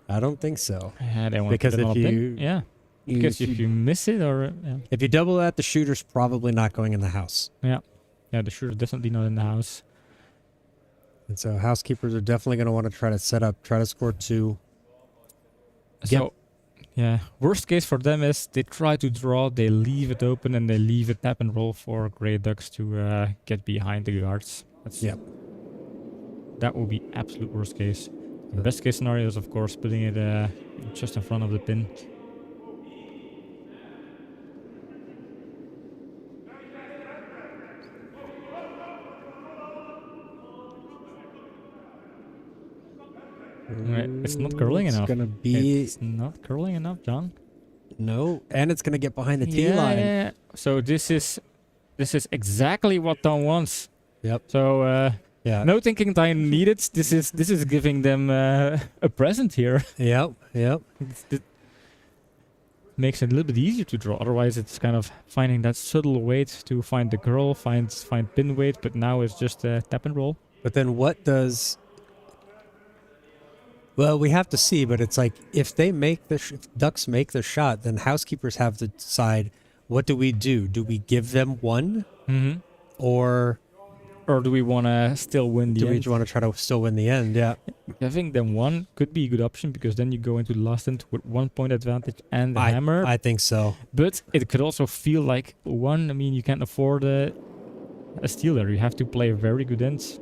A: I don't think so.
B: Yeah, they want
A: Because
B: to put it
A: if
B: on a pin.
A: you-
B: Yeah. Because if you miss it, or
A: If you double that, the shooter's probably not going in the house.
B: yeah, the shooter definitely not in the house.
A: And so Housekeepers are definitely going to want to try to score two.
B: So, yeah, worst case for them is they try to draw, they leave it open, and they leave it tap and roll for Grey Ducks to get behind the guards. That's
A: Yep.
B: That would be absolute worst case. The best case scenario is, of course, putting it just in front of the pin. Right, it's not curling
A: It's
B: enough.
A: gonna be
B: It's not curling enough, John.
A: no, and it's gonna get behind the tee line.
B: Yeah. So this is exactly what Tom wants.
A: Yep.
B: So
A: Yeah.
B: no thinking time needed. This is giving them a present here.
A: Yep. Yep.
B: It makes it a little bit easier to draw. Otherwise, it's kind of finding that subtle weight to find the girl, find pin weight. But now it's just tap and roll.
A: But then what does? Well, we have to see. But it's like if they make if Ducks make the shot, then Housekeepers have to decide what do we do? Do we give them one,
B: Mm-hmm.
A: or
B: do we want to still win the
A: do we
B: end?
A: want to try to still win the end? Yeah.
B: Having them one could be a good option because then you go into the last end with 1 point advantage and the hammer.
A: I think so.
B: But it could also feel like one. I mean, you can't afford a steal there. You have to play very good ends.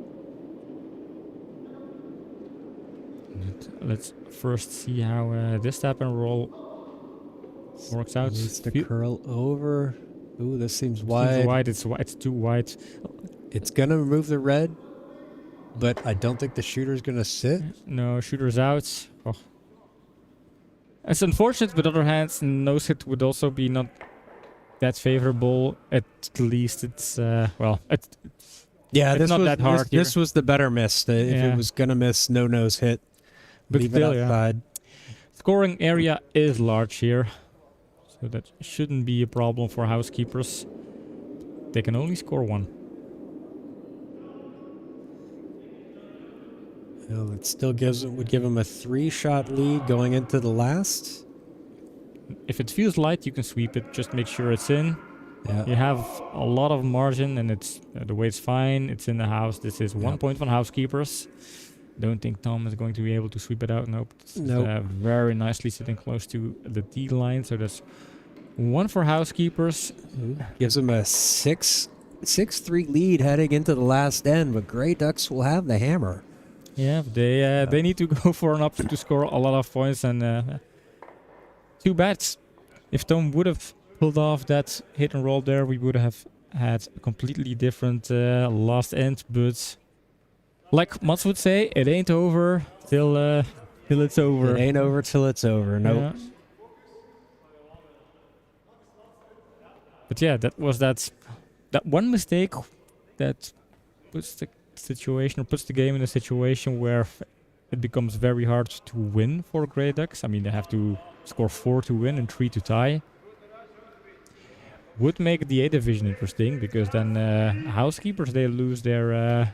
B: Let's first see how this tap and roll works out.
A: Needs to curl over. Ooh, this seems wide.
B: Seems wide. It's too wide.
A: It's gonna remove the red, but I don't think the shooter's gonna sit.
B: No, shooter's out. Oh. It's unfortunate, but on the other hand, no hit would also be not that favorable. At least it's well.
A: Yeah,
B: It's
A: this
B: not
A: was
B: that hard
A: This was the better miss. If
B: Yeah.
A: it was gonna miss, no nose hit.
B: But
A: Leave
B: still,
A: it
B: yeah.
A: outside.
B: Scoring area is large here, so that shouldn't be a problem for Housekeepers. They can only score one.
A: Well, it still would give him a 3-shot lead going into the last.
B: If it feels light, you can sweep it. Just make sure it's in.
A: Yeah.
B: You have a lot of margin, and it's the weight's fine. It's in the house. This is 1 point from Housekeepers. Don't think Tom is going to be able to sweep it out. Nope. It's very nicely sitting close to the tee line. So that's 1 for Housekeepers.
A: Gives him a 6-3 lead heading into the last end, but Grey Ducks will have the hammer.
B: Yeah, they need to go for an option to score a lot of points, and too bad. If Tom would have pulled off that hit and roll there, we would have had a completely different last end. But like Mats would say, it ain't over till it's over.
A: It ain't over till it's over. Nope.
B: Yeah. But yeah, that was that one mistake that puts the game in a situation where it becomes very hard to win for Grey Ducks. I mean, they have to score 4 to win and 3 to tie. Would make the A division interesting because then Housekeepers, they lose their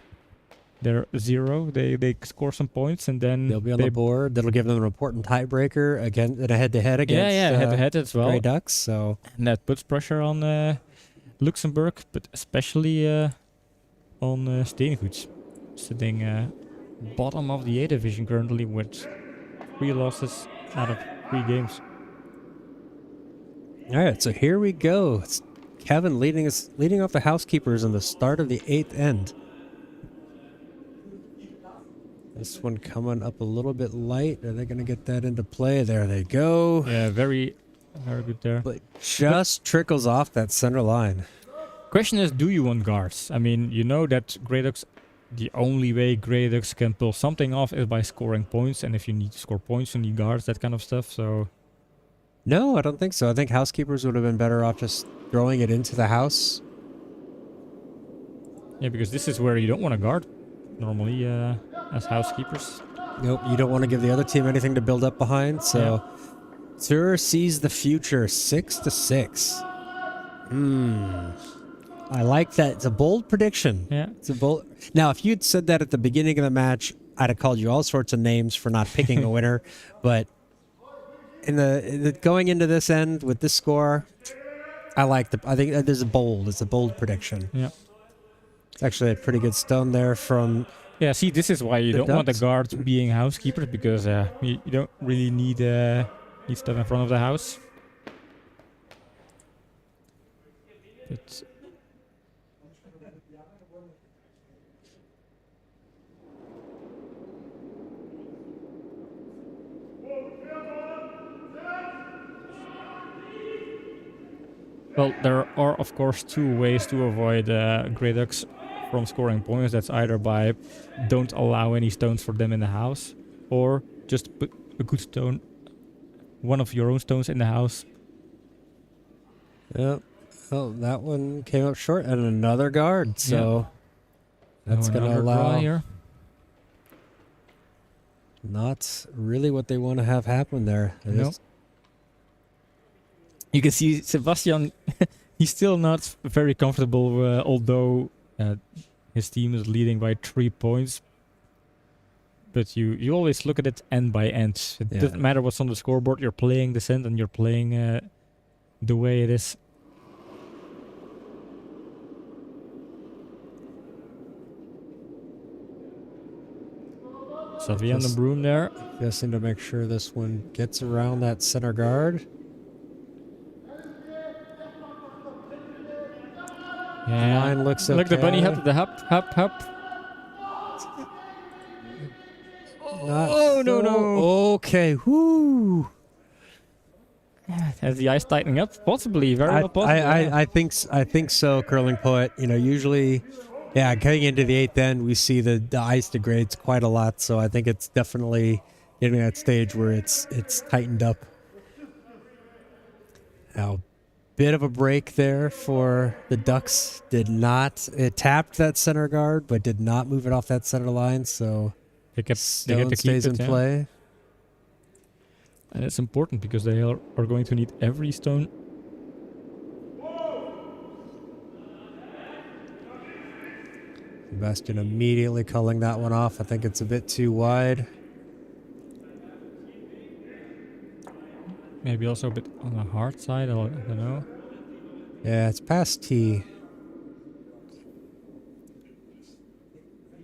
B: 0. They score some points and then
A: They'll be on the board. That'll give them an important tiebreaker again in a head-to-head against
B: head-to-head as well.
A: Grey Ducks. So
B: And that puts pressure on Luxembourg, but especially on Steengoeds, sitting bottom of the A division currently with 3 losses out of 3 games.
A: all right, so here we go. It's Kevin leading off the Housekeepers in the start of the 8th end. This one coming up a little bit light. Are they going to get that into play? There they go.
B: Yeah, very good there.
A: But just trickles off that center line.
B: Question is, do you want guards? I mean, you know that Grey Ducks, the only way Grey Ducks can pull something off is by scoring points, and if you need to score points, you need guards, that kind of stuff. So
A: No, I don't think so. I think Housekeepers would have been better off just throwing it into the house.
B: yeah, because this is where you don't want to guard normally as Housekeepers.
A: Nope, you don't want to give the other team anything to build up behind. So, Tur sees the future 6-6. I like that. It's a bold prediction.
B: Yeah.
A: It's a bold. Now, if you'd said that at the beginning of the match, I'd have called you all sorts of names for not picking a winner. But in the going into this end with this score, I think that is bold. It's a bold prediction.
B: Yeah.
A: It's actually a pretty good stone there from.
B: Yeah, see, this is why you
A: The
B: don't want the
A: Ducks.
B: guards being Housekeepers, because you don't really need stuff in front of the house. But Well, there are of course two ways to avoid Grey Ducks from scoring points. That's either by don't allow any stones for them in the house, or just put a good stone, one of your own stones in the house.
A: Yep. Oh, that one came up short, and another guard. So that's going to
B: Another draw
A: allow
B: here.
A: not really what they want to have happen there. They
B: No.
A: just-
B: You can see Sebastian, he's still not very comfortable, although his team is leading by 3 points. But you always look at it end by end. It
A: Yeah.
B: doesn't matter what's on the scoreboard. You're playing Descent and you're playing the way it is. Xavier on the
A: Just-
B: broom there.
A: Guessing to make sure this one gets around that center guard.
B: Yeah.
A: Line looks okay.
B: Look, the bunny hop, the hop.
A: Not
B: Oh, no,
A: so-
B: no.
A: Okay, whoo.
B: Has the ice tightening up? Possibly, very well possible.
A: I think so, Curling Poet. You know, usually, yeah, getting into the 8th end, we see the ice degrades quite a lot. So I think it's definitely getting to that stage where it's tightened up. Now, bit of a break there for the Ducks. It tapped that center guard, but did not move it off that center line. So
B: They get
A: Stone
B: to keep
A: stays in
B: it, yeah.
A: play.
B: And it's important because they are going to need every stone.
A: Sebastian immediately culling that one off. I think it's a bit too wide.
B: Maybe also a bit on the hard side, I don't know.
A: Yeah, it's past T.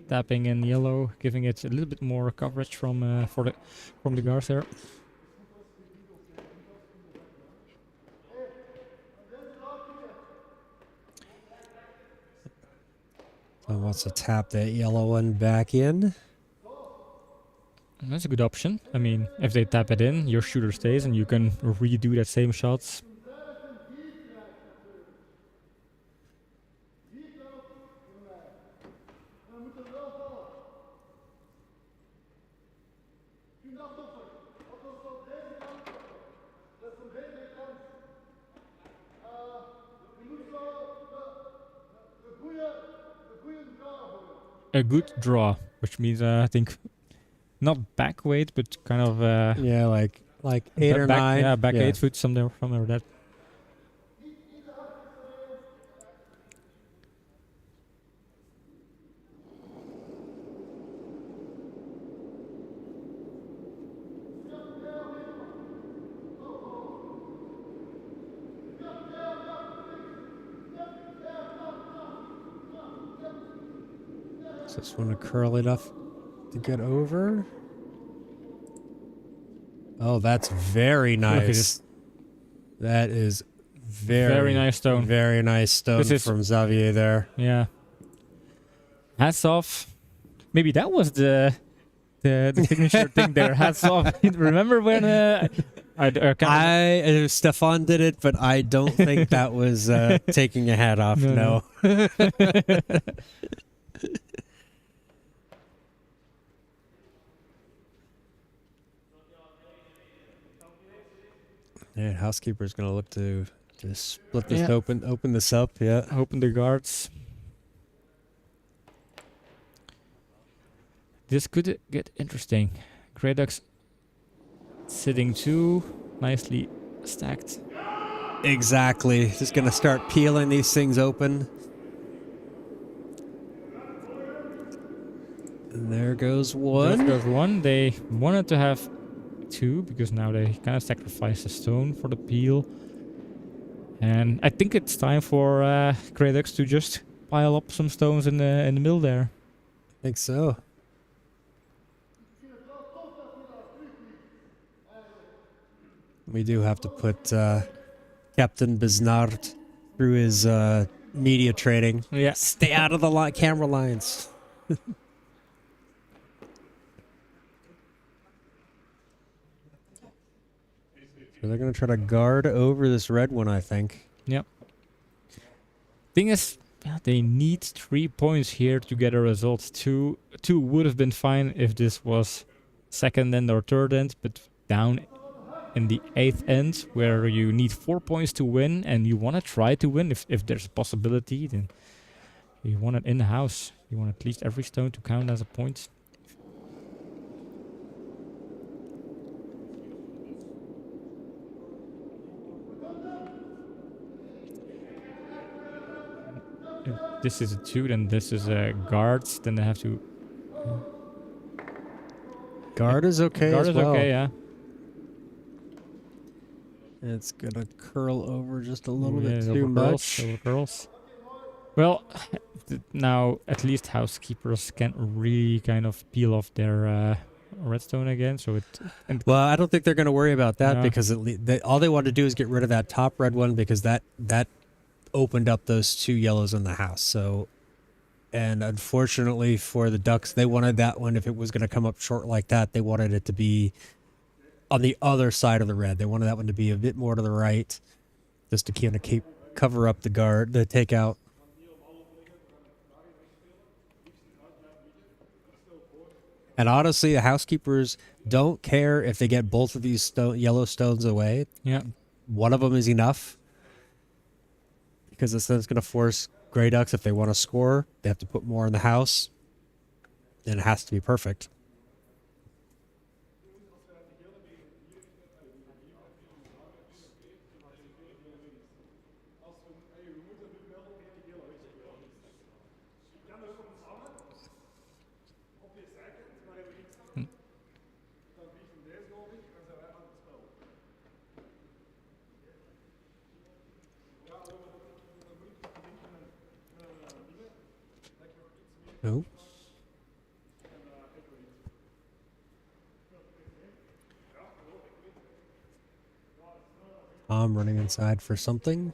B: Tapping in yellow, giving it a little bit more coverage from the guards there.
A: So wants to tap that yellow one back in.
B: And that's a good option. I mean, if they tap it in, your shooter stays and you can redo that same shots. A good draw, which means I think not back weight, but kind of
A: Yeah, like 8 or
B: back,
A: 9.
B: Yeah, back 8 foot somewhere that.
A: Just want to curl enough to get over. Oh, that's very
B: Look at
A: nice.
B: this.
A: That is very
B: nice stone.
A: Very nice stone
B: This is-
A: from Xavier there.
B: Yeah. Hats off. Maybe that was the signature thing there. Hats off. Remember when
A: Stefan did it, but I don't think that was taking a hat off.
B: No,
A: No. Yeah, Housekeeper's gonna look to split this
B: Yeah.
A: open this up. Yeah.
B: open the guards. This could get interesting. Grey Ducks sitting 2, nicely stacked.
A: Exactly. Just gonna start peeling these things open. And there goes one.
B: There goes 1. They wanted to have 2 because now they kind of sacrificed a stone for the peel. And I think it's time for Grey Ducks to just pile up some stones in the middle there.
A: I think so. We do have to put Captain Biznard through his media training.
B: Yeah.
A: Stay out of the camera lines. So they're going to try to guard over this red one, I think.
B: Yep. Thing is, yeah, they need 3 points here to get a result. Two would have been fine if this was second end or third end, but down in the 8th end, where you need 4 points to win, and you want to try to win if there's a possibility, then you want it in the house. You want at least every stone to count as a point. If this is a 2, then this is a guards, then they have to...
A: Guard is okay
B: Guard
A: as
B: is
A: well.
B: okay, yeah.
A: It's gonna curl over just a little
B: Yeah,
A: bit
B: over
A: too
B: curls,
A: much.
B: over curls. Well, now at least housekeepers can really kind of peel off their redstone again. So it. And
A: Well, I don't think they're gonna worry about that
B: No.
A: because all they want to do is get rid of that top red one because that opened up those 2 yellows in the house. So, and unfortunately for the ducks, they wanted that one. If it was gonna come up short like that, they wanted it to be on the other side of the red. They wanted that one to be a bit more to the right, just to kind of cover up the guard, the takeout. And honestly, the housekeepers don't care if they get both of these yellow stones away.
B: yeah,
A: One of them is enough because it's going to force Grey Ducks, if they want to score, they have to put more in the house. And it has to be perfect. No. I'm running inside for something.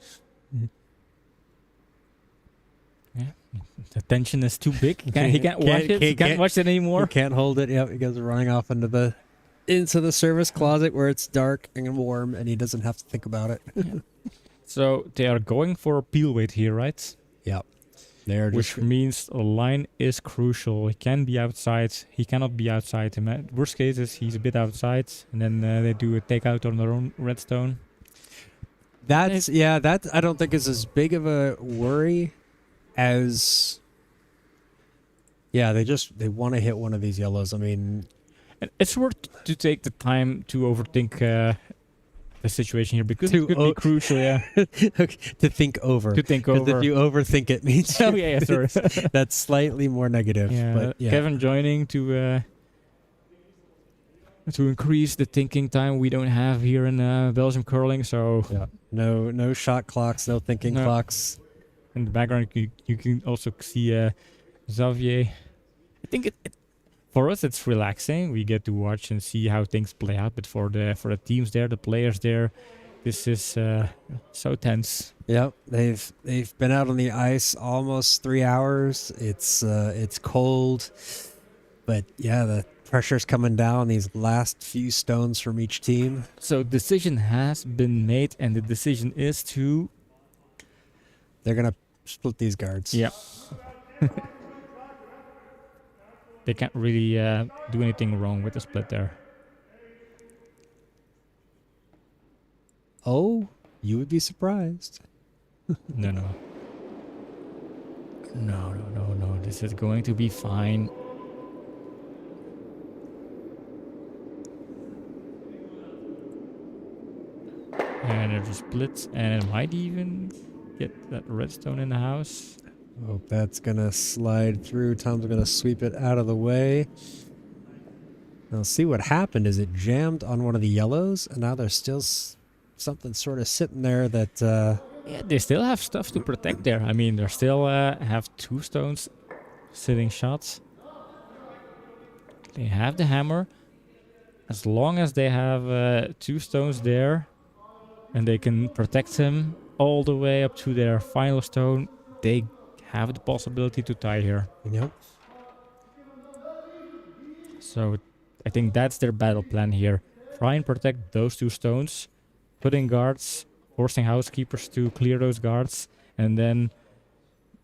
B: yeah. The tension is too big. He can't watch it. He can't watch it
A: You
B: anymore.
A: can't hold it. Yep, he goes running off into the service closet where it's dark and warm, and he doesn't have to think about it.
B: So they are going for a peel weight here, right?
A: Yep. They're
B: Which
A: just
B: means a line is crucial. He can be outside. He cannot be outside. Worst case is he's a bit outside, and then they do a takeout on their own redstone.
A: that I don't think is as big of a worry as they want to hit one of these yellows. I mean,
B: And it's worth to take the time to overthink the situation here because it could be crucial, yeah.
A: to think over.
B: To think
A: Because
B: over.
A: if you overthink it means
B: Oh yeah, sorry.
A: that's slightly more negative.
B: Yeah,
A: But yeah.
B: Kevin joining to increase the thinking time we don't have here in Belgium curling. So
A: Yeah. No shot clocks, no thinking
B: No.
A: clocks.
B: in the background you can also see Xavier. I think it for us it's relaxing. We get to watch and see how things play out. But for the teams there, the players there, this is so tense.
A: Yep, they've been out on the ice almost 3 hours. It's cold, but yeah, the pressure's coming down. These last few stones from each team.
B: So decision has been made, and the decision is to
A: They're gonna split these guards.
B: yeah. They can't really do anything wrong with the split there.
A: Oh, you would be surprised.
B: No. No. This is going to be fine. And there's a split, and it might even get that redstone in the house.
A: Oh, that's gonna slide through. Tom's gonna sweep it out of the way. Now, see what happened is it jammed on one of the yellows, and now there's still something sort of sitting there that.
B: Yeah, they still have stuff to protect there. I mean, they still have 2 stones sitting shots. They have the hammer. As long as they have 2 stones there, and they can protect him all the way up to their final stone, they have the possibility to tie here.
A: Yep.
B: So I think that's their battle plan here. Try and protect those 2 stones, put in guards, forcing housekeepers to clear those guards, and then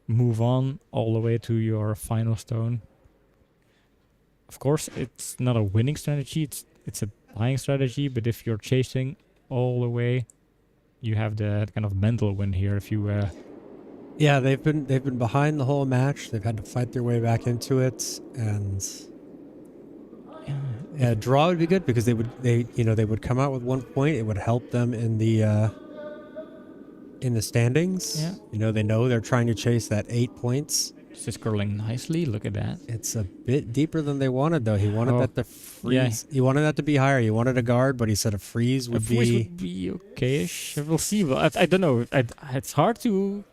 B: move on all the way to your final stone. Of course, it's not a winning strategy. It's a buying strategy. But if you're chasing all the way, you have the kind of mental win here. If you
A: Yeah, they've been behind the whole match. They've had to fight their way back into it, and yeah, draw would be good because they would come out with 1 point. It would help them in the standings.
B: Yeah.
A: They know they're trying to chase that 8 points.
B: this is curling nicely. Look at that.
A: It's a bit deeper than they wanted, though. He wanted
B: Oh,
A: that to freeze. He wanted that to be higher. He wanted a guard, but he said a freeze would
B: be okay-ish. We'll see. Well, I don't know. It's hard to.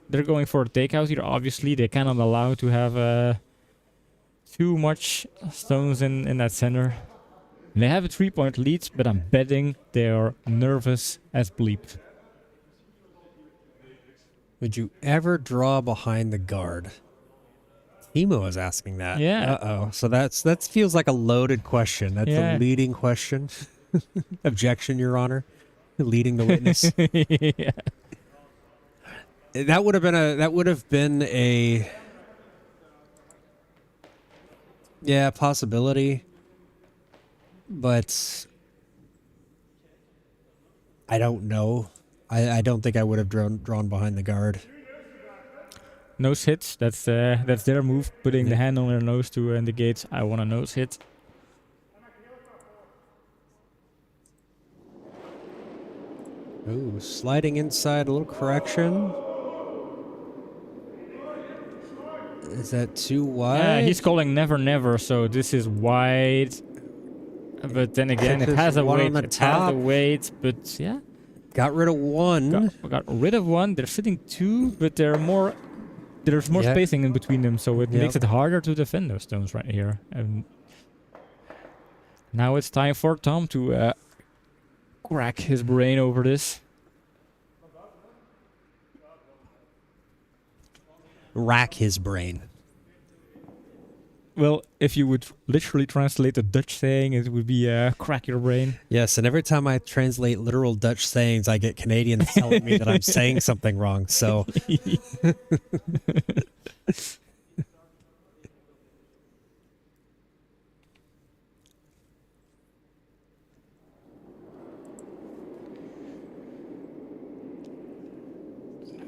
B: They're going for a takeout here. Obviously, they cannot allow to have too much stones in that center. They have a 3-point lead, but I'm betting they are nervous as bleep.
A: Would you ever draw behind the guard? Timo is asking that.
B: Yeah.
A: Uh-oh. So that feels like a loaded question. That's
B: Yeah.
A: a leading question. Objection, Your Honor. Leading the witness.
B: Yeah.
A: That would have been a possibility. But I don't know. I don't think I would have drawn behind the guard.
B: Nose hits. That's their move. Putting the hand on their nose to indicate I want a nose hit.
A: Ooh, sliding inside, a little correction. Is that too wide?
B: Yeah, he's calling never, never. So this is wide. But then again, it has a
A: one
B: weight.
A: on the
B: It has
A: top.
B: a weight, but yeah.
A: Got rid of one.
B: Got rid of one. They're sitting 2, but there's more
A: Yeah.
B: spacing in between them, so it
A: Yep.
B: makes it harder to defend those stones right here. And now it's time for Tom to crack his brain over this.
A: Rack his brain.
B: Well, if you would literally translate the Dutch saying, it would be crack your brain.
A: Yes, and every time I translate literal Dutch sayings, I get Canadians telling me that I'm saying something wrong. So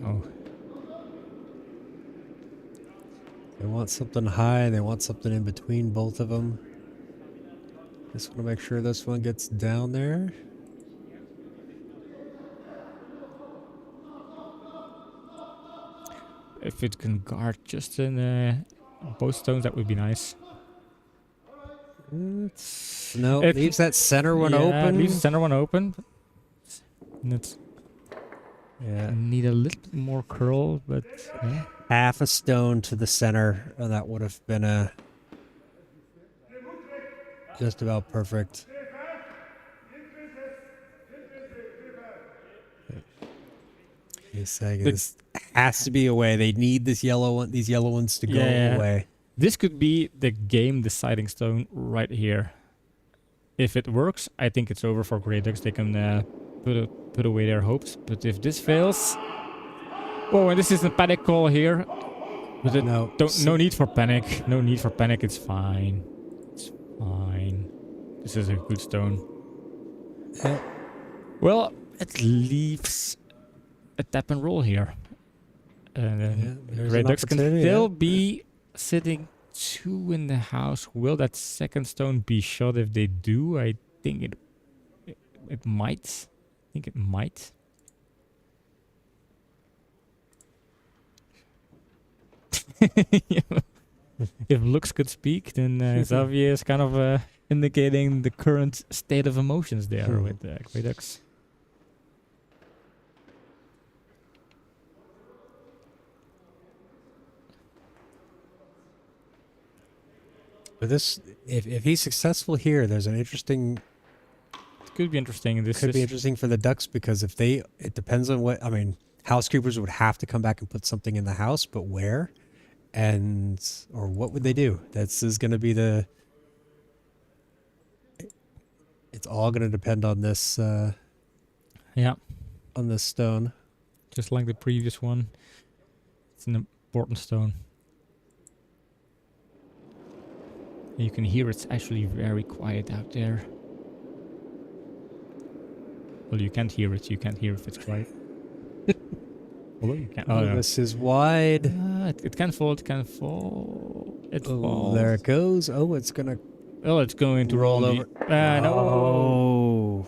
B: Oh,
A: they want something high. They want something in between both of them. Just want to make sure this one gets down there.
B: if it can guard just in both stones, that would be nice.
A: No,
B: It-
A: leaves that center one
B: Yeah,
A: open.
B: leaves the center one open. And it's
A: Yeah,
B: need a little bit more curl, but yeah.
A: half a stone to the center. And that would have been just about perfect. He's saying this has to be away. They need this yellow one. These yellow ones to go
B: Yeah.
A: away.
B: This could be the game deciding stone right here. If it works, I think it's over for Grey Ducks. They can put away their hopes. But if this fails, oh, and this is a panic call here. But it,
A: No,
B: no need for panic. No need for panic. It's fine. It's fine. This is a good stone.
A: Yeah.
B: Well, it leaves a tap and roll here. And then
A: Yeah, there's
B: Grey
A: an
B: Ducks can
A: opportunity,
B: still
A: yeah.
B: be sitting 2 in the house. Will that second stone be shot? If they do, I think it might. I think it might. If looks could speak, then Xavier is kind of indicating the current state of emotions there with Grey Ducks.
A: But this, if he's successful here, there's an interesting.
B: It could be interesting. This
A: Could be
B: is
A: interesting for the Ducks because if they, it depends on what. I mean, Housekeepers would have to come back and put something in the house, but where, and or what would they do? This is going to be the. It's all going to depend on this.
B: yeah,
A: On this stone.
B: just like the previous one. It's in a Important stone. You can hear it's actually very quiet out there. Well, you can't hear it. You can't hear if it's quiet. Although you can. Oh, yeah.
A: This is wide.
B: It can fall. It can fall. It
A: Oh,
B: falls.
A: there it goes. Oh, it's gonna
B: Oh, it's going to
A: roll
B: roll
A: over.
B: No.
A: Oh.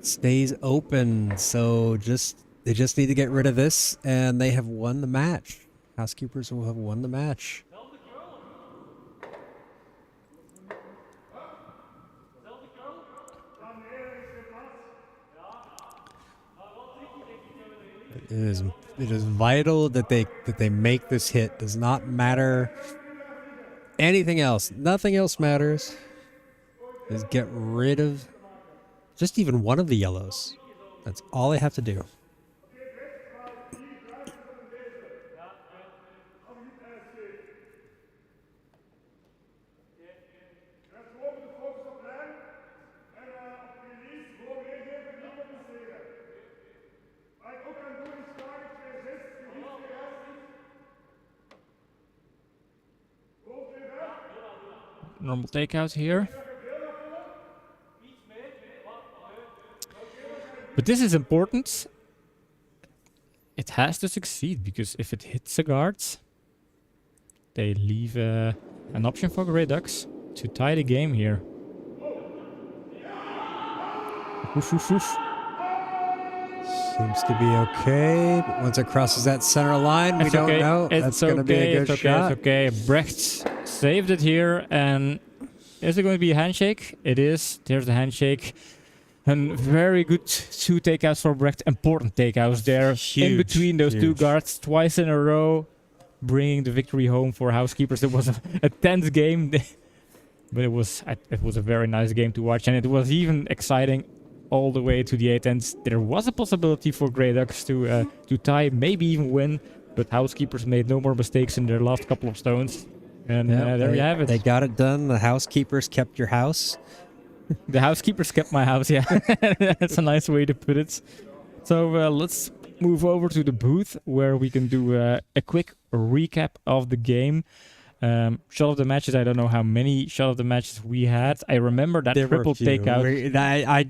A: Stays open. So they just need to get rid of this, and they have won the match. Housekeepers will have won the match. It is vital that they make this hit. Does not matter anything else. Nothing else matters. Is get rid of just even one of the yellows. That's all they have to do.
B: Normal takeout here. But this is important. It has to succeed, because if it hits the guards, they leave an option for Grey Ducks to tie the game here. Whoosh, whoosh, whoosh.
A: Seems to be okay, but once it crosses that center line, we
B: It's
A: don't
B: okay.
A: know.
B: It's
A: That's going to be a good
B: it's
A: shot.
B: It's okay. Brecht saved it here, and is it going to be a handshake? It is. There's the handshake. And very good 2 takeouts for Brecht. Important takeouts there. In
A: Huge,
B: between those 2
A: huge.
B: guards, twice in a row, bringing the victory home for Housekeepers. It was a tense game, but it was a very nice game to watch, and it was even exciting all the way to the 8th end. There was a possibility for Grey Ducks to tie, maybe even win, but Housekeepers made no more mistakes in their last couple of stones. And
A: Yeah,
B: there
A: they,
B: you have it.
A: They got it done. The Housekeepers kept your house.
B: The Housekeepers kept my house, yeah. That's a nice way to put it. So let's move over to the booth, where we can do a quick recap of the game. Shot of the matches, I don't know how many shot of the matches we had. I remember that
A: There were a
B: triple
A: few.
B: takeout.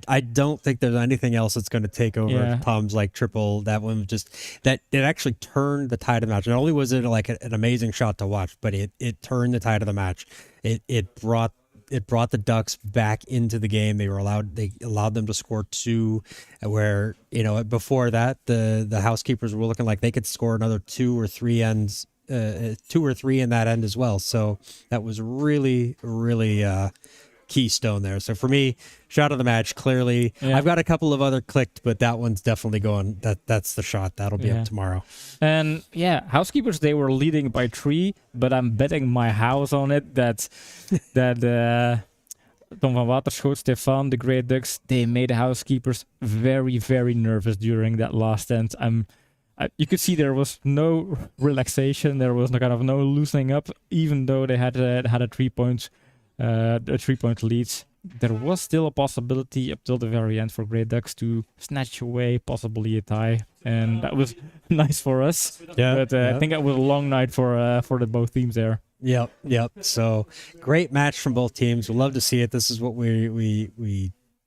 A: I don't think there's anything else that's going to take over
B: Yeah.
A: Tom's like triple. That one just that it actually turned the tide of the match. Not only was it like an amazing shot to watch, but it turned the tide of the match. It brought the Ducks back into the game. They allowed them to score 2, where before that the Housekeepers were looking like they could score another 2 or 3 ends. 2 or 3 in that end as well. So that was really, really keystone there. So for me, shot of the match, clearly.
B: Yeah.
A: I've got a couple of other clicked, but that one's definitely going. That's the shot. That'll be
B: Yeah.
A: up tomorrow.
B: And yeah, Housekeepers, they were leading by 3, but I'm betting my house on it that Tom van Waterschoot, Stefan, the Grey Ducks, they made the Housekeepers very, very nervous during that last end. You could see there was no relaxation. There was no loosening up, even though they had a 3-point lead. There was still a possibility up till the very end for Grey Ducks to snatch away possibly a tie, and that was nice for us.
A: Yeah,
B: But I think it was a long night for the both teams there.
A: Yep. So great match from both teams. We love to see it. This is what we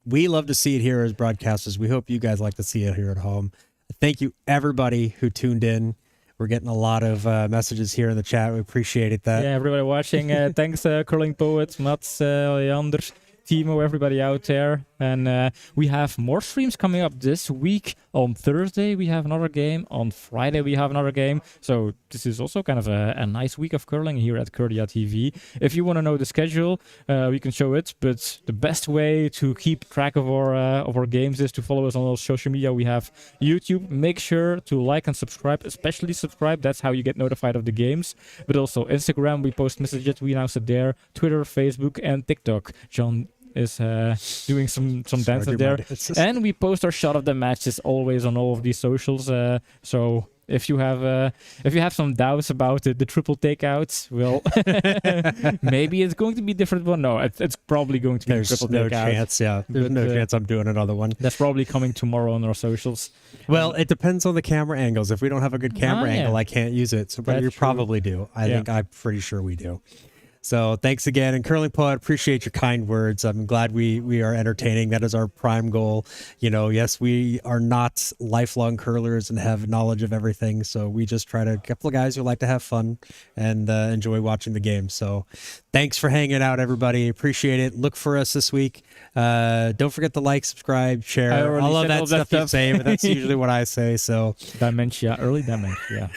A: love to see it here as broadcasters. We hope you guys like to see it here at home. Thank you, everybody who tuned in. We're getting a lot of messages here in the chat. We appreciate it.
B: Yeah, everybody watching. Thanks, Curling Poet, Mats, Leander, Timo, everybody out there. And we have more streams coming up this week. On Thursday, we have another game. On Friday, we have another game. So this is also kind of a nice week of curling here at Curlia TV. If you want to know the schedule, we can show it. But the best way to keep track of our games is to follow us on all social media. We have YouTube. Make sure to like and subscribe, especially subscribe. That's how you get notified of the games. But also Instagram, we post messages. We announce it there. Twitter, Facebook, and TikTok. John is doing some dances there. And we post our shot of the matches always on all of these socials. So If you have some doubts about the triple takeouts, well, maybe it's going to be different. Well, no, it's probably going to be
A: There's
B: triple
A: no
B: takeout.
A: chance. Yeah, there's
B: But,
A: no chance I'm doing another one.
B: That's probably coming tomorrow on our socials.
A: Well, it depends on the camera angles. If we don't have a good camera
B: yeah.
A: angle, I can't use it. So, but
B: That's
A: you
B: true.
A: probably do.
B: Yeah.
A: I'm pretty sure we do. So thanks again. And Curling Poet, appreciate your kind words. I'm glad we are entertaining. That is our prime goal. Yes, we are not lifelong curlers and have knowledge of everything. So we just try to, a couple of guys who like to have fun and enjoy watching the game. So thanks for hanging out, everybody. Appreciate it. Look for us this week. Don't forget to like, subscribe, share.
B: already
A: All of
B: said
A: that
B: all that
A: stuff you
B: stuff.
A: say, but that's usually what I say. So
B: Early dementia.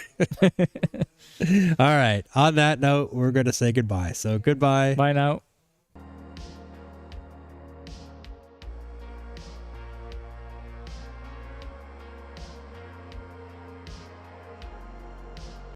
A: all right. On that note, we're going to say goodbye. So goodbye.
B: Bye now.